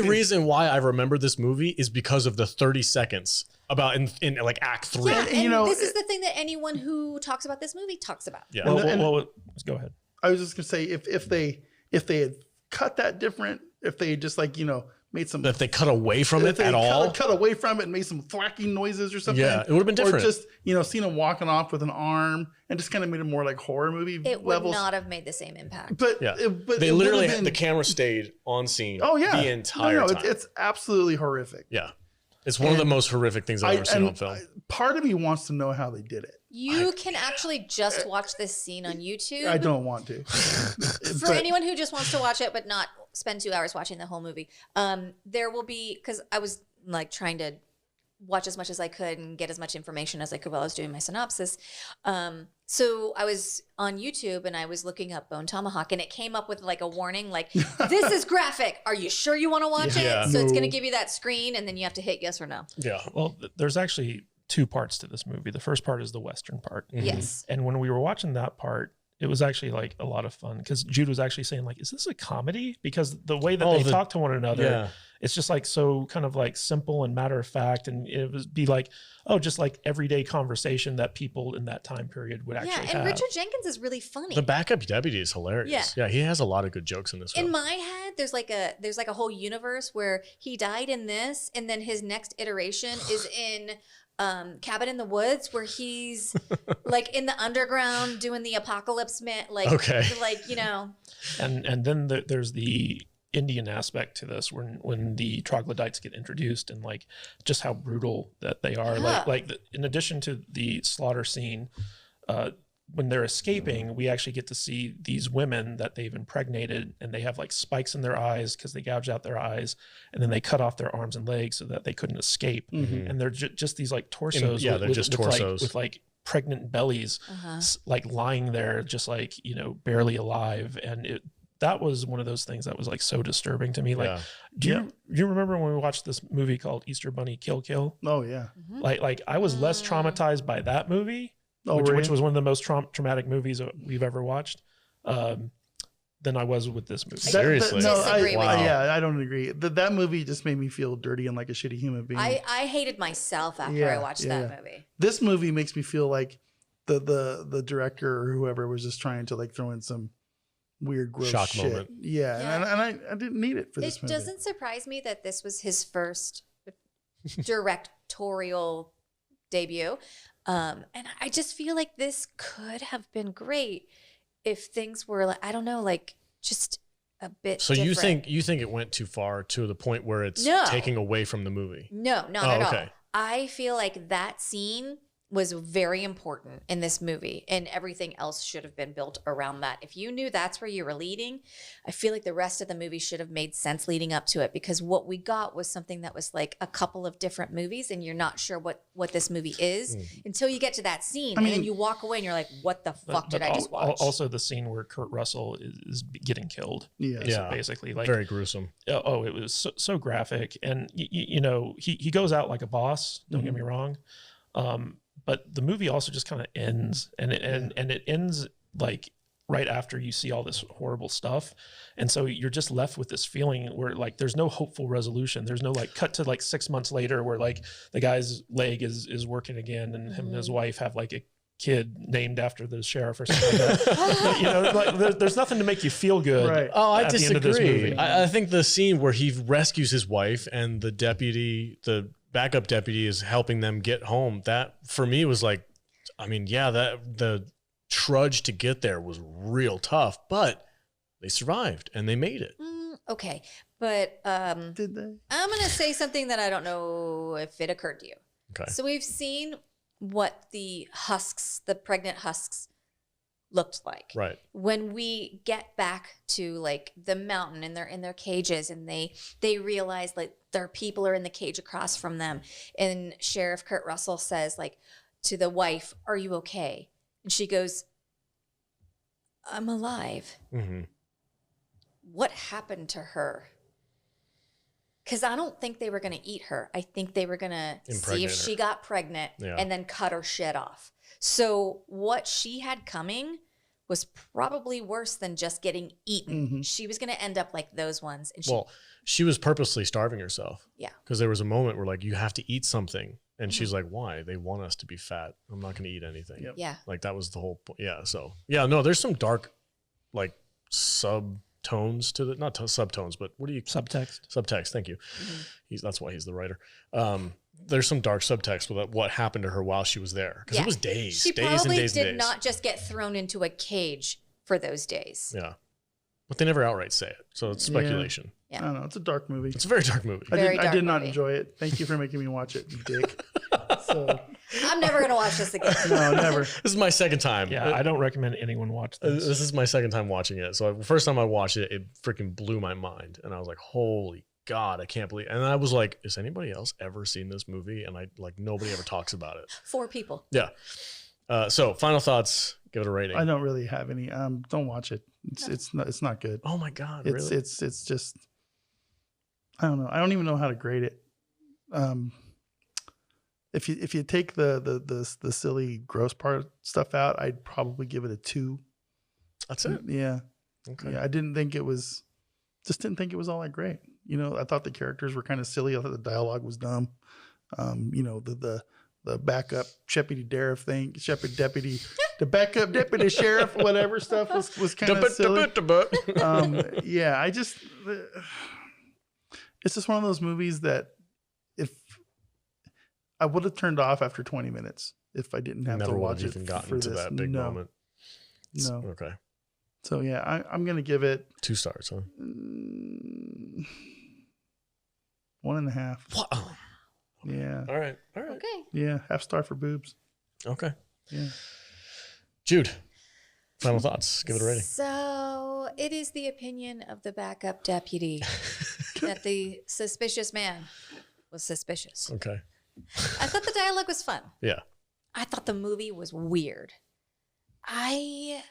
reason why I remember this movie is because of the 30 seconds about in like Act 3. Yeah, And, and you know, this is the thing that anyone who talks about this movie talks about. Yeah. Well, go ahead. I was just gonna say if they had cut that different, if they had just made some If they cut away from if it they at all, cut away from it and made some thwacking noises or something. Yeah, it would've been different. Or just seen him walking off with an arm and just kind of made it more like horror movie It would levels. not have made the same impact. But yeah, but they it literally would've had been- the camera stayed on scene. Oh yeah, the entire no, time. It's absolutely horrific. Yeah, it's one of the most horrific things I've ever seen on film. Part of me wants to know how they did it. You can actually just watch this scene on YouTube. I don't want to. For anyone who just wants to watch it but not spend 2 hours watching the whole movie, there will be, because I was like trying to watch as much as I could and get as much information as I could while I was doing my synopsis. So I was on YouTube and I was looking up Bone Tomahawk, and it came up with like a warning, like, this is graphic. Are you sure you want to watch Yeah. it? So it's No. going to give you that screen, and then you have to hit yes or no. Yeah, Well, there's actually two parts to this movie. The first part is the Western part. Yes. And when we were watching that part, it was actually like a lot of fun because Jude was actually saying like, is this a comedy? Because the way that they talk to one another, yeah. it's just like so kind of like simple and matter of fact. And it was be like, oh, just like everyday conversation that people in that time period would actually Yeah, and have. Richard Jenkins is really funny. The backup deputy is hilarious. Yeah, he has a lot of good jokes in this film. In my head, there's like a whole universe where he died in this, and then his next iteration is in Cabin in the Woods, where he's like in the underground doing the apocalypse Okay. And then there's the Indian aspect to this when the troglodytes get introduced and like just how brutal that they are. Yeah. In addition to the slaughter scene, when they're escaping, we actually get to see these women that they've impregnated, and they have like spikes in their eyes because they gouge out their eyes, and then they cut off their arms and legs so that they couldn't escape. And they're just these like torsos. they're just torsos. with like pregnant bellies, like lying there, just like barely alive. And that was one of those things that was like so disturbing to me. Like, Yeah. do you remember when we watched this movie called Easter Bunny Kill Kill? Oh yeah. Like I was less traumatized by that movie, Oh, which really? was one of the most traumatic movies we've ever watched, than I was with this movie. Seriously? No, Disagree with you. yeah, I don't agree. That movie just made me feel dirty and like a shitty human being. I hated myself after I watched that movie. This movie makes me feel like the director or whoever was just trying to like throw in some weird gross Shock shit. moment. Yeah, Yeah. and I didn't need it for this It movie. doesn't surprise me that this was his first directorial debut. And I just feel like this could have been great if things were like, I don't know, like just a bit So different. you think it went too far to the point where it's No. taking away from the movie? No, not Oh, at okay. all. I feel like that scene was very important in this movie, and everything else should have been built around that. If you knew that's where you were leading, I feel like the rest of the movie should have made sense leading up to it, because what we got was something that was like a couple of different movies, and you're not sure what this movie is until you get to that scene, and then you walk away and you're like, what the fuck did I just watch? Also, the scene where Kurt Russell is getting killed. Yeah. Yeah. Basically, like Very gruesome. oh, it was so graphic, and he goes out like a boss. Don't get me wrong, but the movie also just kind of ends, and it ends like right after you see all this horrible stuff, and so you're just left with this feeling where like there's no hopeful resolution. There's no like cut to like 6 months later where like the guy's leg is working again, and him and his wife have like kid named after the sheriff or something like that. You know, like, there's nothing to make you feel good. Right. Oh, I at the end of this disagree. movie. I think the scene where he rescues his wife and the deputy, the backup deputy, is helping them get home. That for me was like, I mean, yeah, that the trudge to get there was real tough, but they survived and they made it. Okay, but Did they? I'm going to say something that I don't know if it occurred to you. Okay. So we've seen what the husks, the pregnant husks, looked like. Right. When we get back to like the mountain and they're in their cages and they realize like their people are in the cage across from them, and Sheriff Kurt Russell says like to the wife, "Are you okay?" And she goes, "I'm alive." Mm-hmm. What happened to her? Because I don't think they were going to eat her. I think they were going to see Impregnate if her. she got pregnant Yeah. and then cut her shit off. So what she had coming was probably worse than just getting eaten. Mhm. She was going to end up like those ones. And she, Well, she was purposely starving herself. Yeah. Because there was a moment where like, you have to eat something. And she's like, why? They want us to be fat. I'm not going to eat anything. Yep. yeah. Like that was the whole point. Yeah. So yeah, no, there's some dark, like subtones to the, not subtones, but what do you, Subtext. subtext. Thank you. Mm-hmm. That's why he's the writer. There's some dark subtext with what happened to her while she was there. Because Yeah. it was days, She days and probably days and did days. not just get thrown into a cage for those days. Yeah. But they never outright say it. So it's Yeah. speculation. I don't know. It's a dark movie. It's a very dark movie. Very I dark did not movie. enjoy it. Thank you for making me watch it, you dick. So I'm never going to watch this again. no, never. This is my second time. Yeah, I don't recommend anyone watch this. This is my second time watching it. So the first time I watched it, it freaking blew my mind. And I was like, holy God, I can't believe. And I was like, has anybody else ever seen this movie? And I like, nobody ever talks about it. 4 people. Yeah. So final thoughts, give it a rating. I don't really have any. Don't watch it. It's not good. Oh my God. It's really? it's just I don't know. I don't even know how to grade it. If you take the silly gross part stuff out, I'd probably give it a 2. That's it. Yeah. Okay. Yeah. I didn't think it was all that great. You know, I thought the characters were kind of silly. I thought the dialogue was dumb. You know, the backup deputy the backup deputy sheriff, whatever stuff was kind of silly. Yeah, it's just one of those movies that if I would have turned off after 20 minutes if I didn't have Never to would watch have it even gotten for to this. that big No, moment. no. Okay. So yeah, I'm gonna give it 2 stars, huh? 1.5. What? Oh. Yeah, All right. All right. Okay. yeah, half star for boobs. Okay. Yeah. Jude, final thoughts. Give it a rating. So it is the opinion of the backup deputy that the suspicious man was suspicious. Okay. I thought the dialogue was fun. Yeah. I thought the movie was weird. I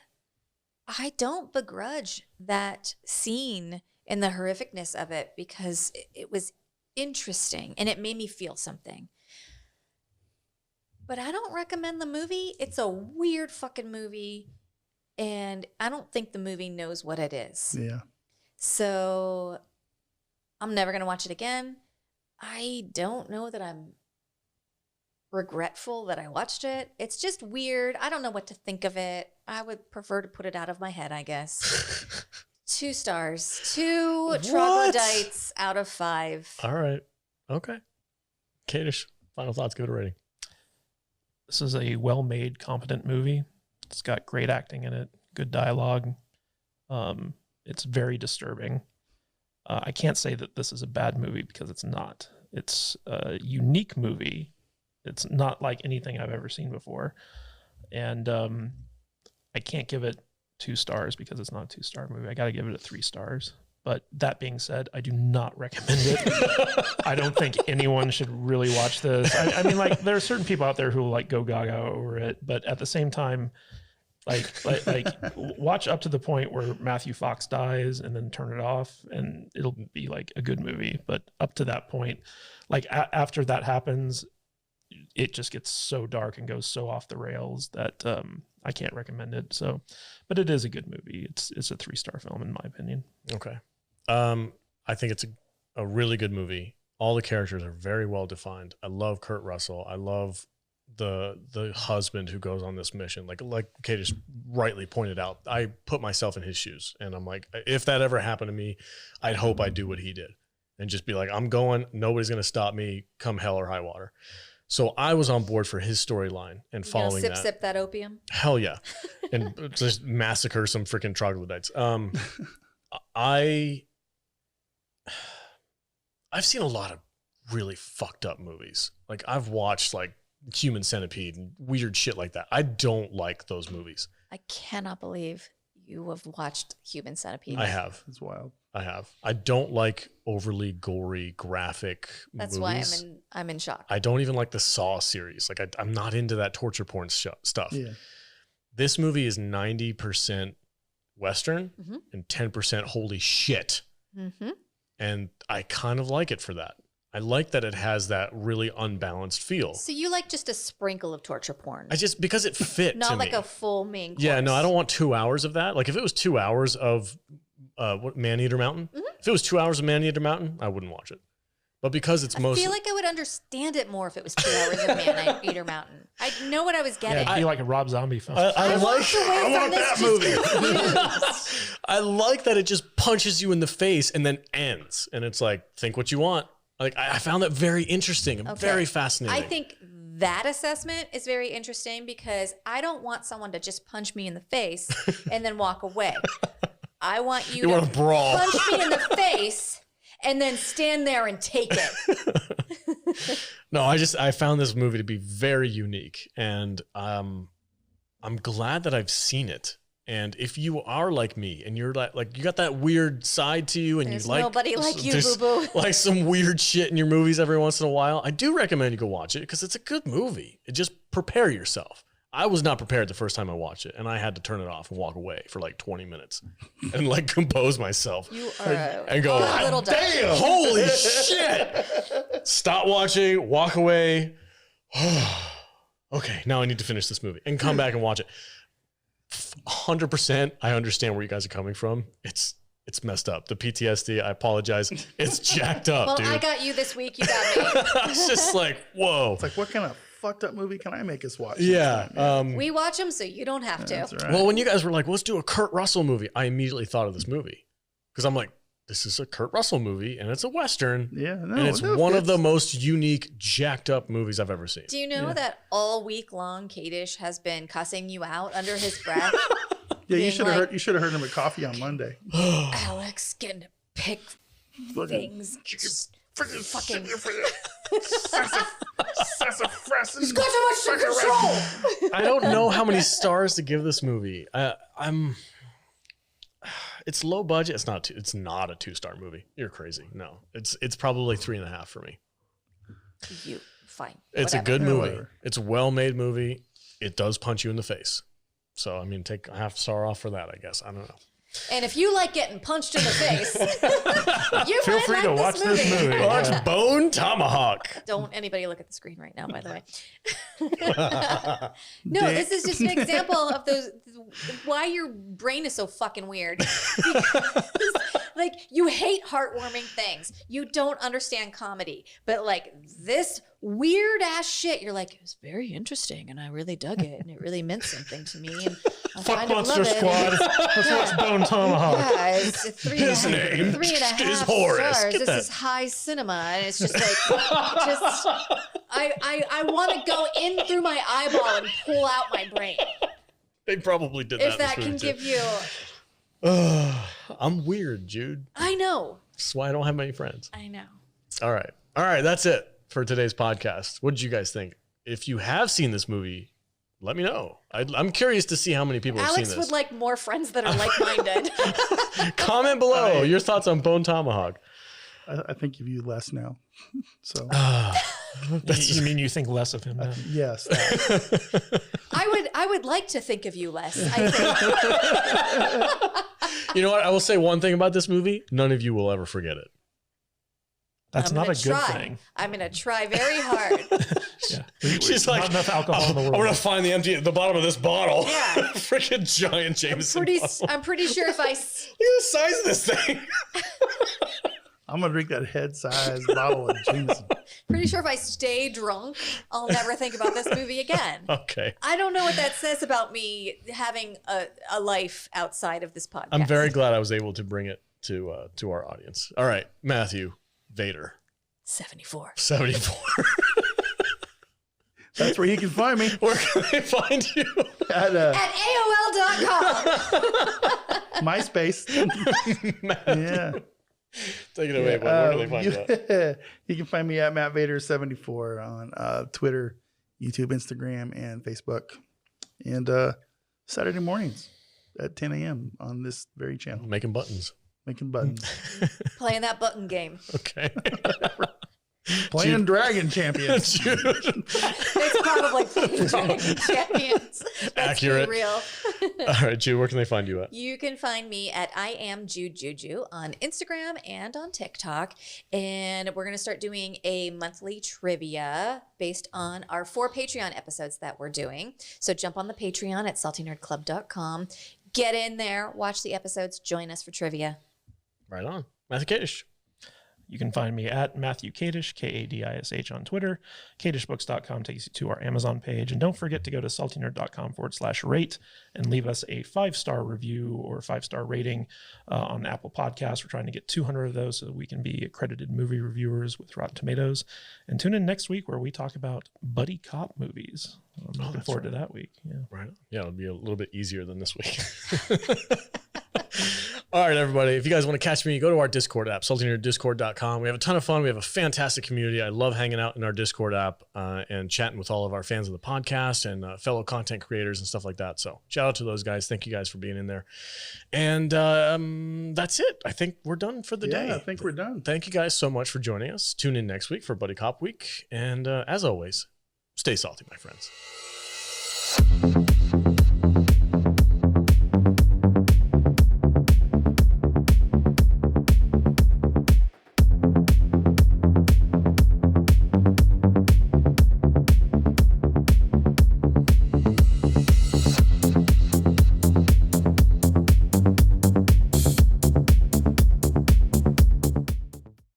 don't begrudge that scene and the horrificness of it because it was interesting and it made me feel something. But I don't recommend the movie. It's a weird fucking movie, and I don't think the movie knows what it is. Yeah. So I'm never going to watch it again. I don't know that I'm regretful that I watched it. It's just weird. I don't know what to think of it. I would prefer to put it out of my head, I guess. 2 stars. 2 What? troglodytes out of 5. All right. Okay. Kadish, final thoughts. Give it a rating. This is a well-made, competent movie. It's got great acting in it, good dialogue. It's very disturbing. I can't say that this is a bad movie because it's not. It's a unique movie. It's not like anything I've ever seen before. And I can't give it 2 stars because it's not a 2-star movie. I got to give it a 3 stars. But that being said, I do not recommend it. I don't think anyone should really watch this. I mean, like, there are certain people out there who like go gaga over it, but at the same time, like watch up to the point where Matthew Fox dies and then turn it off, and it'll be like a good movie. But up to that point, like after that happens, it just gets so dark and goes so off the rails that I can't recommend it. So, but it is a good movie. It's a 3-star film in my opinion. Okay. I think it's a really good movie. All the characters are very well defined. I love Kurt Russell. I love the husband who goes on this mission. Like Kay just rightly pointed out, I put myself in his shoes, and I'm like, if that ever happened to me, I'd hope I'd do what he did and just be like, I'm going, nobody's going to stop me come hell or high water. So I was on board for his storyline and following that. Sip that opium. Hell yeah. And just massacre some freaking troglodytes. I've seen a lot of really fucked up movies. Like I've watched like Human Centipede and weird shit like that. I don't like those movies. I cannot believe you have watched Human Centipede. I have. It's wild. I have. I don't like overly gory, graphic That's movies. why I'm in shock. I don't even like the Saw series. Like I'm not into that torture porn stuff. Yeah. This movie is 90% Western Mhm. and 10% holy shit. Mm-hmm. And I kind of like it for that. I like that it has that really unbalanced feel. So you like just a sprinkle of torture porn, Because it fit not to like me. a full main course. Yeah, no, I don't want 2 hours of that. Like if it was 2 hours of Man-Eater Mountain, if it was 2 hours of Man-Eater Mountain, I wouldn't watch it. But because it's I mostly... feel like I would understand it more if it was 2 hours of Man-Eater Mountain. I know what I was Yeah, getting. it'd be like a Rob Zombie film. I walked away from this just confused. I like that it just punches you in the face and then ends. And it's like, think what you want. Like I found that very interesting and Okay. very fascinating. I think that assessment is very interesting because I don't want someone to just punch me in the face and then walk away. I want you, You want to brawl. punch me in the face and then stand there and take it. No, I found this movie to be very unique, and I'm glad that I've seen it. And if you are like me and you're like you got that weird side to you and There's you like nobody like you, there's boo-boo. like some weird shit in your movies every once in a while, I do recommend you go watch it because it's a good movie. Just prepare yourself. I was not prepared the first time I watched it, and I had to turn it off and walk away for like 20 minutes and like compose myself. You are a And go, good little duck. damn, holy shit. Stop watching, walk away. Okay, now I need to finish this movie and come back and watch it. 100%, I understand where you guys are coming from. It's messed up. The PTSD, I apologize. It's jacked up, Well, dude. I got you this week. You got me. It's just like, whoa. It's like, what kind of fucked up movie can I make us watch? Yeah. We watch them so you don't have to. That's right. Well, when you guys were like, let's do a Kurt Russell movie, I immediately thought of this movie because I'm like, this is a Kurt Russell movie and it's a Western. Yeah, no, and it's no, one of it's- the most unique, jacked up movies I've ever seen. Do you know that all week long, Kadish has been cussing you out under his breath? Yeah, you being should have like- heard. You should have heard him at coffee on Monday. Alex can pick things. Just fucking. He's got so much self-control. I don't know how many stars to give this movie. It's low budget. It's not a 2-star movie. You're crazy. No, it's probably 3.5 for me. You fine. It's Whatever. a good movie. Whatever. It's a well-made movie. It does punch you in the face. So, I mean, take a half star off for that, I guess. I don't know. And if you like getting punched in the face, you Feel might free like to watch this movie. Watch Bone Tomahawk. Don't anybody look at the screen right now, by the way. No, this is just an example of those why your brain is so fucking weird. Because, like, you hate heartwarming things. You don't understand comedy. But like this weird ass shit, you're like, it was very interesting and I really dug it and it really meant something to me. And I Fuck kind of Monster love it. Squad. Let's watch Bone Tomahawk. Yeah, it's a three and a His half- name 3.5 is Horace. stars. Get This that. is high cinema, and it's just like, I want to go in through my eyeball and pull out my brain. They probably did that. If that in can this movie, give you, too. I'm weird, Jude. I know, That's why I don't have many friends. I know. All right. That's it for today's podcast. What did you guys think? If you have seen this movie, let me know. I'm curious to see how many people have Alex seen would this. like more friends that are like-minded. Comment below your thoughts on Bone Tomahawk. I think of you less now. So You mean you think less of him now? yes, I would like to think of you less. I think You know what? I will say one thing about this movie. None of you will ever forget it. That's I'm not a gonna good try. thing. I'm gonna try very hard. Yeah. She's Not like, enough alcohol in the I'm world. going to find the bottom of this bottle. Yeah. Freaking giant Jameson bottle. I'm pretty sure if I Look at the size of this thing. I'm gonna drink that head-sized bottle of Jameson. Pretty sure if I stay drunk, I'll never think about this movie again. Okay. I don't know what that says about me having a life outside of this podcast. I'm very glad I was able to bring it to our audience. All right, Matthew Vader. 74. 74. That's where you can find me. Where can they find you? At AOL.com. MySpace. Yeah. Take it away, bud. Where can they find you? You can find me at Matt Vader 74 on Twitter, YouTube, Instagram, and Facebook. And Saturday mornings at 10 a.m. on this very channel. Making buttons. Making buttons. Playing that button game. Okay. Playing Dragon Champions. It's probably playing Dragon Champions. That's Accurate. Real. All right, Jude, where can they find you at? You can find me at I am Jude Juju on Instagram and on TikTok. And we're going to start doing a monthly trivia based on our 4 Patreon episodes that we're doing. So jump on the Patreon at saltynerdclub.com. Get in there, watch the episodes, join us for trivia. Right on. Matthew Kadish. You can find me at Matthew Kadish, Kadish on Twitter. KadishBooks.com takes you to our Amazon page. And don't forget to go to saltynerd.com/rate and leave us a 5-star review or 5-star rating on Apple Podcasts. We're trying to get 200 of those so that we can be accredited movie reviewers with Rotten Tomatoes. And tune in next week where we talk about buddy cop movies. I'm looking forward to that week. Yeah. Right. Yeah, it'll be a little bit easier than this week. All right, everybody. If you guys want to catch me, go to our Discord app, saltynerdiscord.com. We have a ton of fun. We have a fantastic community. I love hanging out in our Discord app and chatting with all of our fans of the podcast and fellow content creators and stuff like that. So shout out to those guys. Thank you guys for being in there. And that's it. I think we're done for the day. I think we're done. Thank you guys so much for joining us. Tune in next week for Buddy Cop Week. And as always, stay salty, my friends.